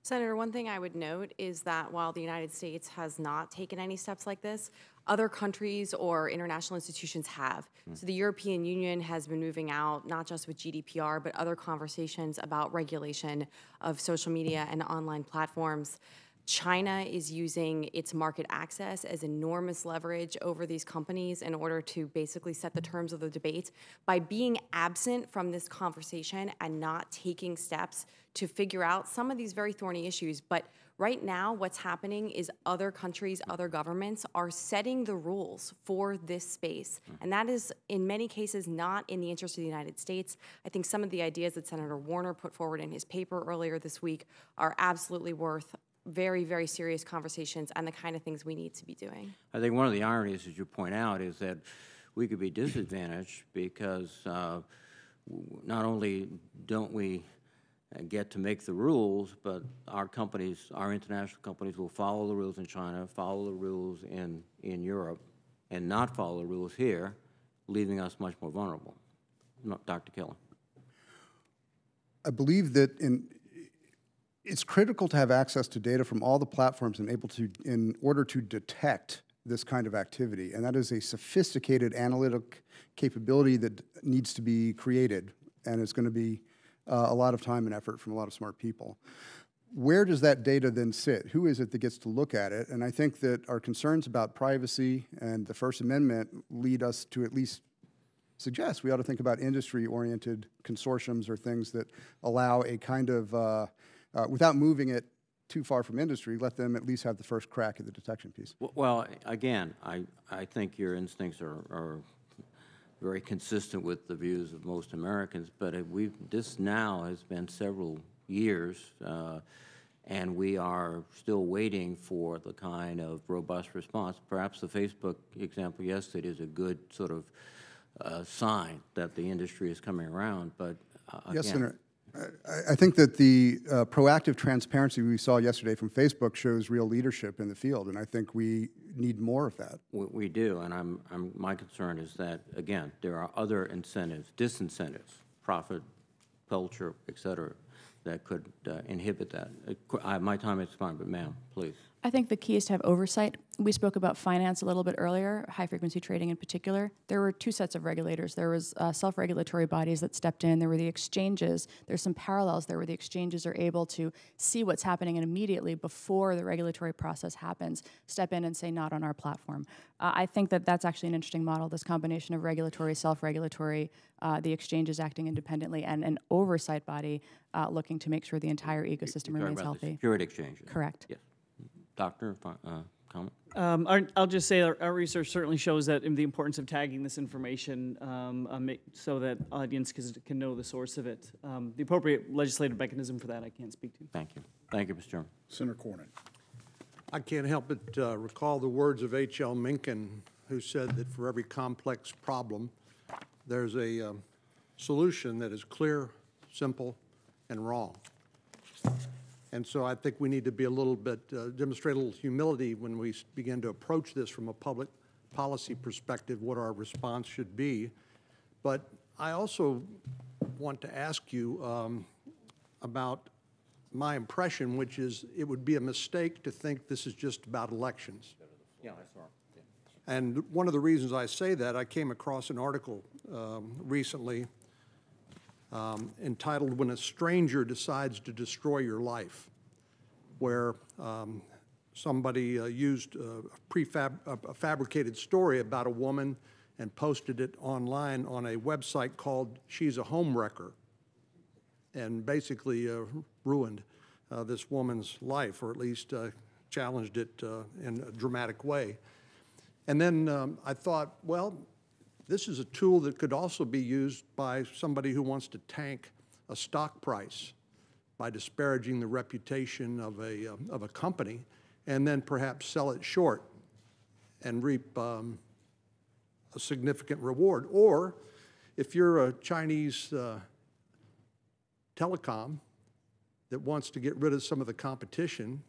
Senator, one thing I would note is that while the United States has not taken any steps like this, other countries or international institutions have. So the European Union has been moving out, not just with GDPR, but other conversations about regulation of social media and online platforms. China is using its market access as enormous leverage over these companies in order to basically set the terms of the debate. By being absent from this conversation and not taking steps to figure out some of these very thorny issues, but right now what's happening is other countries, other governments are setting the rules for this space. And that is, in many cases, not in the interest of the United States. I think some of the ideas that Senator Warner put forward in his paper earlier this week are absolutely worth very, very serious conversations and the kind of things we need to be doing. I think one of the ironies, as you point out, is that we could be disadvantaged because not only don't we get to make the rules, but our companies, our international companies, will follow the rules in China, follow the rules in Europe, and not follow the rules here, leaving us much more vulnerable. Dr. Kelly. I believe that it's critical to have access to data from all the platforms in order to detect this kind of activity, and that is a sophisticated analytic capability that needs to be created, and it's going to be a lot of time and effort from a lot of smart people. where does that data then sit? Who is it that gets to look at it? And I think that our concerns about privacy and the First Amendment lead us to at least suggest we ought to think about industry-oriented consortiums or things that allow a kind of, without moving it too far from industry, let them at least have the first crack at the detection piece. Well, again, I think your instincts are very consistent with the views of most Americans, but this now has been several years, and we are still waiting for the kind of robust response. Perhaps the Facebook example yesterday is a good sort of sign that the industry is coming around, but again. Yes, Senator. I think that the proactive transparency we saw yesterday from Facebook shows real leadership in the field, and I think we need more of that. We do, and my concern is that, again, there are other incentives, disincentives, profit, culture, et cetera, that could inhibit that. My time is expired, but ma'am, please. I think the key is to have oversight. We spoke about finance a little bit earlier, high-frequency trading in particular. There were two sets of regulators. There was self-regulatory bodies that stepped in. There were the exchanges. There's some parallels there where the exchanges are able to see what's happening and immediately before the regulatory process happens, step in and say, not on our platform. I think that that's actually an interesting model, this combination of regulatory, self-regulatory, the exchanges acting independently, and an oversight body looking to make sure the entire ecosystem remains healthy. Security exchanges. Correct. Yes. Doctor, comment? I'll just say our research certainly shows that the importance of tagging this information so that audience can know the source of it. The appropriate legislative mechanism for that I can't speak to. Thank you. Thank you, Mr. Chairman. Senator Cornyn. I can't help but recall the words of H.L. Mencken, who said that for every complex problem, there's a solution that is clear, simple, and wrong. And so I think we need to be a little bit, demonstrate a little humility when we begin to approach this from a public policy perspective, what our response should be. But I also want to ask you about my impression, which is it would be a mistake to think this is just about elections. Yeah, I saw. Yeah. And one of the reasons I say that, I came across an article recently entitled "When a Stranger Decides to Destroy Your Life," where somebody used a fabricated story about a woman and posted it online on a website called She's a Homewrecker, and basically ruined this woman's life, or at least challenged it in a dramatic way. And then I thought, well, this is a tool that could also be used by somebody who wants to tank a stock price by disparaging the reputation of a company, and then perhaps sell it short and reap a significant reward. Or if you're a Chinese telecom that wants to get rid of some of the competition,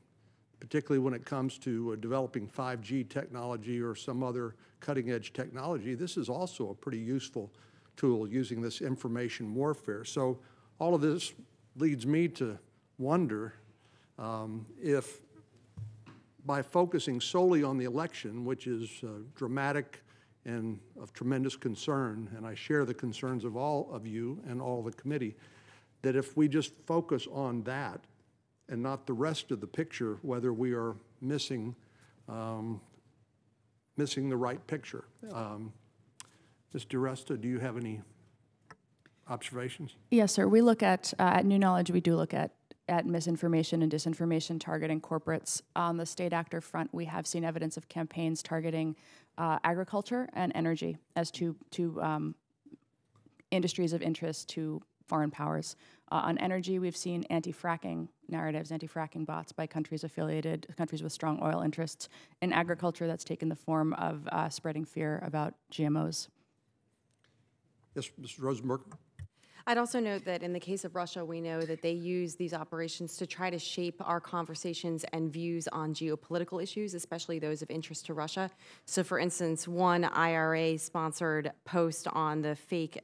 particularly when it comes to developing 5G technology or some other cutting-edge technology, this is also a pretty useful tool using this information warfare. So all of this leads me to wonder if by focusing solely on the election, which is dramatic and of tremendous concern, and I share the concerns of all of you and all the committee, that if we just focus on that and not the rest of the picture, whether we are missing the right picture. Ms. DiResta, do you have any observations? Yes, sir. We look at New Knowledge, we do look at misinformation and disinformation targeting corporates. On the state actor front, we have seen evidence of campaigns targeting agriculture and energy as two industries of interest to foreign powers. On energy, we've seen anti-fracking narratives, anti-fracking bots by countries with strong oil interests. In agriculture, that's taken the form of spreading fear about GMOs. Yes, Mr. Rosenberg. I'd also note that in the case of Russia, we know that they use these operations to try to shape our conversations and views on geopolitical issues, especially those of interest to Russia. So for instance, one IRA-sponsored post on the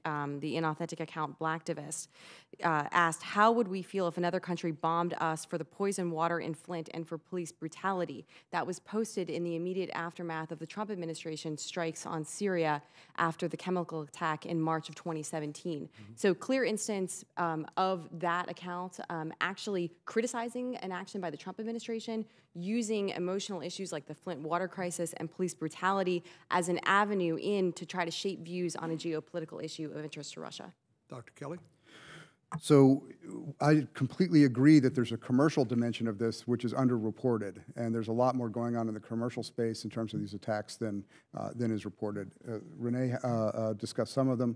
inauthentic account Blacktivist asked, how would we feel if another country bombed us for the poison water in Flint and for police brutality? That was posted in the immediate aftermath of the Trump administration strikes on Syria after the chemical attack in March of 2017. So clear instance of that account actually criticizing an action by the Trump administration, using emotional issues like the Flint water crisis and police brutality as an avenue in to try to shape views on a geopolitical issue of interest to Russia. Dr. Kelly? So I completely agree that there's a commercial dimension of this which is underreported, and there's a lot more going on in the commercial space in terms of these attacks than is reported. Renee discussed some of them.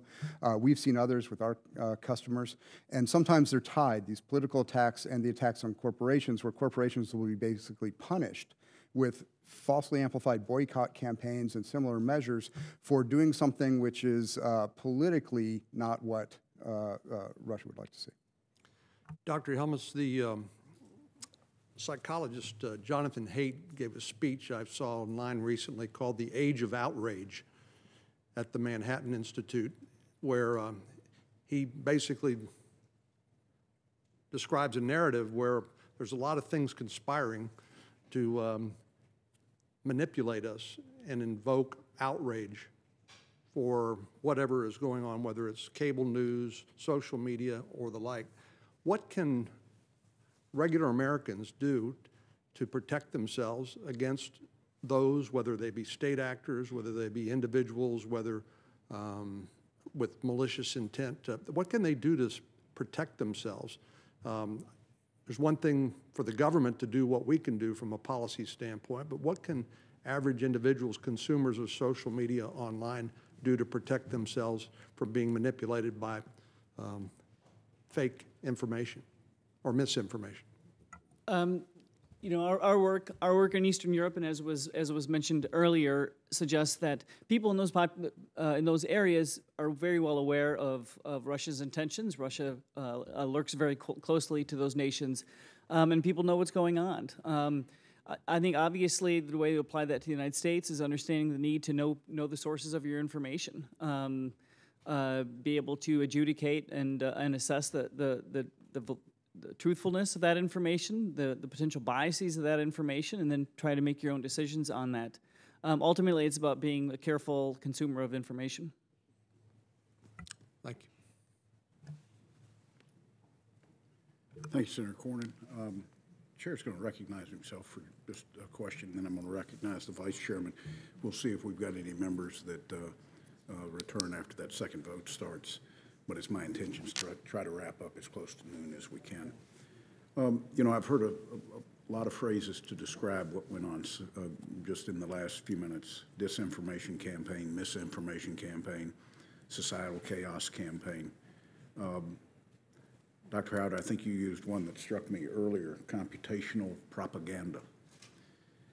We've seen others with our customers, and sometimes they're tied, these political attacks and the attacks on corporations, where corporations will be basically punished with falsely amplified boycott campaigns and similar measures for doing something which is politically not what Russia would like to see. Dr. Helmuth, the psychologist Jonathan Haidt gave a speech I saw online recently called The Age of Outrage at the Manhattan Institute, where he basically describes a narrative where there's a lot of things conspiring to manipulate us and invoke outrage for whatever is going on, whether it's cable news, social media, or the like. What can regular Americans do to protect themselves against those, whether they be state actors, whether they be individuals, whether with malicious intent? What can they do to protect themselves? There's one thing for the government to do what we can do from a policy standpoint, but what can average individuals, consumers of social media online, do to protect themselves from being manipulated by fake information or misinformation? You know, our work in Eastern Europe, and as was mentioned earlier, suggests that people in those areas are very well aware of Russia's intentions. Russia lurks very closely to those nations, and people know what's going on. I think obviously the way to apply that to the United States is understanding the need to know the sources of your information, be able to adjudicate and assess the truthfulness of that information, the potential biases of that information, and then try to make your own decisions on that. Ultimately, it's about being a careful consumer of information. Thank you. Thank you, Senator Cornyn. Chair's going to recognize himself for just a question, and then I'm going to recognize the Vice Chairman. We'll see if we've got any members that return after that second vote starts, but it's my intention to try to wrap up as close to noon as we can. You know, I've heard a lot of phrases to describe what went on just in the last few minutes: disinformation campaign, misinformation campaign, societal chaos campaign. Dr. Howard, I think you used one that struck me earlier, computational propaganda.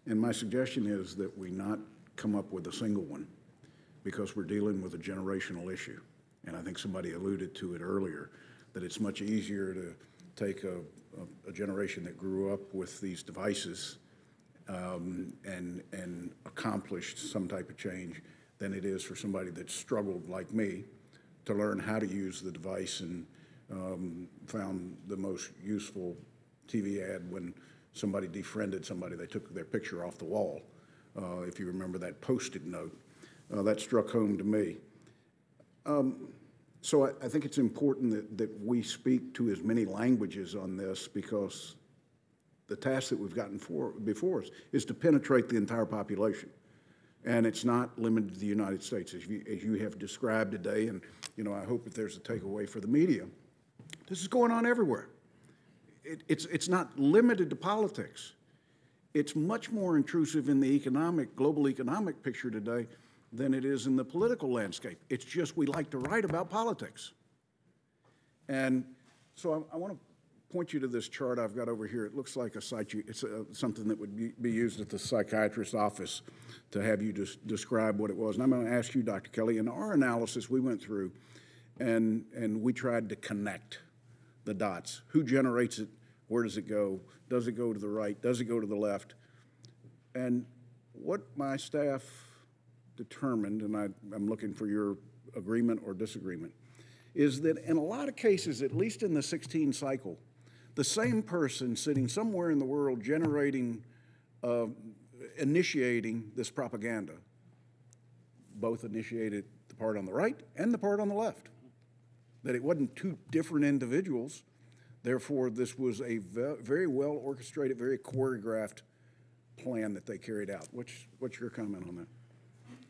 And my suggestion is that we not come up with a single one, because we're dealing with a generational issue. And I think somebody alluded to it earlier, that it's much easier to take a generation that grew up with these devices and accomplished some type of change than it is for somebody that struggled like me to learn how to use the device and found the most useful TV ad when somebody defriended somebody. They took their picture off the wall. If you remember that Post-it note, that struck home to me. So I think it's important that we speak to as many languages on this, because the task that we've gotten before us is to penetrate the entire population. And it's not limited to the United States, as you have described today. And, you know, I hope that there's a takeaway for the media. This is going on everywhere. It's not limited to politics. It's much more intrusive in the global economic picture today than it is in the political landscape. It's just we like to write about politics. And so I want to point you to this chart I've got over here. It looks like it's something that would be used at the psychiatrist's office to have you describe what it was. And I'm going to ask you, Dr. Kelly, in our analysis we went through and we tried to connect the dots. Who generates it? Where does it go? Does it go to the right? Does it go to the left? And what my staff determined, and I'm looking for your agreement or disagreement, is that in a lot of cases, at least in the 16 cycle, the same person sitting somewhere in the world generating, initiating this propaganda, both initiated the part on the right and the part on the left. That it wasn't two different individuals. Therefore, this was a very well orchestrated, very choreographed plan that they carried out. What's your comment on that?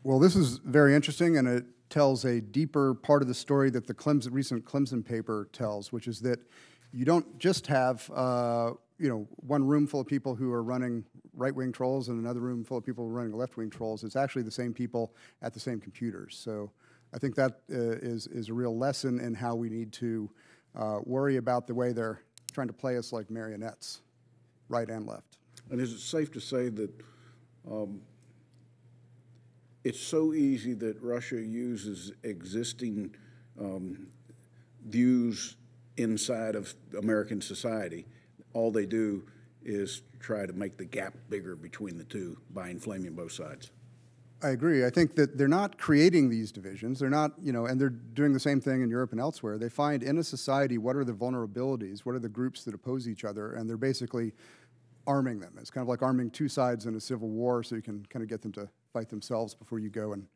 Well, this is very interesting, and it tells a deeper part of the story that the recent Clemson paper tells, which is that you don't just have one room full of people who are running right-wing trolls and another room full of people running left-wing trolls. It's actually the same people at the same computers. So I think that is a real lesson in how we need to worry about the way they're trying to play us like marionettes, right and left. And is it safe to say that it's so easy that Russia uses existing views inside of American society? All they do is try to make the gap bigger between the two by inflaming both sides. I agree. I think that they're not creating these divisions. They're not, and they're doing the same thing in Europe and elsewhere. They find in a society what are the vulnerabilities, what are the groups that oppose each other, and they're basically arming them. It's kind of like arming two sides in a civil war so you can kind of get them to fight themselves before you go and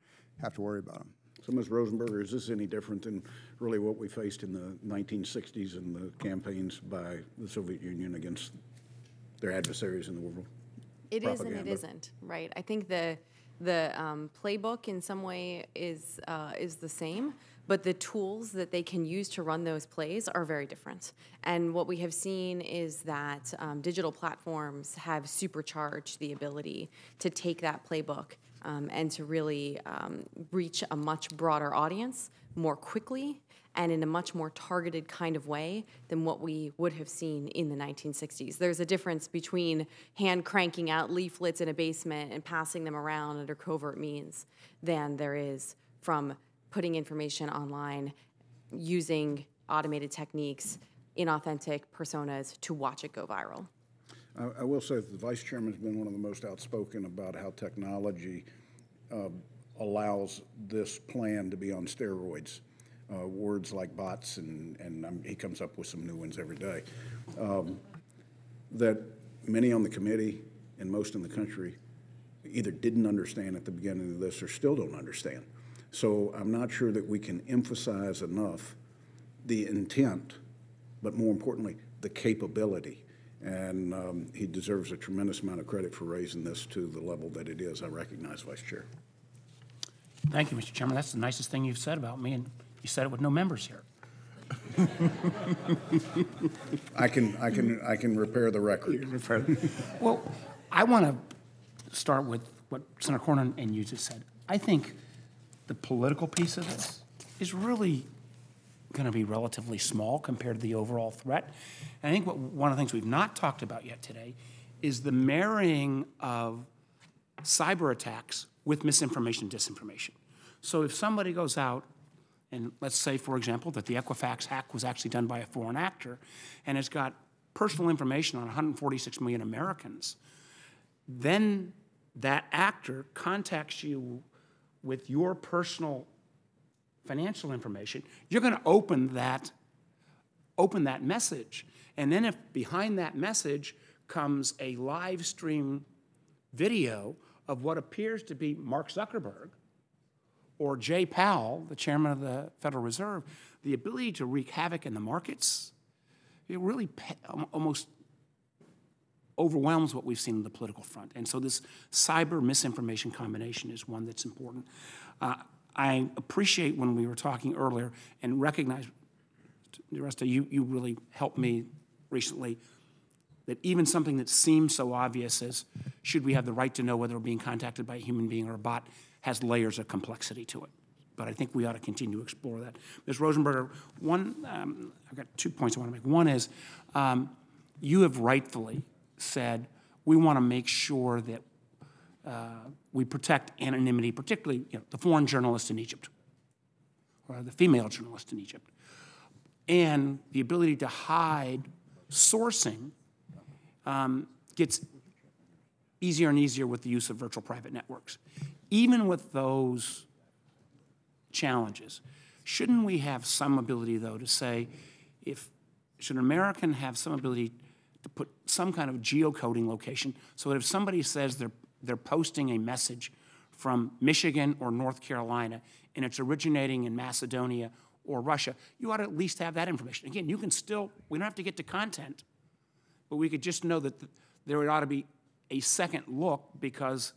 have to worry about them. So, Ms. Rosenberger, is this any different than really what we faced in the 1960s and the campaigns by the Soviet Union against their adversaries in the world? It is and it isn't, right? I think the playbook in some way is the same, but the tools that they can use to run those plays are very different. And what we have seen is that digital platforms have supercharged the ability to take that playbook and to really reach a much broader audience more quickly and in a much more targeted kind of way than what we would have seen in the 1960s. There's a difference between hand cranking out leaflets in a basement and passing them around under covert means than there is from putting information online using automated techniques, inauthentic personas to watch it go viral. I will say that the Vice Chairman has been one of the most outspoken about how technology allows this plan to be on steroids. Words like bots, and he comes up with some new ones every day, that many on the committee and most in the country either didn't understand at the beginning of this or still don't understand. So I'm not sure that we can emphasize enough the intent, but more importantly, the capability. And he deserves a tremendous amount of credit for raising this to the level that it is. I recognize, Vice Chair. Thank you, Mr. Chairman. That's the nicest thing you've said about me, and you said it with no members here. I can repair the record. Well, I want to start with what Senator Cornyn and you just said. I think the political piece of this is really going to be relatively small compared to the overall threat. And I think one of the things we've not talked about yet today is the marrying of cyber attacks with misinformation and disinformation. So if somebody goes out, and let's say, for example, that the Equifax hack was actually done by a foreign actor, and it's got personal information on 146 million Americans, then that actor contacts you with your personal financial information, you're going to open that message. And then if behind that message comes a live stream video of what appears to be Mark Zuckerberg or Jay Powell, the chairman of the Federal Reserve, the ability to wreak havoc in the markets, it really almost overwhelms what we've seen on the political front. And so this cyber misinformation combination is one that's important. I appreciate when we were talking earlier and recognize, DeResta, you really helped me recently, that even something that seems so obvious as should we have the right to know whether we're being contacted by a human being or a bot has layers of complexity to it. But I think we ought to continue to explore that. Ms. Rosenberger, I've got 2 points I want to make. One is you have rightfully said we want to make sure that we protect anonymity, particularly the foreign journalist in Egypt or the female journalist in Egypt. And the ability to hide sourcing gets easier and easier with the use of virtual private networks. Even with those challenges, Shouldn't we have some ability, though, to say, should an American have some ability to put some kind of geocoding location so that if somebody says they're posting a message from Michigan or North Carolina and it's originating in Macedonia or Russia, you ought to at least have that information. Again, you can still, we don't have to get to content, but we could just know that there ought to be a second look because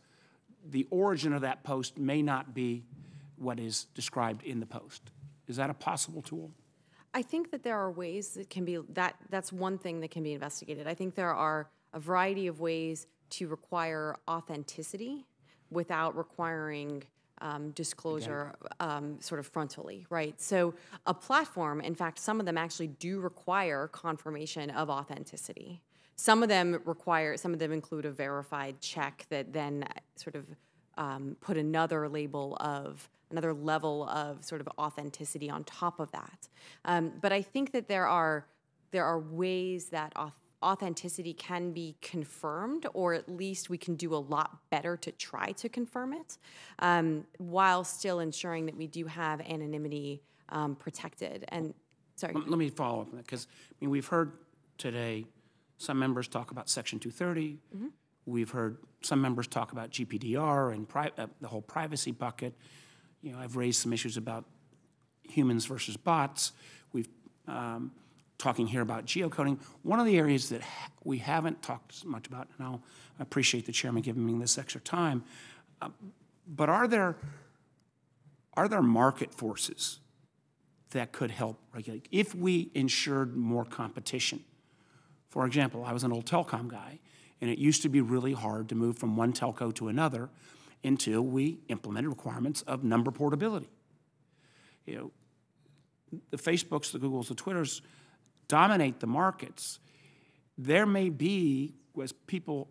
the origin of that post may not be what is described in the post. Is that a possible tool? I think that there are ways that can be, that's one thing that can be investigated. I think there are a variety of ways to require authenticity without requiring disclosure sort of frontally, right? So a platform, in fact, some of them actually do require confirmation of authenticity. Some of them include a verified check that then sort of put another level of sort of authenticity on top of that. But I think that there are ways that authenticity can be confirmed, or at least we can do a lot better to try to confirm it, while still ensuring that we do have anonymity protected. And sorry. Let me follow up on that, because we've heard today some members talk about Section 230. Mm-hmm. We've heard some members talk about GPDR and the whole privacy bucket. I've raised some issues about humans versus bots. We've talking here about geocoding. One of the areas that we haven't talked much about, and I appreciate the chairman giving me this extra time, but are there market forces that could help regulate? If we ensured more competition, for example, I was an old telecom guy, and it used to be really hard to move from one telco to another until we implemented requirements of number portability. The Facebooks, the Googles, the Twitters dominate the markets. There may be, as people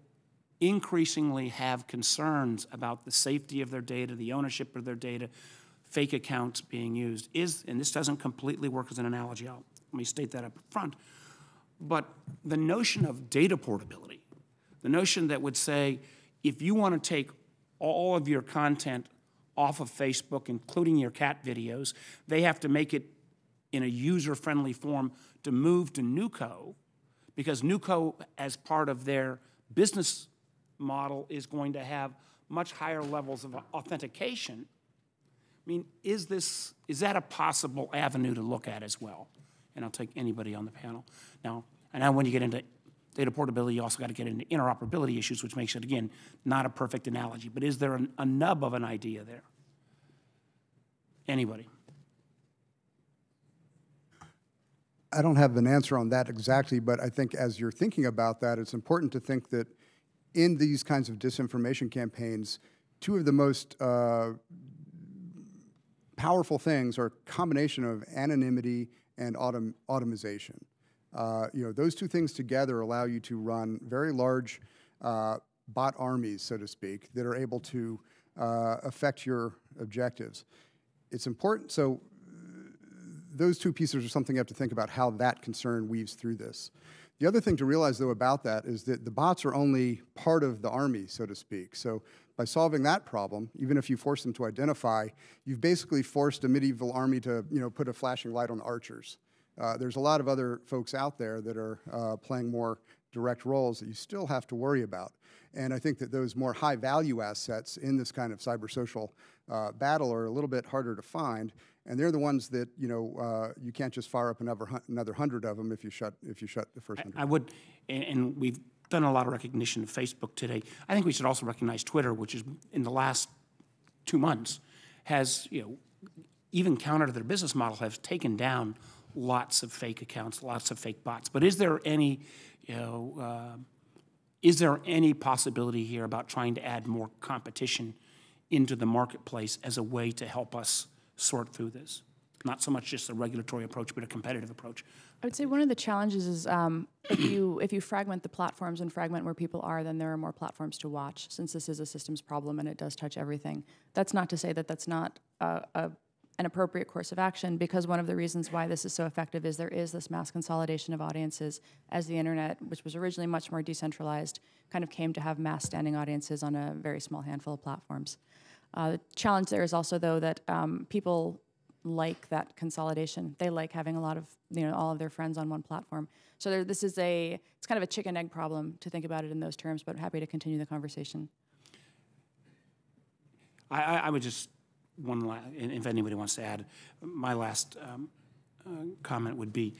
increasingly have concerns about the safety of their data, the ownership of their data, fake accounts being used, and this doesn't completely work as an analogy, let me state that up front, but the notion of data portability, the notion that would say, if you want to take all of your content off of Facebook, including your cat videos, they have to make it in a user-friendly form to move to NewCo, because NewCo, as part of their business model, is going to have much higher levels of authentication. Is that a possible avenue to look at as well? And I'll take anybody on the panel. Now, I know when you get into data portability, you also got to get into interoperability issues, which makes it, again, not a perfect analogy. But is there a nub of an idea there? Anybody? I don't have an answer on that exactly, but I think as you're thinking about that, it's important to think that in these kinds of disinformation campaigns, two of the most powerful things are a combination of anonymity and automation. Those two things together allow you to run very large bot armies, so to speak, that are able to affect your objectives. It's important, so those two pieces are something you have to think about how that concern weaves through this. The other thing to realize, though, about that is that the bots are only part of the army, so to speak. So by solving that problem, even if you force them to identify, you've basically forced a medieval army to, put a flashing light on the archers. There's a lot of other folks out there that are playing more direct roles that you still have to worry about. And I think that those more high-value assets in this kind of cyber-social battle are a little bit harder to find, and they're the ones that you can't just fire up another 100 of them if you shut the first 100. I would, and we've done a lot of recognition of Facebook today. I think we should also recognize Twitter, which is in the last 2 months has even counter to their business model, has taken down lots of fake accounts, lots of fake bots. But is there any possibility here about trying to add more competition into the marketplace as a way to help us sort through this? Not so much just a regulatory approach, but a competitive approach. I would say one of the challenges is if you fragment the platforms and fragment where people are, then there are more platforms to watch, since this is a systems problem and it does touch everything. That's not to say that that's not an appropriate course of action, because one of the reasons why this is so effective is there is this mass consolidation of audiences as the internet, which was originally much more decentralized, kind of came to have mass standing audiences on a very small handful of platforms. The challenge there is also, though, that people like that consolidation. They like having a lot of, all of their friends on one platform. So it's kind of a chicken egg problem to think about it in those terms, but happy to continue the conversation. I would just, and if anybody wants to add, my last comment would be,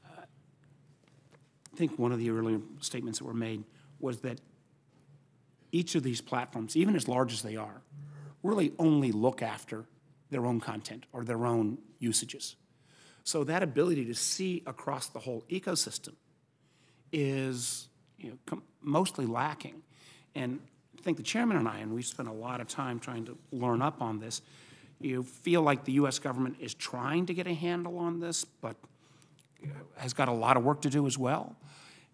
I think one of the earlier statements that were made was that each of these platforms, even as large as they are, really only look after their own content or their own usages. So that ability to see across the whole ecosystem is mostly lacking. And I think the chairman and I, and we've spent a lot of time trying to learn up on this, feel like the U.S. government is trying to get a handle on this, but has got a lot of work to do as well.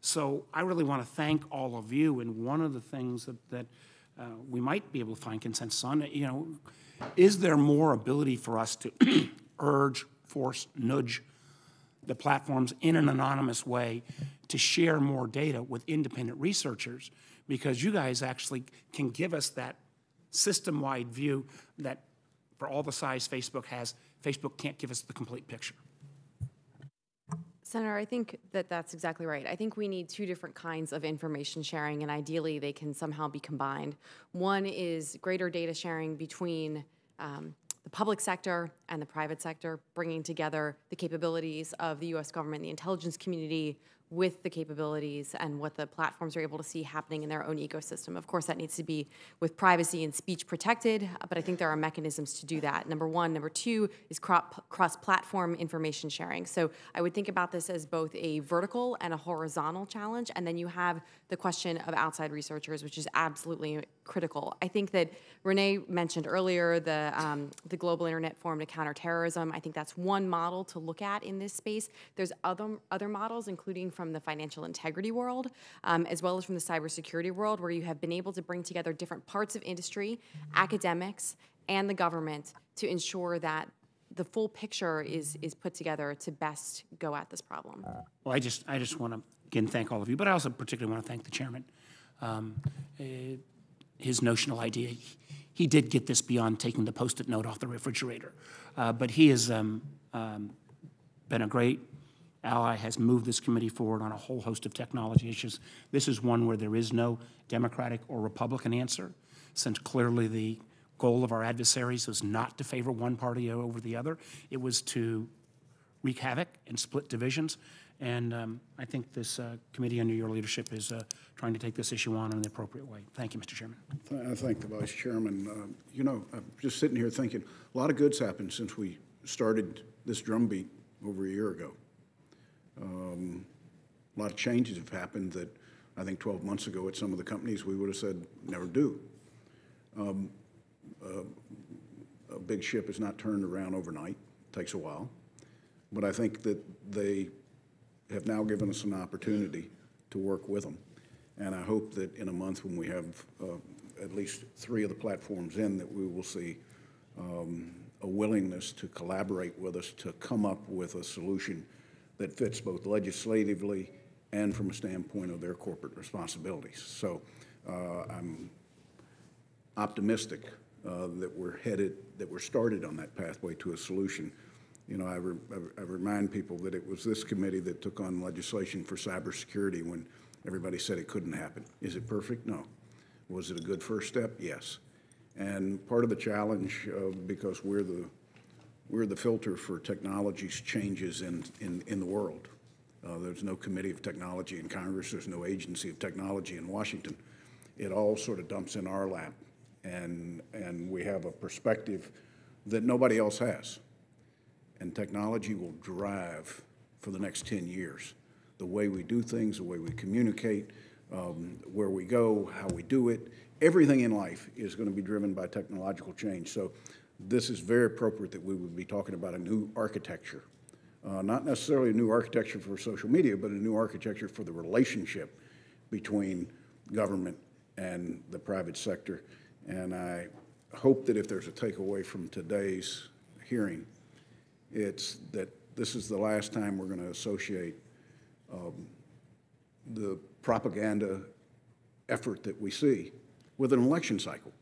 So I really want to thank all of you, and one of the things that we might be able to find consensus on, is there more ability for us to urge, force, nudge the platforms in an anonymous way to share more data with independent researchers, because you guys actually can give us that system-wide view that for all the size Facebook has, Facebook can't give us the complete picture. Senator, I think that that's exactly right. I think we need two different kinds of information sharing, and ideally they can somehow be combined. One is greater data sharing between the public sector and the private sector, bringing together the capabilities of the U.S. government, the intelligence community, with the capabilities and what the platforms are able to see happening in their own ecosystem. Of course, that needs to be with privacy and speech protected, but I think there are mechanisms to do that. Number one. Number two is cross-platform information sharing. So I would think about this as both a vertical and a horizontal challenge, and then you have the question of outside researchers, which is absolutely critical. I think that Renee mentioned earlier the Global Internet Forum to Counter Terrorism. I think that's one model to look at in this space. There's other models, including from the financial integrity world, as well as from the cybersecurity world, where you have been able to bring together different parts of industry, academics, and the government to ensure that the full picture is put together to best go at this problem. Well, I just want to, again, thank all of you, but I also particularly want to thank the chairman. His notional idea, he did get this beyond taking the Post-it note off the refrigerator, but he has been a great ally, has moved this committee forward on a whole host of technology issues. This is one where there is no Democratic or Republican answer, since clearly the goal of our adversaries was not to favor one party over the other. It was to wreak havoc and split divisions. And I think this committee under your leadership is trying to take this issue on in the appropriate way. Thank you, Mr. Chairman. I thank the Vice Chairman. I'm just sitting here thinking a lot of good's happened since we started this drumbeat over a year ago. A lot of changes have happened that I think 12 months ago at some of the companies we would have said never do. A big ship is not turned around overnight. It takes a while. But I think that they have now given us an opportunity to work with them. And I hope that in a month when we have at least 3 of the platforms in, that we will see a willingness to collaborate with us to come up with a solution that fits both legislatively and from a standpoint of their corporate responsibilities. So I'm optimistic that we're started on that pathway to a solution. I remind people that it was this committee that took on legislation for cybersecurity when everybody said it couldn't happen. Is it perfect? No. Was it a good first step? Yes. And part of the challenge, because we're the filter for technology's changes in the world. There's no committee of technology in Congress. There's no agency of technology in Washington. It all sort of dumps in our lap, and we have a perspective that nobody else has. And technology will drive for the next 10 years the way we do things, the way we communicate, where we go, how we do it. Everything in life is going to be driven by technological change. So this is very appropriate that we would be talking about a new architecture. Not necessarily a new architecture for social media, but a new architecture for the relationship between government and the private sector. And I hope that if there's a takeaway from today's hearing, it's that this is the last time we're going to associate the propaganda effort that we see with an election cycle.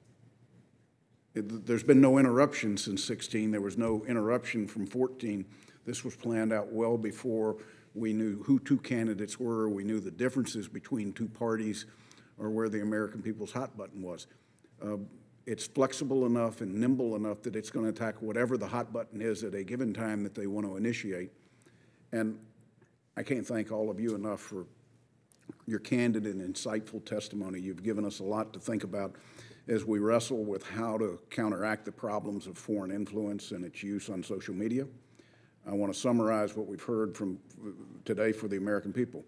There's been no interruption since 16. There was no interruption from 14. This was planned out well before we knew who two candidates were. We knew the differences between two parties or where the American people's hot button was. It's flexible enough and nimble enough that it's going to attack whatever the hot button is at a given time that they want to initiate. And I can't thank all of you enough for your candid and insightful testimony. You've given us a lot to think about as we wrestle with how to counteract the problems of foreign influence and its use on social media. I want to summarize what we've heard from today for the American people.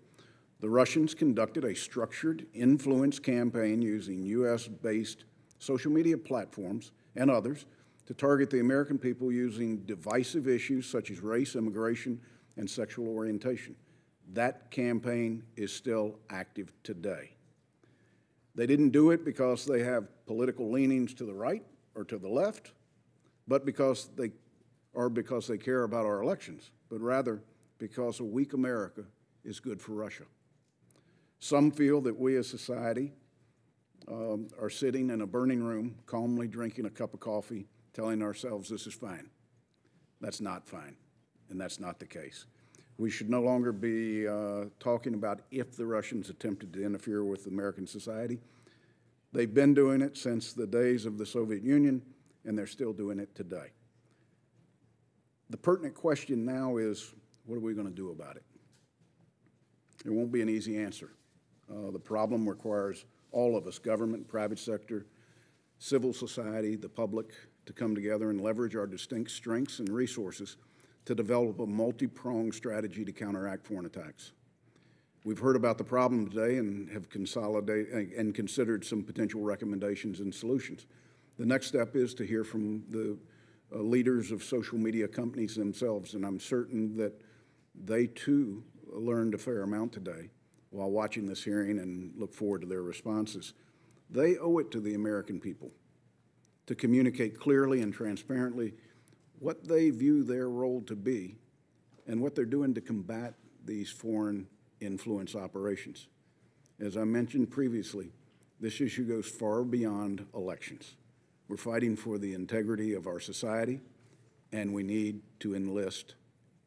The Russians conducted a structured influence campaign using U.S.-based social media platforms and others to target the American people using divisive issues such as race, immigration, and sexual orientation. That campaign is still active today. They didn't do it because they have political leanings to the right or to the left, but because they care about our elections, but rather because a weak America is good for Russia. Some feel that we as society are sitting in a burning room, calmly drinking a cup of coffee, telling ourselves this is fine. That's not fine, and that's not the case. We should no longer be talking about if the Russians attempted to interfere with American society. They've been doing it since the days of the Soviet Union, and they're still doing it today. The pertinent question now is, what are we going to do about it? There won't be an easy answer. The problem requires all of us, government, private sector, civil society, the public, to come together and leverage our distinct strengths and resources to develop a multi-pronged strategy to counteract foreign attacks. We've heard about the problem today and have consolidated and considered some potential recommendations and solutions. The next step is to hear from the leaders of social media companies themselves, and I'm certain that they too learned a fair amount today while watching this hearing and look forward to their responses. They owe it to the American people to communicate clearly and transparently what they view their role to be and what they're doing to combat these foreign influence operations. As I mentioned previously, this issue goes far beyond elections. We're fighting for the integrity of our society, and we need to enlist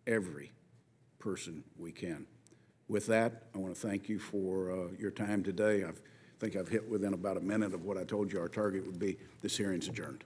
every person we can. With that, I want to thank you for your time today. I think I've hit within about a minute of what I told you our target would be. This hearing's adjourned.